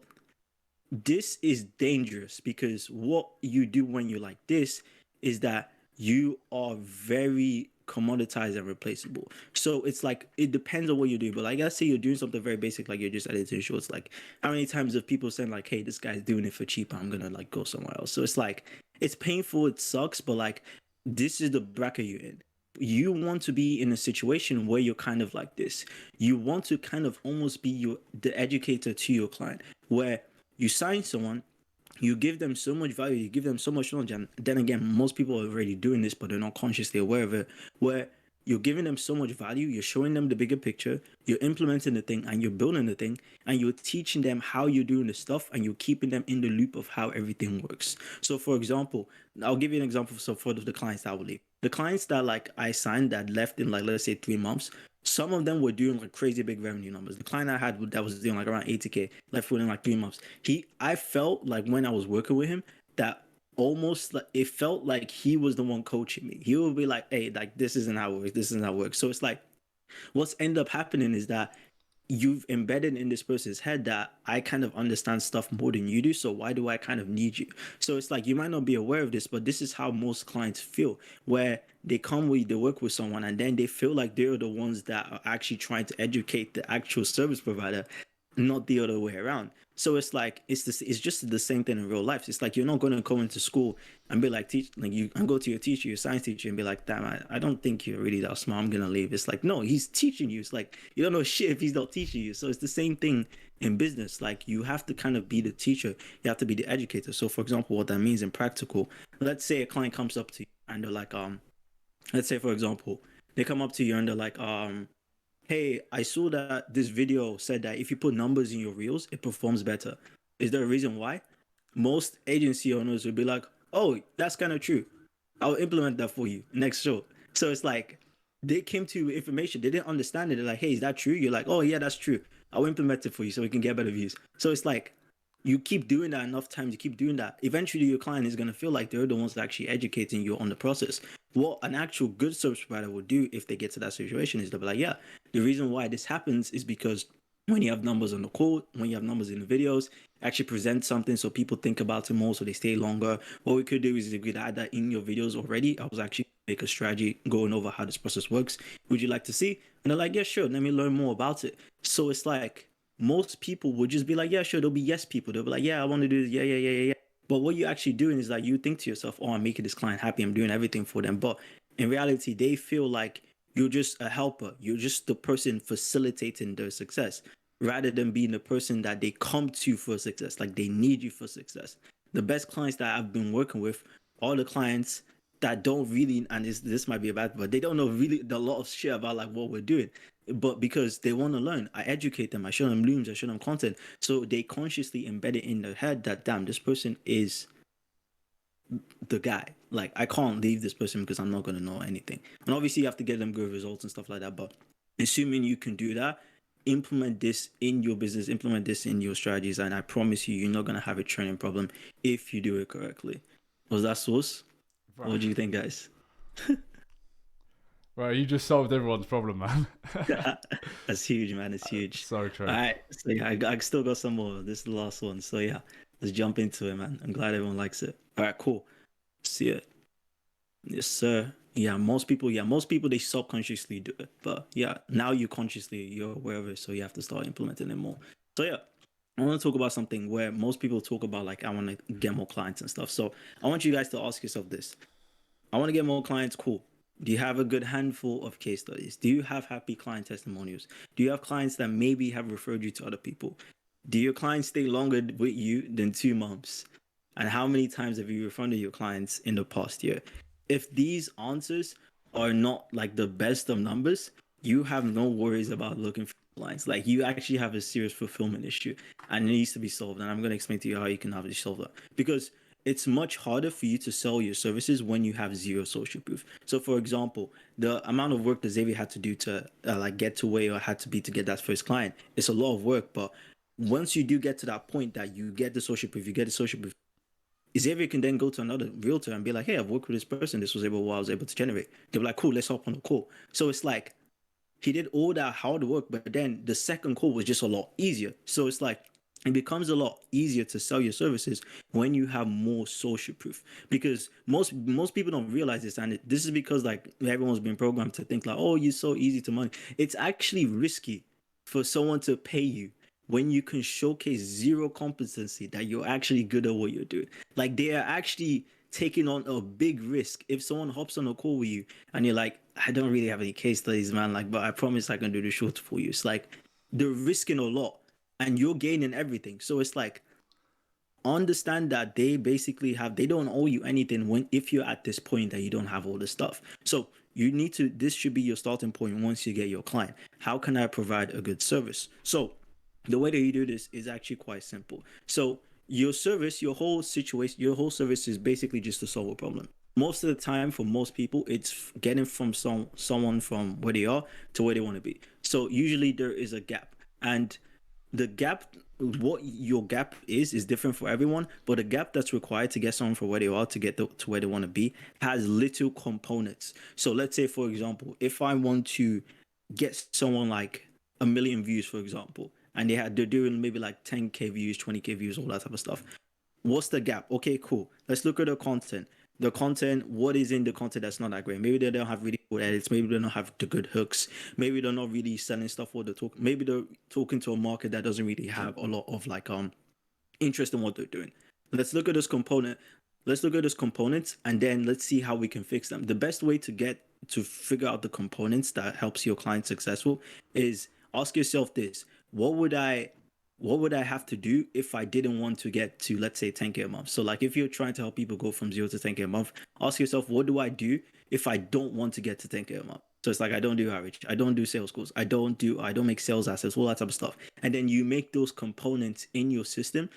this is dangerous because what you do when you're like this is that you are very commoditized and replaceable. So it's like it depends on what you do. But like, let's say you're doing something very basic, like you're just editing shorts. Like, how many times have people said like, "Hey, this guy's doing it for cheap. I'm gonna like go somewhere else." So it's like it's painful, it sucks, but like this is the bracket you're in. You want to be in a situation where you're kind of like this. You want to kind of almost be the educator to your client, where you sign someone, you give them so much value, you give them so much knowledge, and then again, most people are already doing this, but they're not consciously aware of it, where you're giving them so much value, you're showing them the bigger picture, you're implementing the thing, and you're building the thing, and you're teaching them how you're doing the stuff, and you're keeping them in the loop of how everything works. So for example, I'll give you an example for the clients that will leave. The clients that like I signed that left in like, let's say 3 months, some of them were doing like crazy big revenue numbers. The client I had that was doing like around 80K left within like 3 months. I felt like when I was working with him that almost like it felt like he was the one coaching me. He would be like, "Hey, like this isn't how it works. This isn't how it works." So it's like what's end up happening is that you've embedded in this person's head that I kind of understand stuff more than you do, so why do I kind of need you? So it's like you might not be aware of this, but this is how most clients feel, where they they work with someone and then they feel like they're the ones that are actually trying to educate the actual service provider, not the other way around. So it's like it's just the same thing in real life. It's like you're not going to go into school and be like and go to your teacher, your science teacher, and be like, "Damn, I don't think you're really that smart. I'm gonna leave." It's like, no, he's teaching you. It's like you don't know shit if he's not teaching you. So it's the same thing in business. Like you have to kind of be the teacher. You have to be the educator. So for example, what that means in practical, let's say a client comes up to you and they're like, let's say for example, they come up to you and they're like, "Hey, I saw that this video said that if you put numbers in your reels, it performs better. Is there a reason why?" Most agency owners would be like, "Oh, that's kind of true. I'll implement that for you next show." So it's like they came to information. They didn't understand it. They're like, "Hey, is that true?" You're like, "Oh, yeah, that's true. I'll implement it for you so we can get better views." So it's like you keep doing that enough times, you keep doing that. Eventually, your client is going to feel like they're the ones actually educating you on the process. What an actual good service provider would do if they get to that situation is they'll be like, "Yeah, the reason why this happens is because when you have numbers on the call, when you have numbers in the videos, actually present something so people think about it more so they stay longer. What we could do is if we could add that in your videos already. I was actually make a strategy going over how this process works. Would you like to see?" And they're like, "Yeah, sure. Let me learn more about it." So it's like most people would just be like, "Yeah, sure." They'll be yes people. They'll be like, "Yeah, I want to do this. Yeah, yeah, yeah, yeah, yeah." But what you're actually doing is that you think to yourself, "Oh, I'm making this client happy. I'm doing everything for them." But in reality, they feel like you're just a helper. You're just the person facilitating their success rather than being the person that they come to for success. Like they need you for success. The best clients that I've been working with are the clients that don't really, and this might be a bad, but they don't know really a lot of shit about like what we're doing. But because they want to learn, I educate them. I show them looms. I show them content. So they consciously embed it in their head that, damn, this person is the guy. Like I can't leave this person because I'm not going to know anything. And obviously you have to get them good results and stuff like that. But assuming you can do that, implement this in your business, implement this in your strategies, and I promise you're not going to have a training problem if you do it correctly. Was that sauce? Right. What do you think, guys? Right, you just solved everyone's problem, man. That's huge, man. It's huge. So true. All right. So yeah, I still got some more. This is the last one. So yeah, let's jump into it, man. I'm glad everyone likes it. All right, cool. See it. Yes, sir. Most people, they subconsciously do it. But yeah, now you're aware of it, so you have to start implementing it more. So yeah, I want to talk about something where most people talk about like I want to get more clients and stuff. So I want you guys to ask yourself this. I want to get more clients, cool. Do you have a good handful of case studies? Do you have happy client testimonials? Do you have clients that maybe have referred you to other people? Do your clients stay longer with you than 2 months? And how many times have you refunded your clients in the past year? If these answers are not like the best of numbers, you have no worries about looking for clients. Like you actually have a serious fulfillment issue and it needs to be solved. And I'm going to explain to you how you can have it solved that. Because it's much harder for you to sell your services when you have zero social proof. So for example, the amount of work that Xzavier had to do to like get to where you had to be to get that first client, it's a lot of work. But once you do get to that point that you get the social proof, Xzavier can then go to another realtor and be like, "Hey, I've worked with this person. This was what I was able to generate." They'll be like, "Cool, let's hop on a call." So it's like he did all that hard work, but then the second call was just a lot easier. So it's like it becomes a lot easier to sell your services when you have more social proof, because most people don't realize this, and this is because like everyone's been programmed to think like, oh, you're so easy to money. It's actually risky for someone to pay you when you can showcase zero competency, that you're actually good at what you're doing. Like, they are actually taking on a big risk. If someone hops on a call with you and you're like, I don't really have any case studies, man, like, but I promise I can do the short for you. It's like they're risking a lot and you're gaining everything. So it's like, understand that they basically they don't owe you anything when if you're at this point that you don't have all the stuff. So you need to, this should be your starting point once you get your client. How can I provide a good service? So the way that you do this is actually quite simple. So your service, your whole situation, your whole service is basically just to solve a problem. Most of the time, for most people, it's getting from someone from where they are to where they want to be. So usually there is a gap, and the gap, what your gap is different for everyone, but the gap that's required to get someone from where they are to get to where they want to be has little components. So let's say, for example, if I want to get someone like 1 million views, for example, and they're doing maybe like 10k views, 20k views, all that type of stuff. What's the gap? Okay, cool. Let's look at the content. The content, what is in the content that's not that great? Maybe they don't have really good edits. Maybe they don't have the good hooks. Maybe they're not really selling stuff for the talk. Maybe they're talking to a market that doesn't really have a lot of like interest in what they're doing. Let's look at this component. Let's look at those components, and then let's see how we can fix them. The best way to figure out the components that helps your client successful is ask yourself this: what would I have to do if I didn't want to get to, let's say, 10k a month? So like, if you're trying to help people go from 0 to 10k a month, ask yourself, what do I do if I don't want to get to 10k a month? So it's like, I don't do outreach, I don't do sales calls, I don't make sales assets, all that type of stuff. And then you make those components in your system,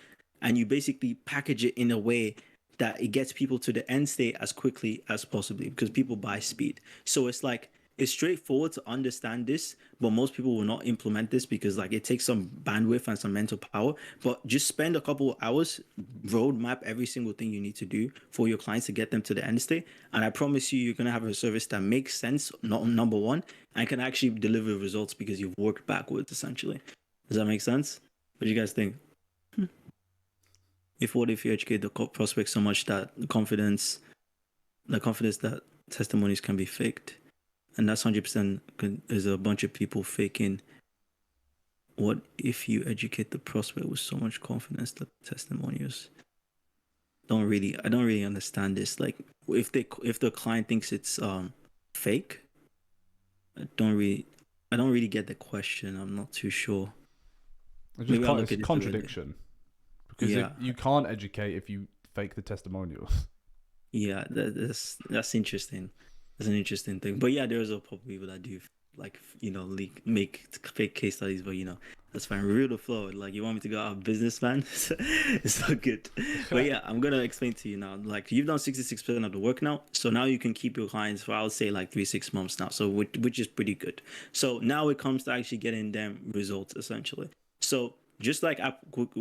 and you basically package it in a way that it gets people to the end state as quickly as possibly, because people buy speed. So it's like, it's straightforward to understand this, but most people will not implement this because like it takes some bandwidth and some mental power. But just spend a couple of hours, roadmap every single thing you need to do for your clients to get them to the end state, and I promise you're gonna have a service that makes sense, not number one, and can actually deliver results because you've worked backwards essentially. Does that make sense? What do you guys think? What if you educate the prospect so much that the confidence that testimonies can be faked? And that's 100%. There's a bunch of people faking. What if you educate the prospect with so much confidence that testimonials I don't really understand this. Like, if the client thinks it's fake, I don't really get the question. I'm not too sure. It's a contradiction, because you can't educate if you fake the testimonials. Yeah, that's interesting. That's an interesting thing. But yeah, there's a couple people that do make fake case studies, but that's fine. Real the flow. Like, you want me to go out of business, man? It's not good. But yeah, I'm gonna explain to you now. Like, you've done 66% of the work now, so now you can keep your clients for, I would say, like 3-6 months now. So which is pretty good. So now it comes to actually getting them results essentially. So just like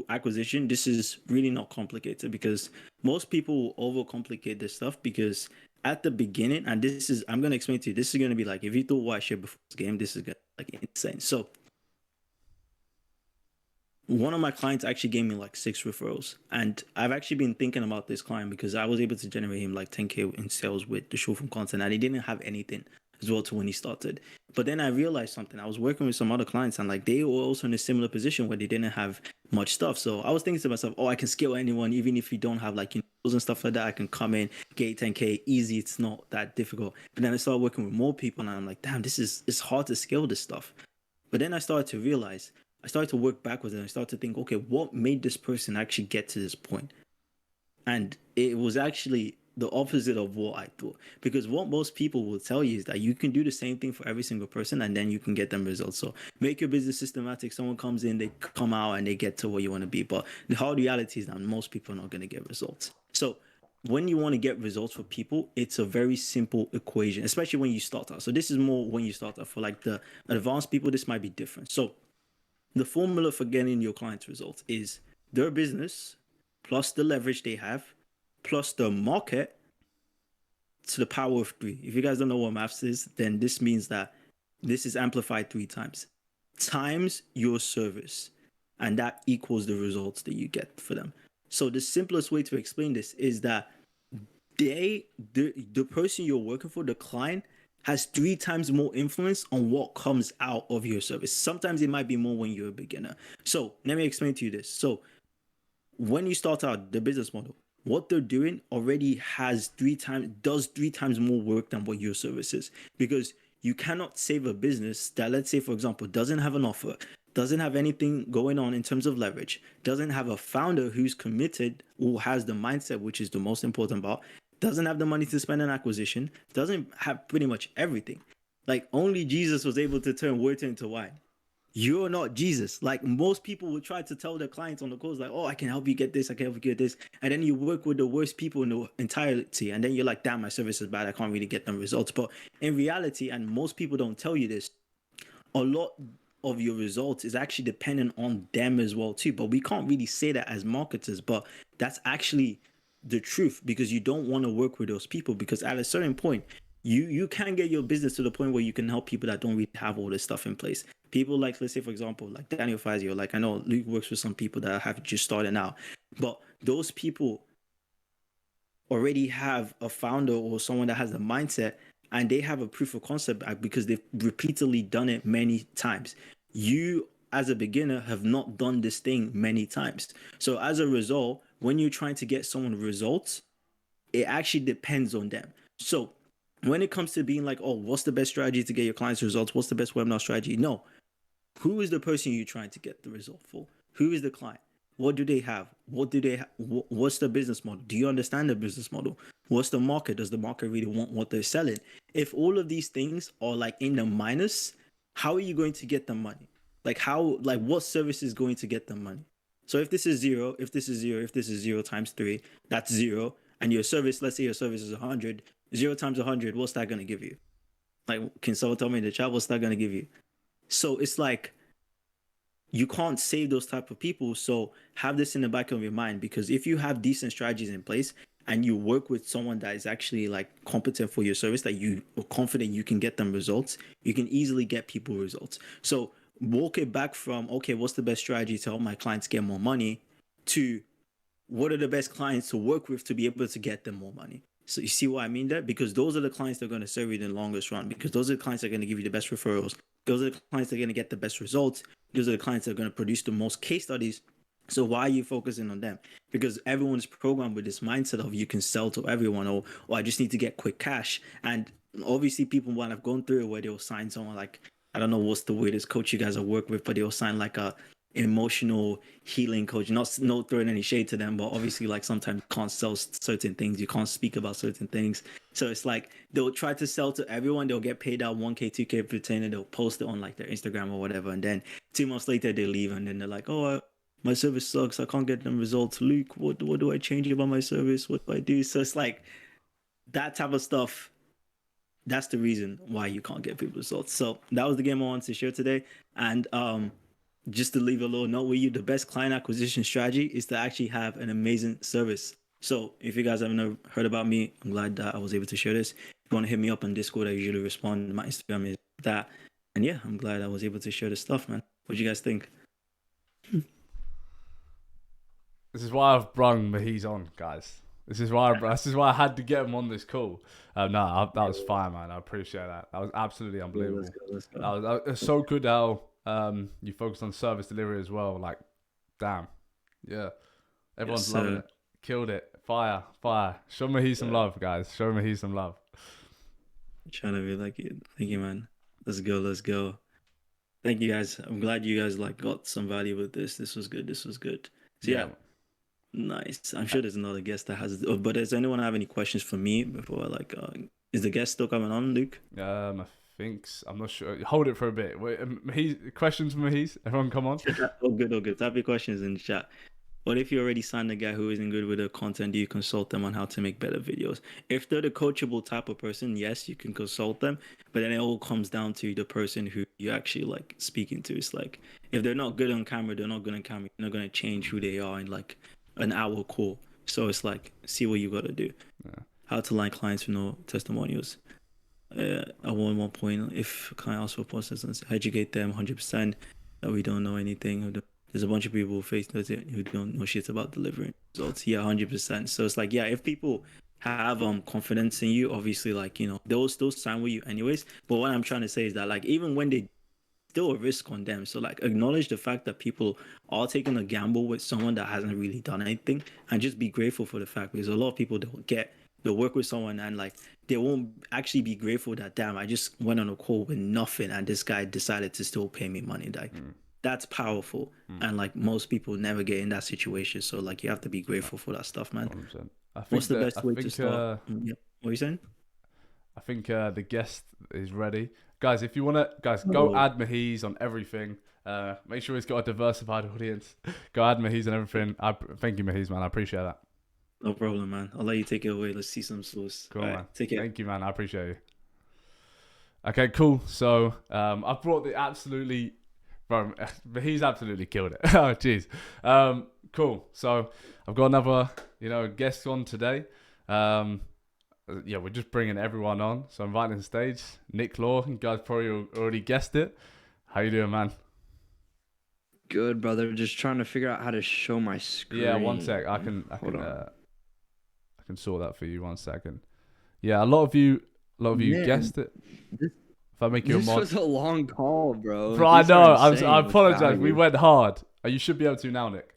acquisition, this is really not complicated, because most people will overcomplicate this stuff, because at the beginning, and I'm going to explain to you, this is going to be like, if you thought what I shared before this game, this is going to be like insane. So one of my clients actually gave me like 6 referrals, and I've actually been thinking about this client because I was able to generate him like 10k in sales with the short form content, and he didn't have anything as well to when he started. But then I realized something. I was working with some other clients, and like, they were also in a similar position where they didn't have much stuff. So I was thinking to myself, oh, I can scale anyone, even if you don't have like and stuff like that. I can come in, get 10k easy. It's not that difficult. But then I started working with more people, and I'm like, damn, it's hard to scale this stuff. But then I started to realize, I started to work backwards, and I started to think, okay, what made this person actually get to this point? And it was actually the opposite of what I thought. Because what most people will tell you is that you can do the same thing for every single person, and then you can get them results. So make your business systematic. Someone comes in, they come out, and they get to where you want to be. But the hard reality is that most people are not going to get results. So when you want to get results for people, it's a very simple equation, especially when you start out. So this is more when you start out. For like the advanced people, this might be different. So the formula for getting your clients results is their business plus the leverage they have plus the market to the power of 3. If you guys don't know what maths is, then this means that this is amplified 3 times your service. and that equals the results that you get for them. So the simplest way to explain this is that the person you're working for, the client, has 3 times more influence on what comes out of your service. Sometimes it might be more when you're a beginner. So let me explain to you this. So when you start out the business model, what they're doing already does 3 times more work than what your service is, because you cannot save a business that, let's say, for example, doesn't have an offer, doesn't have anything going on in terms of leverage, doesn't have a founder who's committed, who has the mindset, which is the most important part, doesn't have the money to spend on acquisition, doesn't have pretty much everything. Like, only Jesus was able to turn water into wine. You're not Jesus. Like, most people would try to tell their clients on the calls, like, oh, I can help you get this, I can help you get this. And then you work with the worst people in the entirety. And then you're like, damn, my service is bad, I can't really get them results. But in reality, and most people don't tell you this, a lot of your results is actually dependent on them as well too. But we can't really say that as marketers, but that's actually the truth, because you don't want to work with those people, because at a certain point, you can get your business to the point where you can help people that don't really have all this stuff in place. People like, let's say, for example, like Daniel Fazio, like, I know Luke works with some people that have just started out, but those people already have a founder or someone that has the mindset, and they have a proof of concept because they've repeatedly done it many times. You, as a beginner, have not done this thing many times. So as a result, when you're trying to get someone results, it actually depends on them. So when it comes to being like, oh, what's the best strategy to get your clients results? What's the best webinar strategy? No. Who is the person you're trying to get the result for? Who is the client? What do they have? What's the business model? Do you understand the business model? What's the market? Does the market really want what they're selling? If all of these things are like in the minus, how are you going to get the money? Like, what service is going to get the money? So if this is 0, if this is 0 times 3, that's 0. And your service, let's say your service is 100, 0 times 100, what's that going to give you? Like, can someone tell me in the chat, what's that going to give you? So it's like, you can't save those type of people. So have this in the back of your mind, because if you have decent strategies in place and you work with someone that is actually like competent for your service, that you are confident you can get them results, you can easily get people results. So walk it back from, okay, what's the best strategy to help my clients get more money, to what are the best clients to work with to be able to get them more money. So you see what I mean there? Because those are the clients that are going to serve you in the longest run, because those are the clients that are going to give you the best referrals. Those are the clients that are going to get the best results. Those are the clients that are going to produce the most case studies. So why are you focusing on them? Because everyone's programmed with this mindset of you can sell to everyone, or I just need to get quick cash. And obviously people might have gone through it where they'll sign someone like, I don't know what's the weirdest coach you guys have worked with, but they'll sign like a emotional healing coach. Not throwing any shade to them, but obviously, like, sometimes you can't sell certain things, you can't speak about certain things. So it's like they'll try to sell to everyone, they'll get paid out 1K 2K per retainer, they'll post it on like their Instagram or whatever, and then 2 months later they leave, and then they're like, oh, my service sucks, I can't get them results. Luke, what do I change about my service? What do I do? So it's like that type of stuff. That's the reason why you can't get people results. So that was the game I wanted to share today. And just to leave a little note with you, the best client acquisition strategy is to actually have an amazing service. So if you guys haven't heard about me, I'm glad that I was able to share this. If you want to hit me up on Discord, I usually respond. My Instagram is that. And yeah, I'm glad I was able to share this stuff, man. What do you guys think? This is why I've brung Muheez on, guys. This is why I had to get him on this call. That was fine, man. I appreciate that. That was absolutely unbelievable. Let's go. That was so good how you focused on service delivery as well. Like, damn. Yeah. Everyone's loving it. Killed it. Fire. Show Muheez some love, guys. Show Muheez some love. I'm trying to be like you. Thank you, man. Let's go. Thank you, guys. I'm glad you guys like got some value with this. This was good. So yeah. Nice. I'm sure there's another guest that has, but does anyone have any questions for me before is the guest still coming on, Luke? I think I'm not sure. Hold it for a bit. Wait, questions for Muheez? Everyone come on. Oh, good. Type your questions in the chat. What if you already signed a guy who isn't good with the content? Do you consult them on how to make better videos? If they're the coachable type of person, yes, you can consult them. But then it all comes down to the person who you actually like speaking to. It's like, if they're not good on camera, they're not good on camera. You're not going to change who they are in like an hour call. So it's like, see what you got to do. Yeah. How to line clients with no testimonials. I want 1 point. If a client asks for process, educate them 100% that we don't know anything of the there's a bunch of people who don't know shit about delivering results. Yeah, 100%. So it's like, yeah, if people have confidence in you, obviously, like, they'll still sign with you anyways. But what I'm trying to say is that, like, even when they still a risk on them. So like acknowledge the fact that people are taking a gamble with someone that hasn't really done anything, and just be grateful for the fact, because a lot of people they'll work with someone and like they won't actually be grateful that, damn, I just went on a call with nothing and this guy decided to still pay me money. Like that's powerful. And like most people never get in that situation. So like you have to be grateful for that stuff, man. 100%. What's the best way to start? Yeah. What are you saying? I think the guest is ready. Guys, if you want to, go add Muheez on everything. Make sure he's got a diversified audience. Go add Muheez on everything. Thank you, Muheez, man. I appreciate that. No problem, man. I'll let you take it away. Let's see some sauce. Cool, right, man. take care. Thank you, man. I appreciate you. Okay, cool. So I've brought the absolutely... Bro, he's absolutely killed it. Oh, jeez. Cool. So I've got another, guest on today. We're just bringing everyone on. So I'm inviting to the stage Nick Lauer. You guys probably already guessed it. How you doing, man? Good, brother. Just trying to figure out how to show my screen. Yeah, one sec. I can sort that for you. 1 second. Yeah, a lot of you guessed it. If I make you a mod. This was a long call, bro. Bro, I know. I apologize. We went hard. You should be able to now, Nick.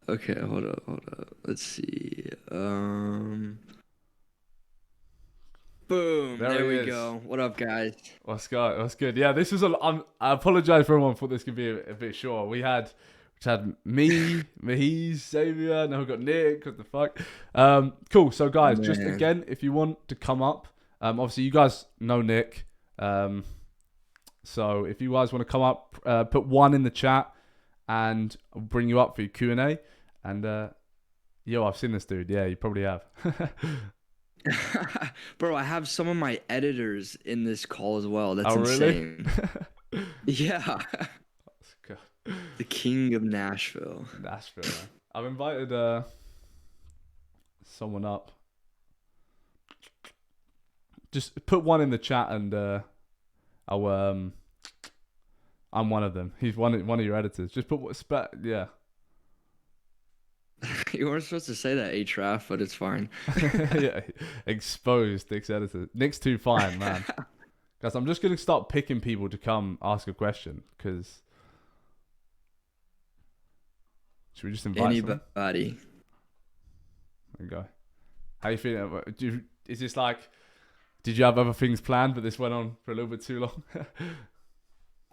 Okay, hold up. Let's see. Boom. There we go. What up, guys? What's good? Yeah, this was I apologize for everyone. Thought this could be a bit short. We had me, Muheez, Xzavier. Now we've got Nick. What the fuck? Cool. So guys, just again, if you want to come up, obviously you guys know Nick. So if you guys want to come up, put 1 in the chat, and I'll bring you up for your Q&A. And I've seen this dude. Yeah, you probably have. Bro, I have some of my editors in this call as well. That's insane. Really? Yeah. The king of Nashville. Man. I've invited someone up. Just put 1 in the chat, and I'm one of them. He's one of your editors. Just put yeah. You weren't supposed to say that, Atraf, but it's fine. Yeah, exposed Nick's editor. Nick's too fine, man. Guys, I'm just gonna start picking people to come ask a question, because should we just invite anybody? There you go. How you feeling? Is this like? Did you have other things planned, but this went on for a little bit too long?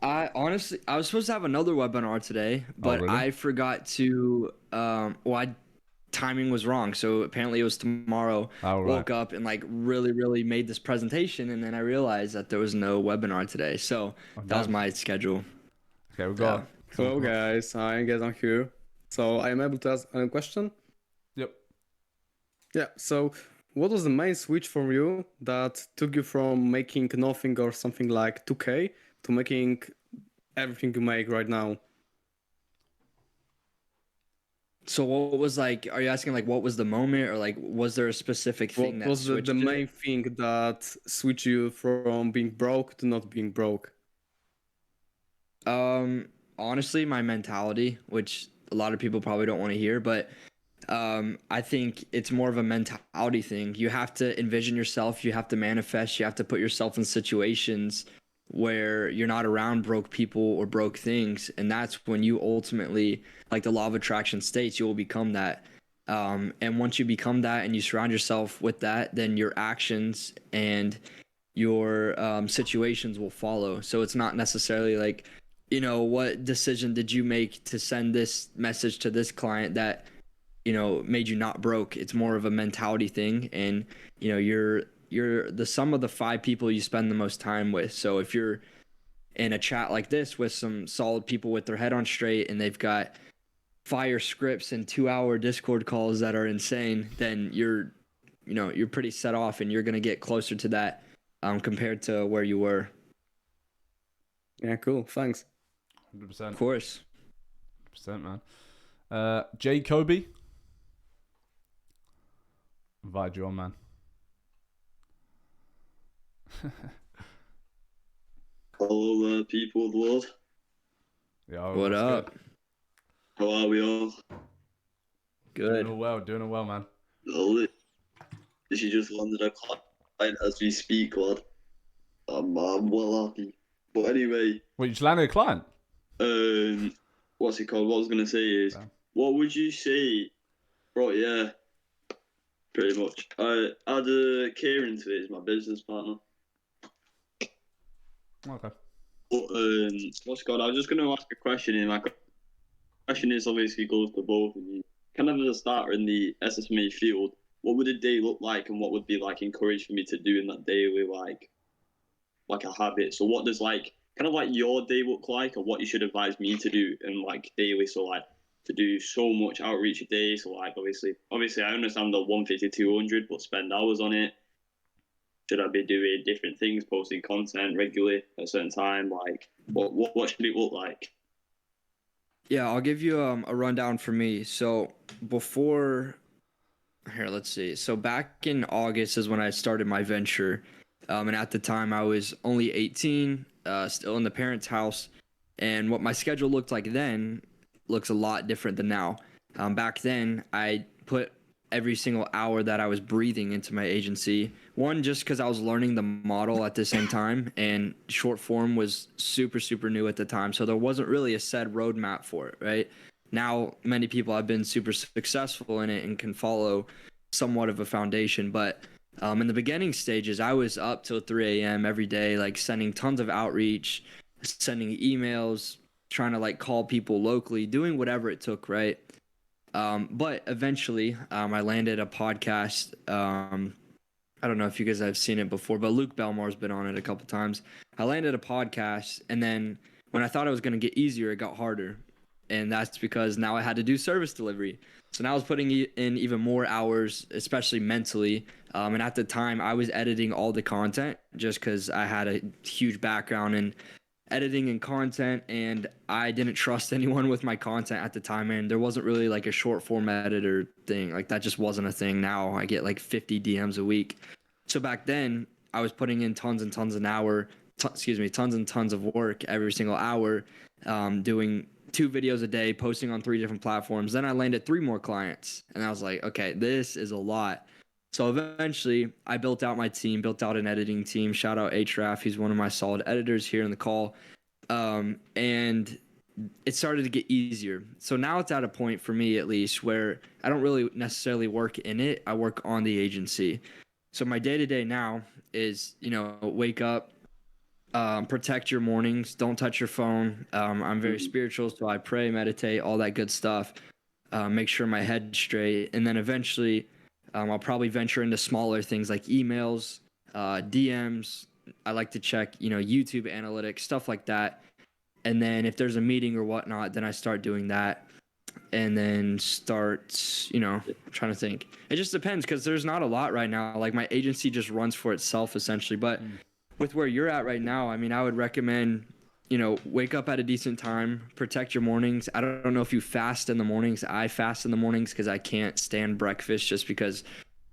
I was supposed to have another webinar today, but really? I forgot to. Timing was wrong, so apparently it was tomorrow. Woke up and like really made this presentation, and then I realized that there was no webinar today. So that was my schedule. Okay, we got. Hello guys, I'm here. So I am able to ask a question. Yep. Yeah. So, what was the main switch for you that took you from making nothing or something like 2K to making everything you make right now? So what was like, are you asking like what was the moment, or like was there a specific thing what that was the main thing that switched you from being broke to not being broke? Honestly, my mentality, which a lot of people probably don't want to hear, but I think it's more of a mentality thing. You have to envision yourself, you have to manifest, you have to put yourself in situations where you're not around broke people or broke things, and that's when you ultimately, like the law of attraction states, you will become that. And once you become that and you surround yourself with that, then your actions and your situations will follow. So it's not necessarily like, what decision did you make to send this message to this client that made you not broke. It's more of a mentality thing, and you're the sum of the 5 people you spend the most time with. So if you're in a chat like this with some solid people with their head on straight, and they've got fire scripts and 2-hour Discord calls that are insane, then you're pretty set off, and you're gonna get closer to that compared to where you were. Yeah, cool. Thanks. 100%. Of course. 100%, man. J Kobe. Invite you on, man. Hello, people of the world. Yo, What what's up? How are we all? Good. Doing well, man. Literally just landed a client as we speak, lad. I'm well happy. But anyway, Wait, you just landed a client? what's it called? What I was gonna say is, what would you say, bro? Yeah, pretty much. I had Kieran today as my business partner. Okay. But what's it called? I was just gonna ask a question, and my question is obviously goes to both of you. Kind of as a starter in the SMMA field, what would a day look like, and what would be like encouraged for me to do in that daily like a habit? So what does like kind of like your day look like, or what you should advise me to do in like daily? So like to do so much outreach a day. So like obviously I understand the 150, 200, but spend hours on it. Should I be doing different things, posting content regularly at a certain time? Like what should it look like? Yeah, I'll give you a rundown for me. So before here, let's see. So back in August is when I started my venture. And at the time I was only 18, still in the parents' house. And what my schedule looked like then looks a lot different than now. Back then, I put every single hour that I was breathing into my agency. One, just because I was learning the model at the same time, and short form was super, super new at the time. So there wasn't really a set roadmap for it, right? Now, many people have been super successful in it and can follow somewhat of a foundation. But in the beginning stages, I was up till 3 a.m. every day, like sending tons of outreach, sending emails, trying to like call people locally, doing whatever it took, right? But eventually, I landed a podcast. I don't know if you guys have seen it before, but Luke Belmore's been on it a couple times. I landed a podcast, and then when I thought it was going to get easier, it got harder. And that's because now I had to do service delivery. So now I was putting in even more hours, especially mentally. And at the time, I was editing all the content just because I had a huge background in editing and content, and I didn't trust anyone with my content at the time, and there wasn't really like a short form editor thing. Like that just wasn't a thing. Now I get like 50 DMs a week. So back then I was putting in tons and tons tons and tons of work every single hour, doing 2 videos a day, posting on 3 different platforms. Then I landed 3 more clients, and I was like, okay, this is a lot. So eventually, I built out my team, built out an editing team. Shout out Hraf, he's one of my solid editors here in the call. And it started to get easier. So now it's at a point for me, at least, where I don't really necessarily work in it. I work on the agency. So my day-to-day now is, wake up, protect your mornings, don't touch your phone. I'm very spiritual, so I pray, meditate, all that good stuff. Make sure my head's straight, and then eventually I'll probably venture into smaller things like emails, DMs. I like to check, YouTube analytics, stuff like that. And then if there's a meeting or whatnot, then I start doing that. And then start, trying to think. It just depends because there's not a lot right now. Like my agency just runs for itself essentially. But with where you're at right now, I mean, I would recommend, wake up at a decent time, protect your mornings. I don't know if you fast in the mornings. I fast in the mornings because I can't stand breakfast just because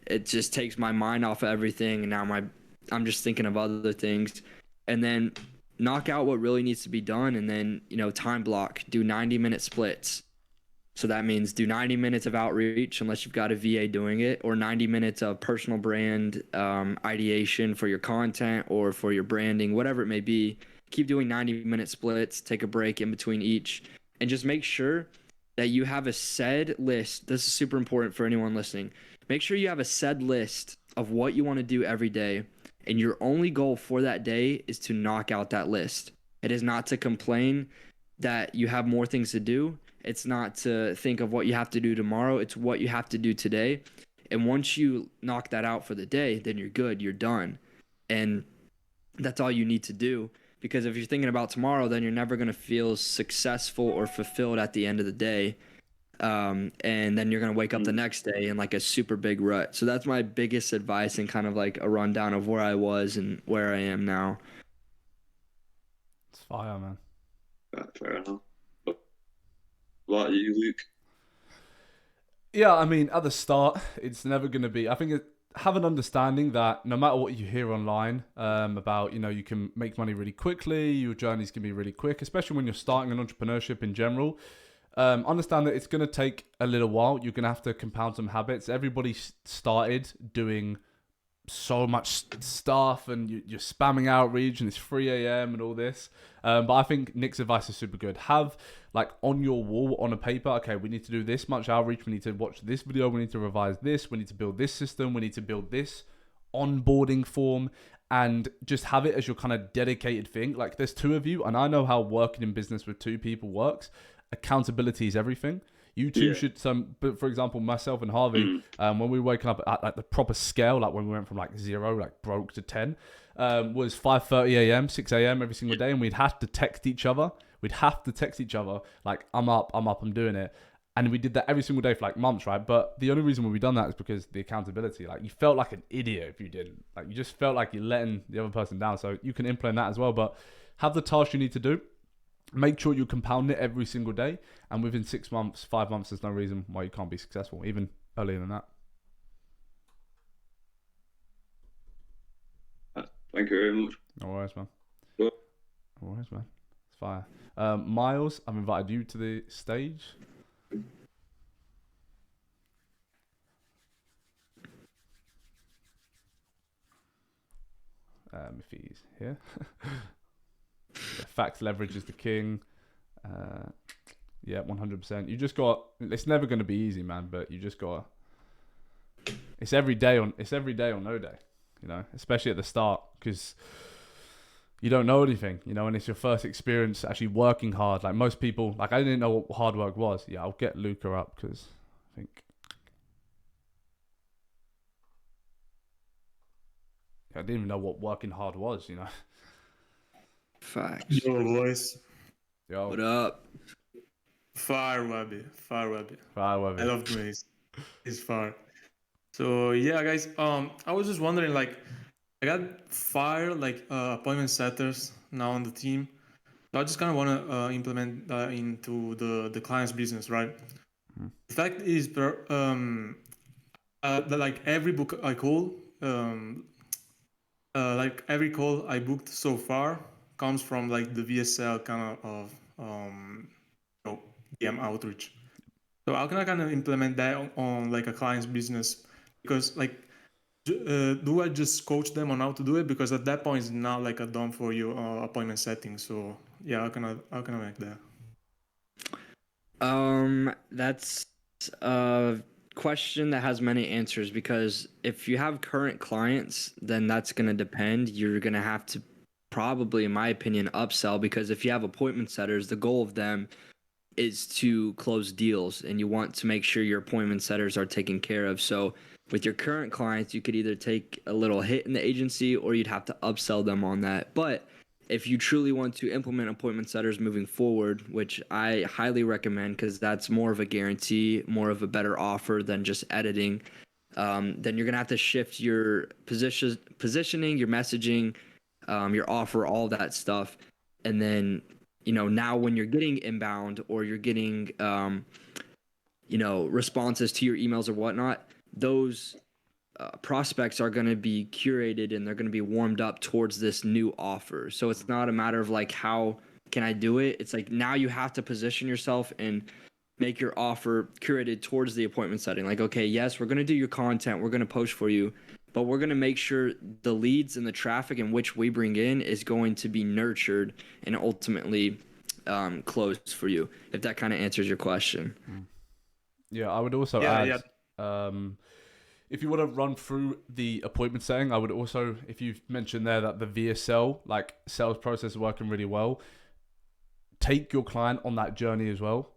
it just takes my mind off of everything. And now I'm just thinking of other things. And then knock out what really needs to be done. And then, time block, do 90-minute splits. So that means do 90 minutes of outreach unless you've got a VA doing it, or 90 minutes of personal brand ideation for your content or for your branding, whatever it may be. Keep doing 90-minute splits, take a break in between each, and just make sure that you have a said list. This is super important for anyone listening. Make sure you have a said list of what you want to do every day, and your only goal for that day is to knock out that list. It is not to complain that you have more things to do. It's not to think of what you have to do tomorrow. It's what you have to do today. And once you knock that out for the day, then you're good. You're done. And that's all you need to do. Because if you're thinking about tomorrow, then you're never going to feel successful or fulfilled at the end of the day. And then you're going to wake up the next day in like a super big rut. So that's my biggest advice and kind of like a rundown of where I was and where I am now. It's fire, man. Fair enough. What are you, Luke? Yeah, I mean, at the start, it's never going to be... I think have an understanding that no matter what you hear online about, you can make money really quickly, your journeys can be really quick, especially when you're starting an entrepreneurship in general. Understand that it's going to take a little while. You're going to have to compound some habits. Everybody started doing so much stuff, and you're spamming outreach, and it's 3 a.m. and all this. But I think Nick's advice is super good. Have like on your wall, on a paper, okay, we need to do this much outreach. We need to watch this video. We need to revise this. We need to build this system. We need to build this onboarding form, and just have it as your kind of dedicated thing. Like there's two of you, and I know how working in business with two people works. Accountability is everything. You two should, but for example, myself and Harvey, when we were waking up at like the proper scale, like when we went from like 0, like broke to 10, was 5:30 a.m., 6 a.m. every single day. And we'd have to text each other. Like, I'm up, I'm doing it. And we did that every single day for like months, right? But the only reason why we done that is because the accountability. Like you felt like an idiot if you didn't. Like you just felt like you're letting the other person down. So you can implement that as well. But have the task you need to do. Make sure you compound it every single day, and within 6 months, 5 months, there's no reason why you can't be successful, even earlier than that. Thank you very much. No worries, man. Well, No worries, man. It's fire. Miles, I've invited you to the stage. If he's here. Facts leverage is the king. Yeah, 100%. You just got. It's never going to be easy, man. But you just got. It's every day or no day. Especially at the start, because you don't know anything. And it's your first experience actually working hard. Like most people, like I didn't know what hard work was. Yeah, I'll get Luca up because I think. I didn't even know what working hard was. Facts. Your voice. Yo. What up? Fire Webby. I I love Grace. It's fire. So yeah, guys. I was just wondering, like, I got fired, like, appointment setters now on the team. So I just kind of want to implement that into the client's business, right? The fact is, that like every book I call, like every call I booked so far comes from like the VSL kind of DM outreach. So how can I kind of implement that on like a client's business? Because like, do I just coach them on how to do it? because at that point it's not like a done for you appointment setting. So yeah, how can I make that? That's a question that has many answers, because if you have current clients, then that's going to depend. You're going to have to probably, in my opinion, upsell, because if you have appointment setters, the goal of them is to close deals, and you want to make sure your appointment setters are taken care of. So with your current clients, you could either take a little hit in the agency, or you'd have to upsell them on that. But if you truly want to implement appointment setters moving forward, which I highly recommend because that's more of a guarantee, more of a better offer than just editing, then you're going to have to shift your positioning, your messaging, your offer, all that stuff. And then, now when you're getting inbound or you're getting, responses to your emails or whatnot, those prospects are going to be curated and they're going to be warmed up towards this new offer. So it's not a matter of like, how can I do it? It's like, now you have to position yourself and make your offer curated towards the appointment setting. Like, okay, yes, we're going to do your content. We're going to post for you, but we're going to make sure the leads and the traffic in which we bring in is going to be nurtured and ultimately closed for you. If that kind of answers your question. Yeah, I would also add, if you want to run through the appointment setting, I would also, if you've mentioned there that the VSL, like sales process, is working really well, take your client on that journey as well.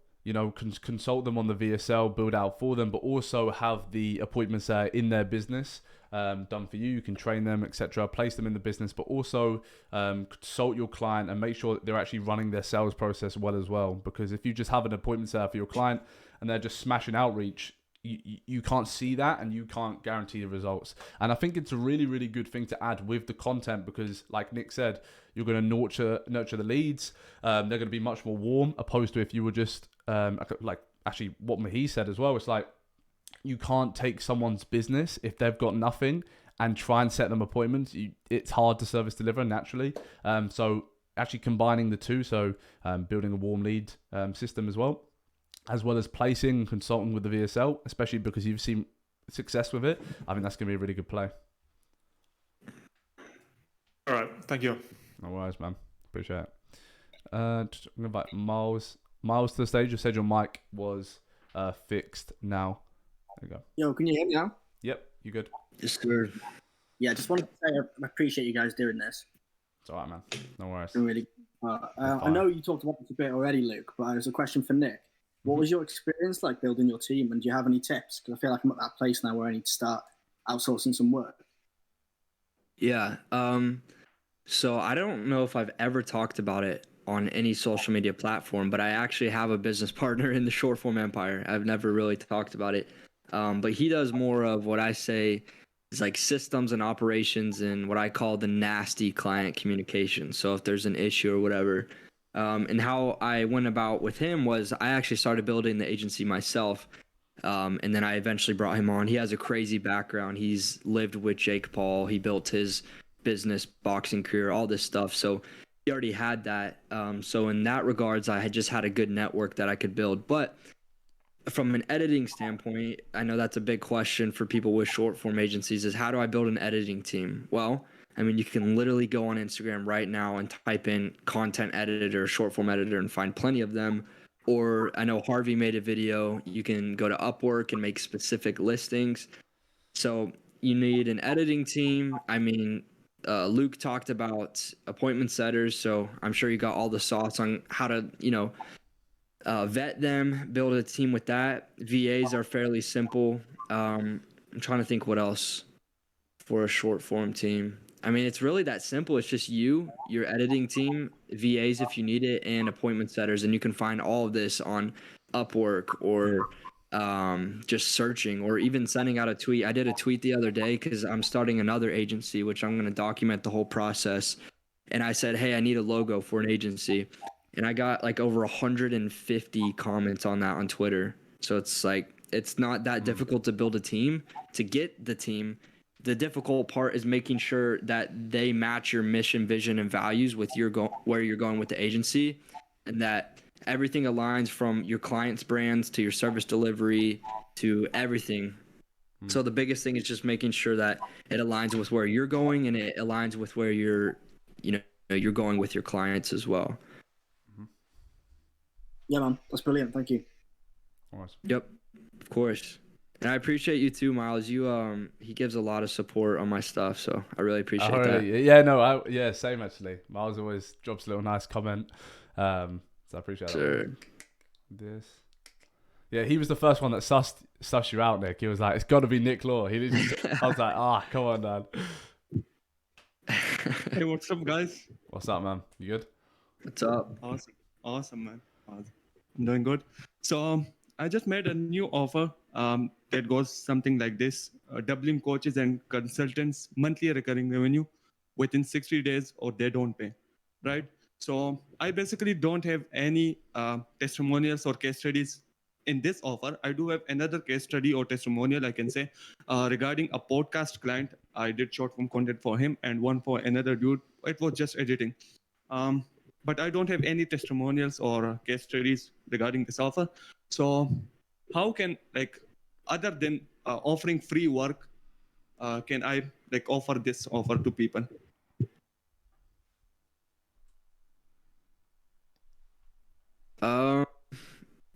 Consult them on the VSL, build out for them, but also have the appointments in their business done for you. You can train them, etc., place them in the business, but also consult your client and make sure that they're actually running their sales process well as well. Because if you just have an appointment set for your client and they're just smashing outreach, you can't see that and you can't guarantee the results. And I think it's a really, really good thing to add with the content, because like Nick said, you're going to nurture the leads. They're going to be much more warm, opposed to if you were just like actually what Muheez said as well. It's like you can't take someone's business if they've got nothing and try and set them appointments. It's hard to service deliver naturally. So actually combining the two, so building a warm lead system as well as placing and consulting with the VSL, especially because you've seen success with it. I think that's going to be a really good play. All right, thank you. No worries, man. Appreciate it. I'm going to invite Miles to the stage. You said your mic was fixed now. There you go. Yo, can you hear me now? Yep, you good? Yes, sir. Yeah, just wanted to say I appreciate you guys doing this. It's all right, man. No worries. Really. I know you talked about this a bit already, Luke, but there's a question for Nick. What was your experience like building your team, and do you have any tips? Because I feel like I'm at that place now where I need to start outsourcing some work. Yeah. So I don't know if I've ever talked about it on any social media platform, but I actually have a business partner in the short form empire. I've never really talked about it. But he does more of what I say is like systems and operations and what I call the nasty client communication. So if there's an issue or whatever, and how I went about with him was I actually started building the agency myself. And then I eventually brought him on. He has a crazy background. He's lived with Jake Paul. He built his business, boxing career, all this stuff. So he already had that. So in that regards, I had just had a good network that I could build. But from an editing standpoint, I know that's a big question for people with short form agencies is how do I build an editing team? Well, I mean, you can literally go on Instagram right now and type in content editor, short form editor, and find plenty of them. Or I know Harvey made a video. You can go to Upwork and make specific listings. So you need an editing team. I mean, Luke talked about appointment setters. So I'm sure you got all the sauce on how to, vet them, build a team with that. VAs are fairly simple. I'm trying to think what else for a short form team. I mean, it's really that simple. It's just you, your editing team, VAs if you need it, and appointment setters. And you can find all of this on Upwork or just searching or even sending out a tweet. I did a tweet the other day because I'm starting another agency, which I'm going to document the whole process. And I said, hey, I need a logo for an agency. And I got like over 150 comments on that on Twitter. So it's like, it's not that difficult to build a team. To get the team, the difficult part is making sure that they match your mission, vision, and values with where you're going with the agency, and that everything aligns from your client's brands to your service delivery to everything. So the biggest thing is just making sure that it aligns with where you're going and it aligns with where you're going with your clients as well. Yeah, man, that's brilliant. Thank you. Yep, of course. And I appreciate you too, Miles. He gives a lot of support on my stuff, so I really appreciate that. Yeah, same actually. Miles always drops a little nice comment, so I appreciate that. This, yeah, he was the first one that sussed you out, Nick. He was like, "It's got to be Nick Lauer." I was like, come on, Dad. Hey, what's up, guys? What's up, man? You good? What's up? Awesome, man. Awesome. I'm doing good. So I just made a new offer that goes something like this: doubling coaches and consultants monthly recurring revenue within 60 days, or they don't pay, right? So I basically don't have any testimonials or case studies in this offer. I do have another case study or testimonial, I can say, regarding a podcast client. I did short form content for him and one for another dude. It was just editing. But I don't have any testimonials or case studies regarding this offer. So how can, other than offering free work, can I offer this offer to people?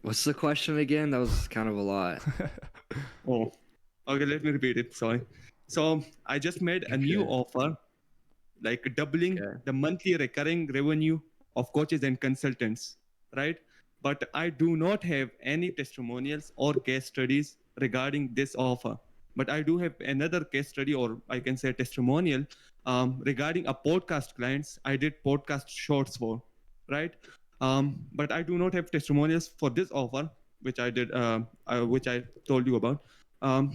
What's the question again? That was kind of a lot. Oh, okay, let me repeat it. Sorry. So I just made a new offer, doubling the monthly recurring revenue of coaches and consultants, right? But I do not have any testimonials or case studies regarding this offer. But I do have another case study, or I can say testimonial, regarding a podcast clients I did podcast shorts for, right? But I do not have testimonials for this offer, which I did, which I told you about.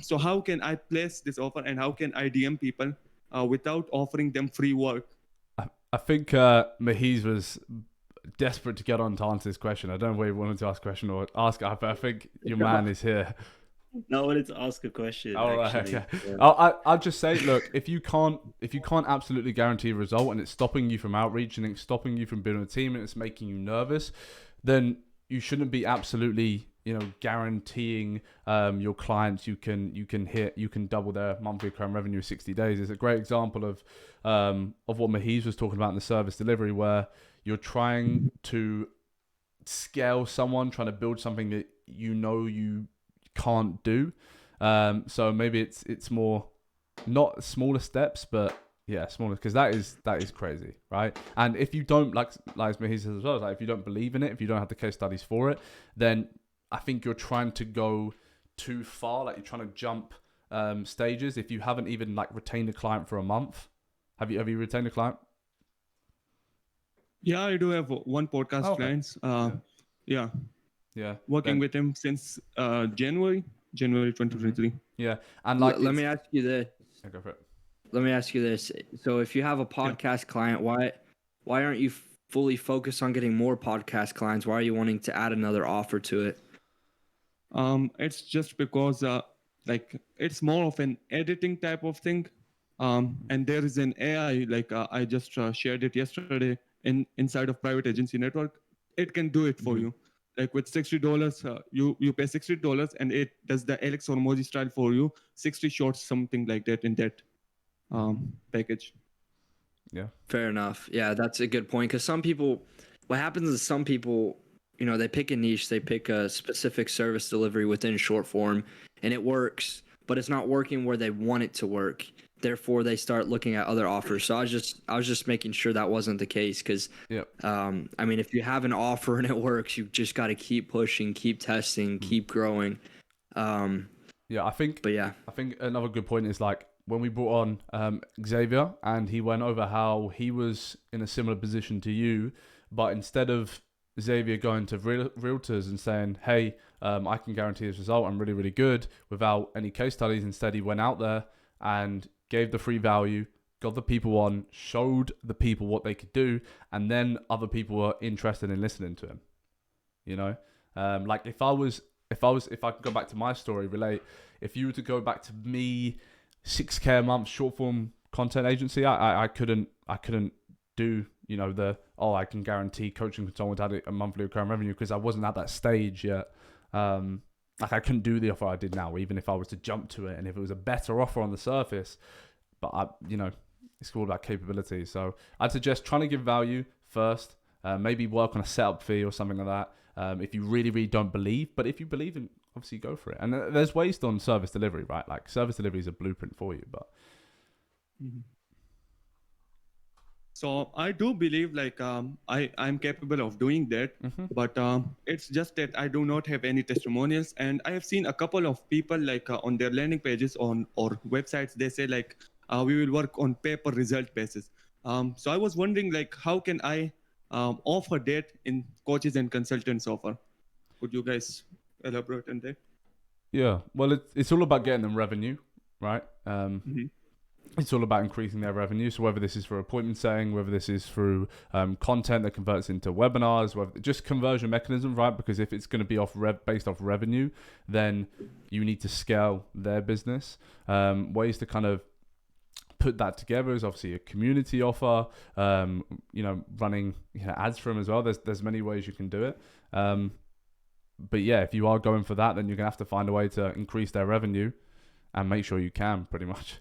So how can I place this offer, and how can I DM people without offering them free work? I think Muheez was desperate to get on to answer this question. I don't know whether he wanted to ask a question or ask it, but I think your man is here. No, I wanted to ask a question. All right, actually. okay. Yeah. I'll just say, look, if you can't absolutely guarantee a result and it's stopping you from outreach and it's stopping you from building a team and it's making you nervous, then you shouldn't be absolutely, guaranteeing your clients you can double their monthly recurring revenue in 60 days. It's a great example of what Muheez was talking about in the service delivery, where you're trying to scale someone, trying to build something that you can't do. So maybe it's more not smaller steps, but yeah, smaller, because that is crazy, right? And if you don't like Muheez says as well, like if you don't believe in it, if you don't have the case studies for it, then I think you're trying to go too far. Like you're trying to jump stages. If you haven't even like retained a client for a month, have you retained a client? Yeah, I do have one podcast Okay. clients. Yeah. Working Then- with him since January 2023. Yeah, and like Let me ask you this. Yeah, go for it. Let me ask you this. So if you have a podcast client, why aren't you fully focused on getting more podcast clients? Why are you wanting to add another offer to it? It's just because like it's more of an editing type of thing. And there is an AI, like I just shared it yesterday inside of Private Agency Network. It can do it for you. Like with $60, you pay $60 and it does the Alex or Emoji style for you, 60 shorts, something like that in that package. Yeah. Fair enough. Yeah, that's a good point. Because what happens is some people, they pick a niche, they pick a specific service delivery within short form, and it works, but it's not working where they want it to work. Therefore, they start looking at other offers. So I was just making sure that wasn't the case, because I mean, if you have an offer and it works, you just got to keep pushing, keep testing, keep growing. Yeah, I think. But yeah, I think another good point is like when we brought on Xzavier, and he went over how he was in a similar position to you, but instead of Xzavier going to realtors and saying, "Hey, I can guarantee this result. I'm really, really good," without any case studies, instead he went out there and gave the free value, got the people on, showed the people what they could do, and then other people were interested in listening to him. Like if I could go back to my story, relate, if you were to go back to me, 6K a month short form content agency, I couldn't do, I can guarantee coaching consultants had a monthly recurring revenue, because I wasn't at that stage yet. Like I couldn't do the offer I did now, even if I was to jump to it, and if it was a better offer on the surface. But it's all about capability. So I'd suggest trying to give value first. Maybe work on a setup fee or something like that. If you really, really don't believe, but if you believe in, obviously go for it. And there's ways on service delivery, right? Like service delivery is a blueprint for you, but. So I do believe like I'm capable of doing that, but it's just that I do not have any testimonials. And I have seen a couple of people like on their landing pages or websites, they say like we will work on pay-per result basis. So I was wondering like how can I offer that in coaches and consultants offer? Could you guys elaborate on that? Yeah, well, it's all about getting them revenue, right? It's all about increasing their revenue. So whether this is for appointment setting, whether this is through content that converts into webinars, whether just conversion mechanisms, right? Because if it's going to be based off revenue, then you need to scale their business. Ways to kind of put that together is obviously a community offer. Running ads for them as well. There's many ways you can do it. But yeah, if you are going for that, then you're gonna have to find a way to increase their revenue, and make sure you can pretty much.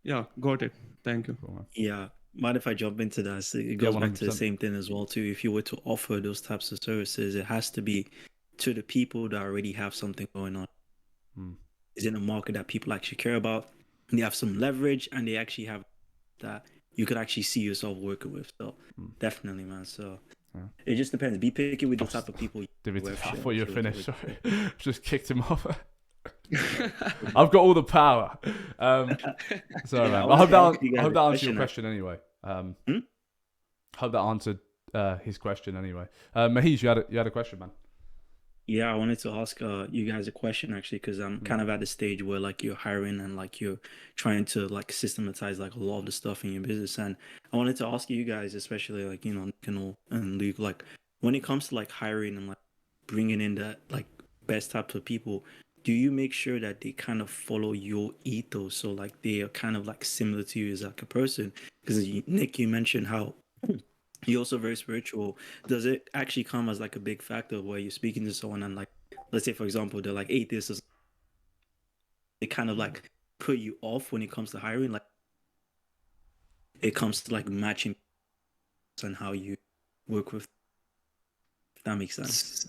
Yeah, got it. Thank you. Yeah. Mind if I jump into that? It goes back to the 100%. same thing as well too. If you were to offer those types of services, it has to be to the people that already have something going on. Is in a market that people actually care about, and they have some leverage, and they actually have that you could actually see yourself working with. So definitely, man. So it just depends. Be picky with the type of people. I thought you were finished. Sorry, just kicked him off. I've got all the power. Sorry, man. I hope that answered your question anyway. Hope that answered his question anyway. Muheez, you had a question, man. Yeah, I wanted to ask you guys a question actually, because I'm kind of at the stage where like you're hiring and like you're trying to like systematize like a lot of the stuff in your business, and I wanted to ask you guys, especially like Nick and Luke, like when it comes to like hiring and like bringing in that like best types of people, do you make sure that they kind of follow your ethos? So like they are kind of like similar to you as like a person? Because Nick, you mentioned how you're also very spiritual. Does it actually come as like a big factor where you're speaking to someone and like, let's say for example, they're like atheists, or they kind of like put you off when it comes to hiring, like it comes to like matching and how you work with, if that makes sense.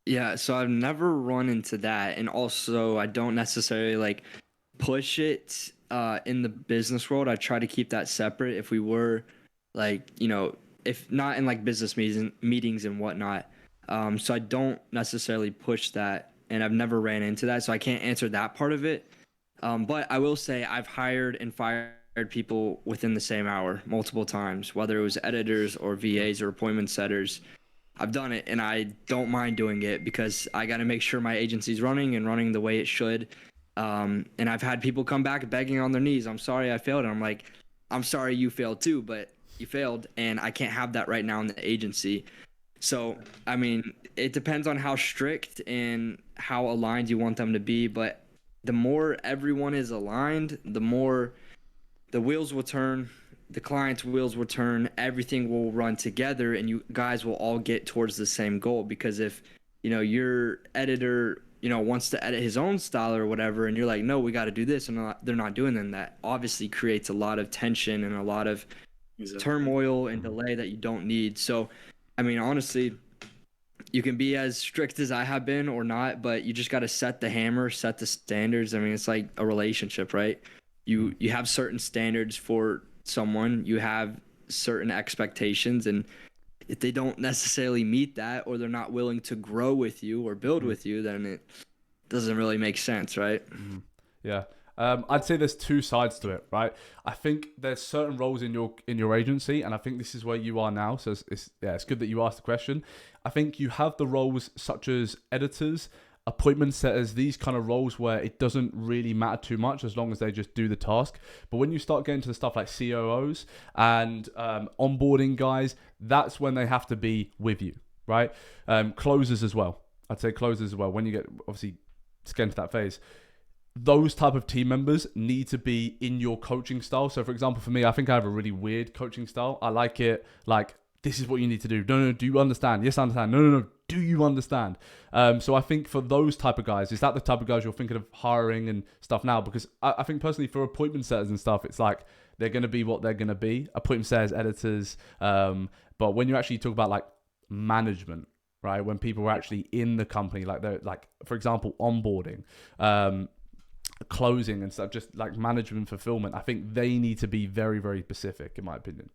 Yeah, so I've never run into that, and also I don't necessarily like push it in the business world. I try to keep that separate. If we were like, if not in like business meetings and whatnot, so I don't necessarily push that, and I've never ran into that, so I can't answer that part of it. But I will say I've hired and fired people within the same hour multiple times, whether it was editors or VAs or appointment setters. I've done it, and I don't mind doing it because I got to make sure my agency's running and running the way it should. And I've had people come back begging on their knees, "I'm sorry I failed." And I'm like, "I'm sorry you failed too, but you failed, and I can't have that right now in the agency." So, I mean, it depends on how strict and how aligned you want them to be, but the more everyone is aligned, the more the wheels will turn, the client's wheels will turn, everything will run together, and you guys will all get towards the same goal. Because if, your editor, wants to edit his own style or whatever, and you're like, "No, we got to do this," and they're not doing them, that obviously creates a lot of tension and a lot of turmoil and delay that you don't need. So, I mean, honestly, you can be as strict as I have been or not, but you just got to set the hammer, set the standards. I mean, it's like a relationship, right? You have certain standards for someone, you have certain expectations, and if they don't necessarily meet that, or they're not willing to grow with you or build with you, then it doesn't really make sense, right? Yeah. I'd say there's two sides to it, right? I think there's certain roles in your agency, and I think this is where you are now. So it's good that you asked the question. I think you have the roles such as editors, appointment setters, these kind of roles where it doesn't really matter too much as long as they just do the task. But when you start getting to the stuff like COOs and onboarding guys, that's when they have to be with you, right? Closers as well. I'd say closers as well. When you get obviously getting to that phase, those type of team members need to be in your coaching style. So for example, for me, I think I have a really weird coaching style. I like it like, this is what you need to do. No, do you understand? Yes, I understand. No. Do you understand? So I think for those type of guys, is that the type of guys you're thinking of hiring and stuff now? Because I think personally for appointment setters and stuff, it's like they're going to be what they're going to be. Appointment setters, editors. But when you actually talk about like management, right? When people are actually in the company, like they're like, for example, onboarding, closing and stuff, just like management, fulfillment, I think they need to be very, very specific, in my opinion.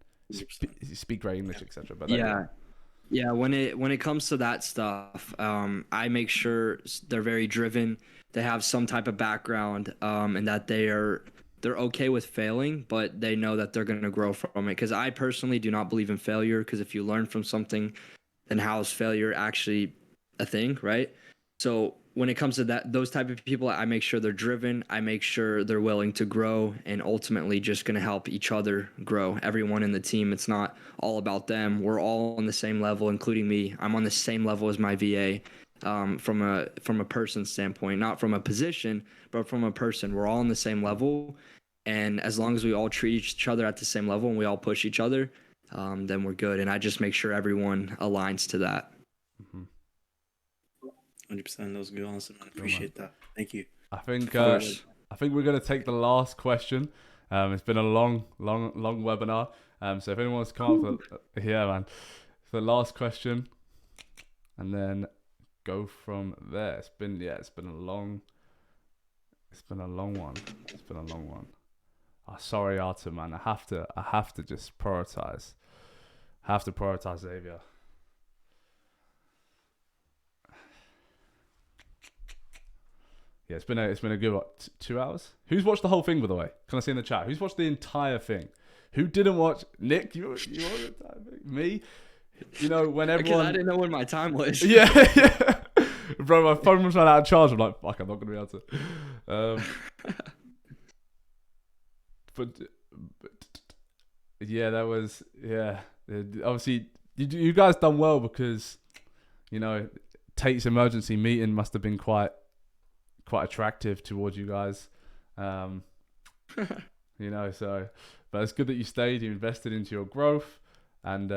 Speak great English, etc. But yeah. When it comes to that stuff, I make sure they're very driven. They have some type of background, and that they're okay with failing, but they know that they're going to grow from it. Because I personally do not believe in failure. Because if you learn from something, then how is failure actually a thing, right? So when it comes to those type of people, I make sure they're driven. I make sure they're willing to grow, and ultimately just going to help each other grow. Everyone in the team, it's not all about them. We're all on the same level, including me. I'm on the same level as my VA, from a person standpoint, not from a position, but from a person. We're all on the same level, and as long as we all treat each other at the same level and we all push each other, then we're good. And I just make sure everyone aligns to that. 100%. That was a good answer, man. Appreciate that. Thank you. I think we're gonna take the last question. It's been a long webinar. So if anyone wants to come up with man. So the last question, and then go from there. It's been a long one. Oh, sorry, Arthur, man. I have to just prioritize. Xzavier. Yeah, it's been a good 2 hours. Who's watched the whole thing, by the way? Can I see in the chat? Who's watched the entire thing? Who didn't watch? Nick, you watched the entire thing? Me? When everyone... Because I didn't know when my time was. Yeah. Bro, my phone was ran out of charge. I'm like, fuck, I'm not going to be able to. But yeah, that was... Yeah. Obviously, you guys done well because, Tate's emergency meeting must have been quite attractive towards you guys. You know, so but it's good that you stayed, you invested into your growth, and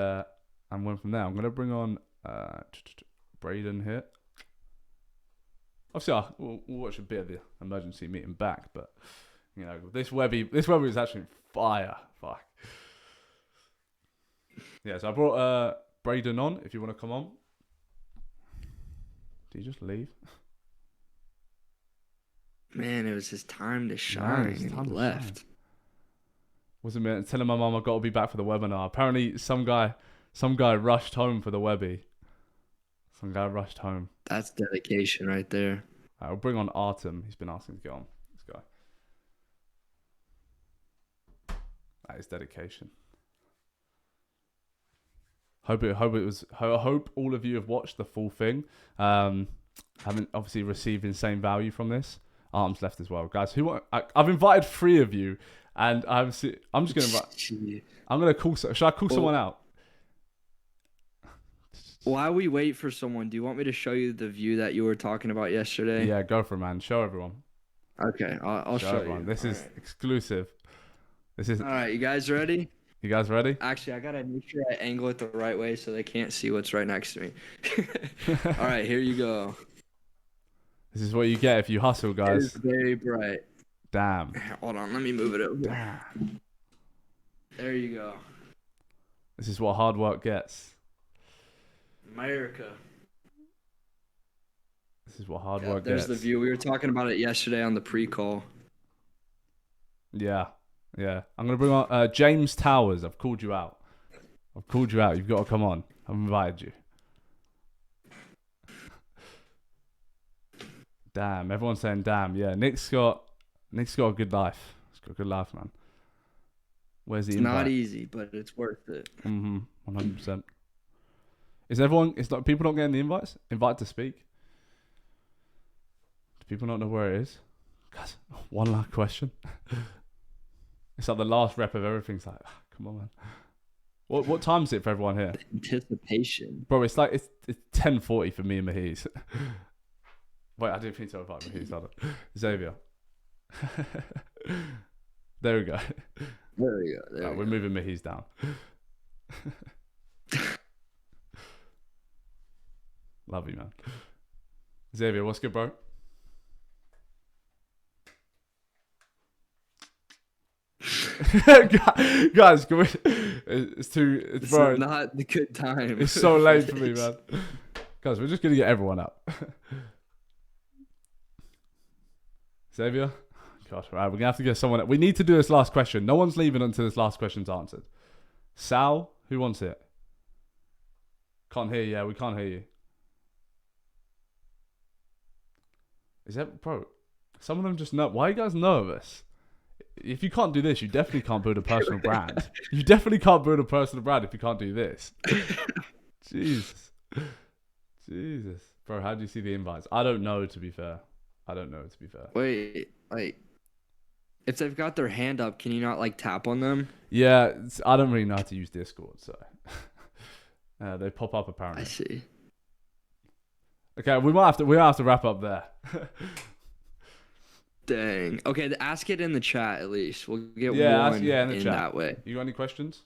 went from there. I'm gonna bring on Braden here. Obviously, we'll watch a bit of the emergency meeting back, but you know, this Webby is actually fire. Fuck. Yeah, so I brought Braden on. If you want to come on. Did he just leave? Man, it was his time to shine. He left. Wasn't me telling my mum I got to be back for the webinar. Apparently, some guy rushed home for the Webby. Some guy rushed home. That's dedication right there. I'll bring on Artem. He's been asking to get on. This guy. That is dedication. I hope all of you have watched the full thing. Haven't obviously received insane value from this. Artem's left as well, guys. I've invited 3 of you, and I'm just gonna invite. I'm gonna call. Should I call someone out? While we wait for someone, do you want me to show you the view that you were talking about yesterday? Yeah, go for it, man. Show everyone. Okay, I'll show everyone. you. This is exclusive. This is. All right, you guys ready? You guys ready? Actually, I gotta make sure I angle it the right way so they can't see what's right next to me. All right, here you go. This is what you get if you hustle, guys. It's very bright. Damn. Hold on, let me move it over. There you go. This is what hard work gets. America. This is what hard work There's gets. the view. We were talking about it yesterday on the pre-call. Yeah. I'm going to bring on James Towers. I've called you out. You've got to come on. I've invited you. Damn. Everyone's saying damn. Yeah. Nick's got a good life. He's got a good life, man. Where's the invite? Not easy, but it's worth it. 100%. People not getting the invites? Invite to speak? Do people not know where it is? Guys, one last question. It's like the last rep of everything. It's like, come on, man. What time is it for everyone here? Anticipation. Bro, it's 10:40 for me and Muheez. Wait, I didn't think to invite Muheez. Xzavier. There we go. We're moving Muheez down. Love you, man. Xzavier, what's good, bro? Guys, can we... It's bro, not the good time. It's so late for me, man. Guys, we're just gonna get everyone up. Xzavier? God, right, we're gonna have to get someone. We need to do this last question. No one's leaving until this last question's answered. Sal, who wants it? Can't hear you. Yeah, we can't hear you. Is that, bro? Some of them just know. Why are you guys nervous? If you can't do this, you definitely can't build a personal brand. You definitely can't build a personal brand if you can't do this. Jesus. Bro, how do you see the invites? I don't know, to be fair. Wait, if they've got their hand up, can you not tap on them? Yeah, I don't really know how to use Discord, so they pop up apparently. I see. Okay, we might have to wrap up there. Dang. Okay, ask it in the chat at least. We'll get one in the chat. That way. You got any questions?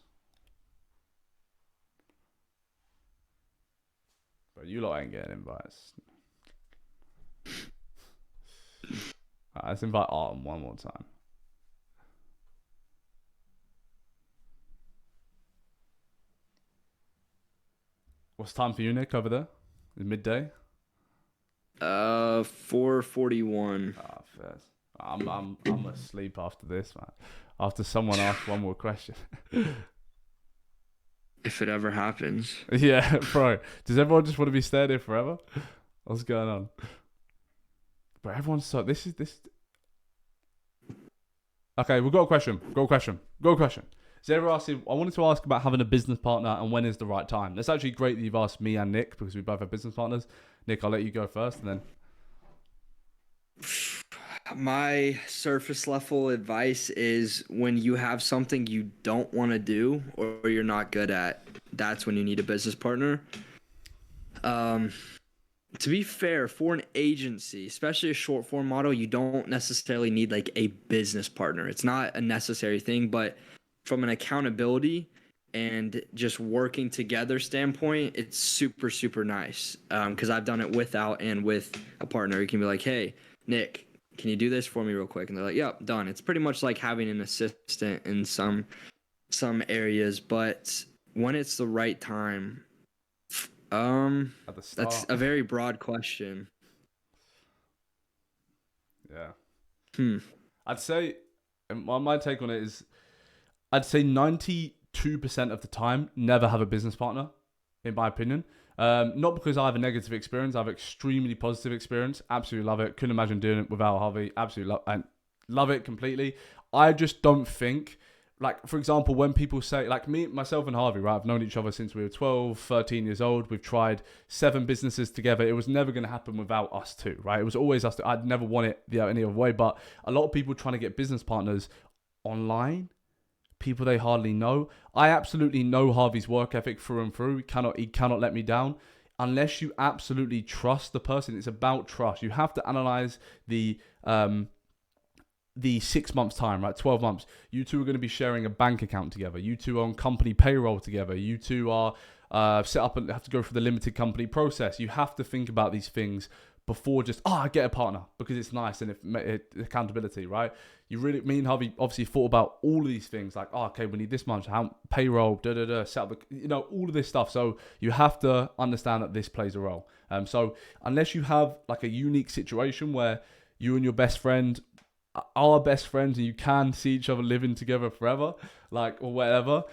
But you lot ain't getting invites. Alright, let's invite Artem one more time. What's time for you, Nick, over there? Is it midday? 4:41. Ah, fair. I'm asleep after this, man. After someone asks one more question. If it ever happens. Yeah, bro. Does everyone just want to be staying here forever? What's going on? But everyone's so this. Okay, we've got a question. Xzavier asked you, I wanted to ask about having a business partner and when is the right time. That's actually great that you've asked me and Nick because we both have business partners. Nick, I'll let you go first and then. My surface level advice is when you have something you don't want to do or you're not good at, that's when you need a business partner. to be fair, for an agency, especially a short form model, you don't necessarily need like a business partner. It's not a necessary thing, but from an accountability and just working together standpoint, it's super, super nice. Because I've done it without and with a partner. You can be like, hey, Nick, can you do this for me real quick? And they're like, yep, done. It's pretty much like having an assistant in some areas, but when it's the right time, At the start. that's a very broad question. Yeah. I'd say, and my take on it is, I'd say 92% of the time, never have a business partner, in my opinion. Not because I have a negative experience. I have extremely positive experience. Absolutely love it. Couldn't imagine doing it without Harvey. Absolutely love it completely. I just don't think, like, for example, when people say, like myself and Harvey, right? I've known each other since we were 12, 13 years old. We've tried 7 businesses together. It was never going to happen without us two, right? It was always us two. I'd never want it any other way. But a lot of people trying to get business partners online, people they hardly know. I absolutely know Harvey's work ethic through and through. He cannot let me down. Unless you absolutely trust the person, it's about trust. You have to analyze the 6 months time, right? 12 months. You two are going to be sharing a bank account together. You two are on company payroll together. You two are set up and have to go through the limited company process. You have to think about these things before just, I get a partner because it's nice and accountability, right? Me and Harvey obviously thought about all of these things like, okay, we need this much, how payroll, set up, all of this stuff. So you have to understand that this plays a role. So unless you have like a unique situation where you and your best friend are best friends and you can see each other living together forever, like, or whatever,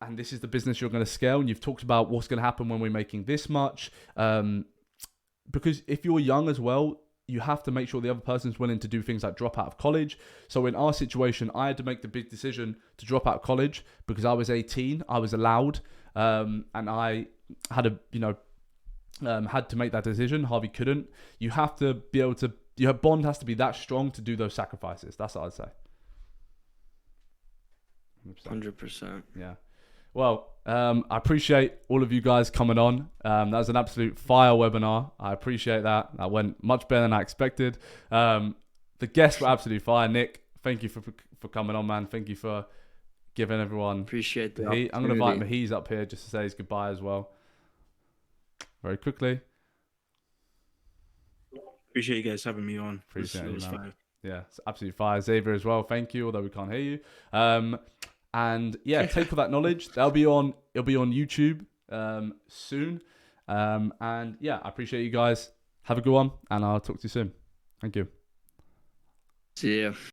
and this is the business you're going to scale, and you've talked about what's going to happen when we're making this much, because if you're young as well, you have to make sure the other person's willing to do things like drop out of college. So in our situation, I had to make the big decision to drop out of college because I was 18, I was allowed, and I had had to make that decision. Harvey couldn't. You have to be able to, your bond has to be that strong to do those sacrifices. That's what I'd say. 100%. Yeah. Well, I appreciate all of you guys coming on. That was an absolute fire webinar. I appreciate that. That went much better than I expected. The guests were absolutely fire. Nick, thank you for coming on, man. Thank you for giving everyone. Appreciate the I'm going to invite Muheez up here just to say his goodbye as well. Very quickly. Appreciate you guys having me on. Appreciate it was man. fire. Yeah, it's absolutely fire. Xzavier as well. Thank you, although we can't hear you. And yeah, take all that knowledge. It'll be on YouTube soon. And yeah, I appreciate you guys. Have a good one, and I'll talk to you soon. Thank you. See ya.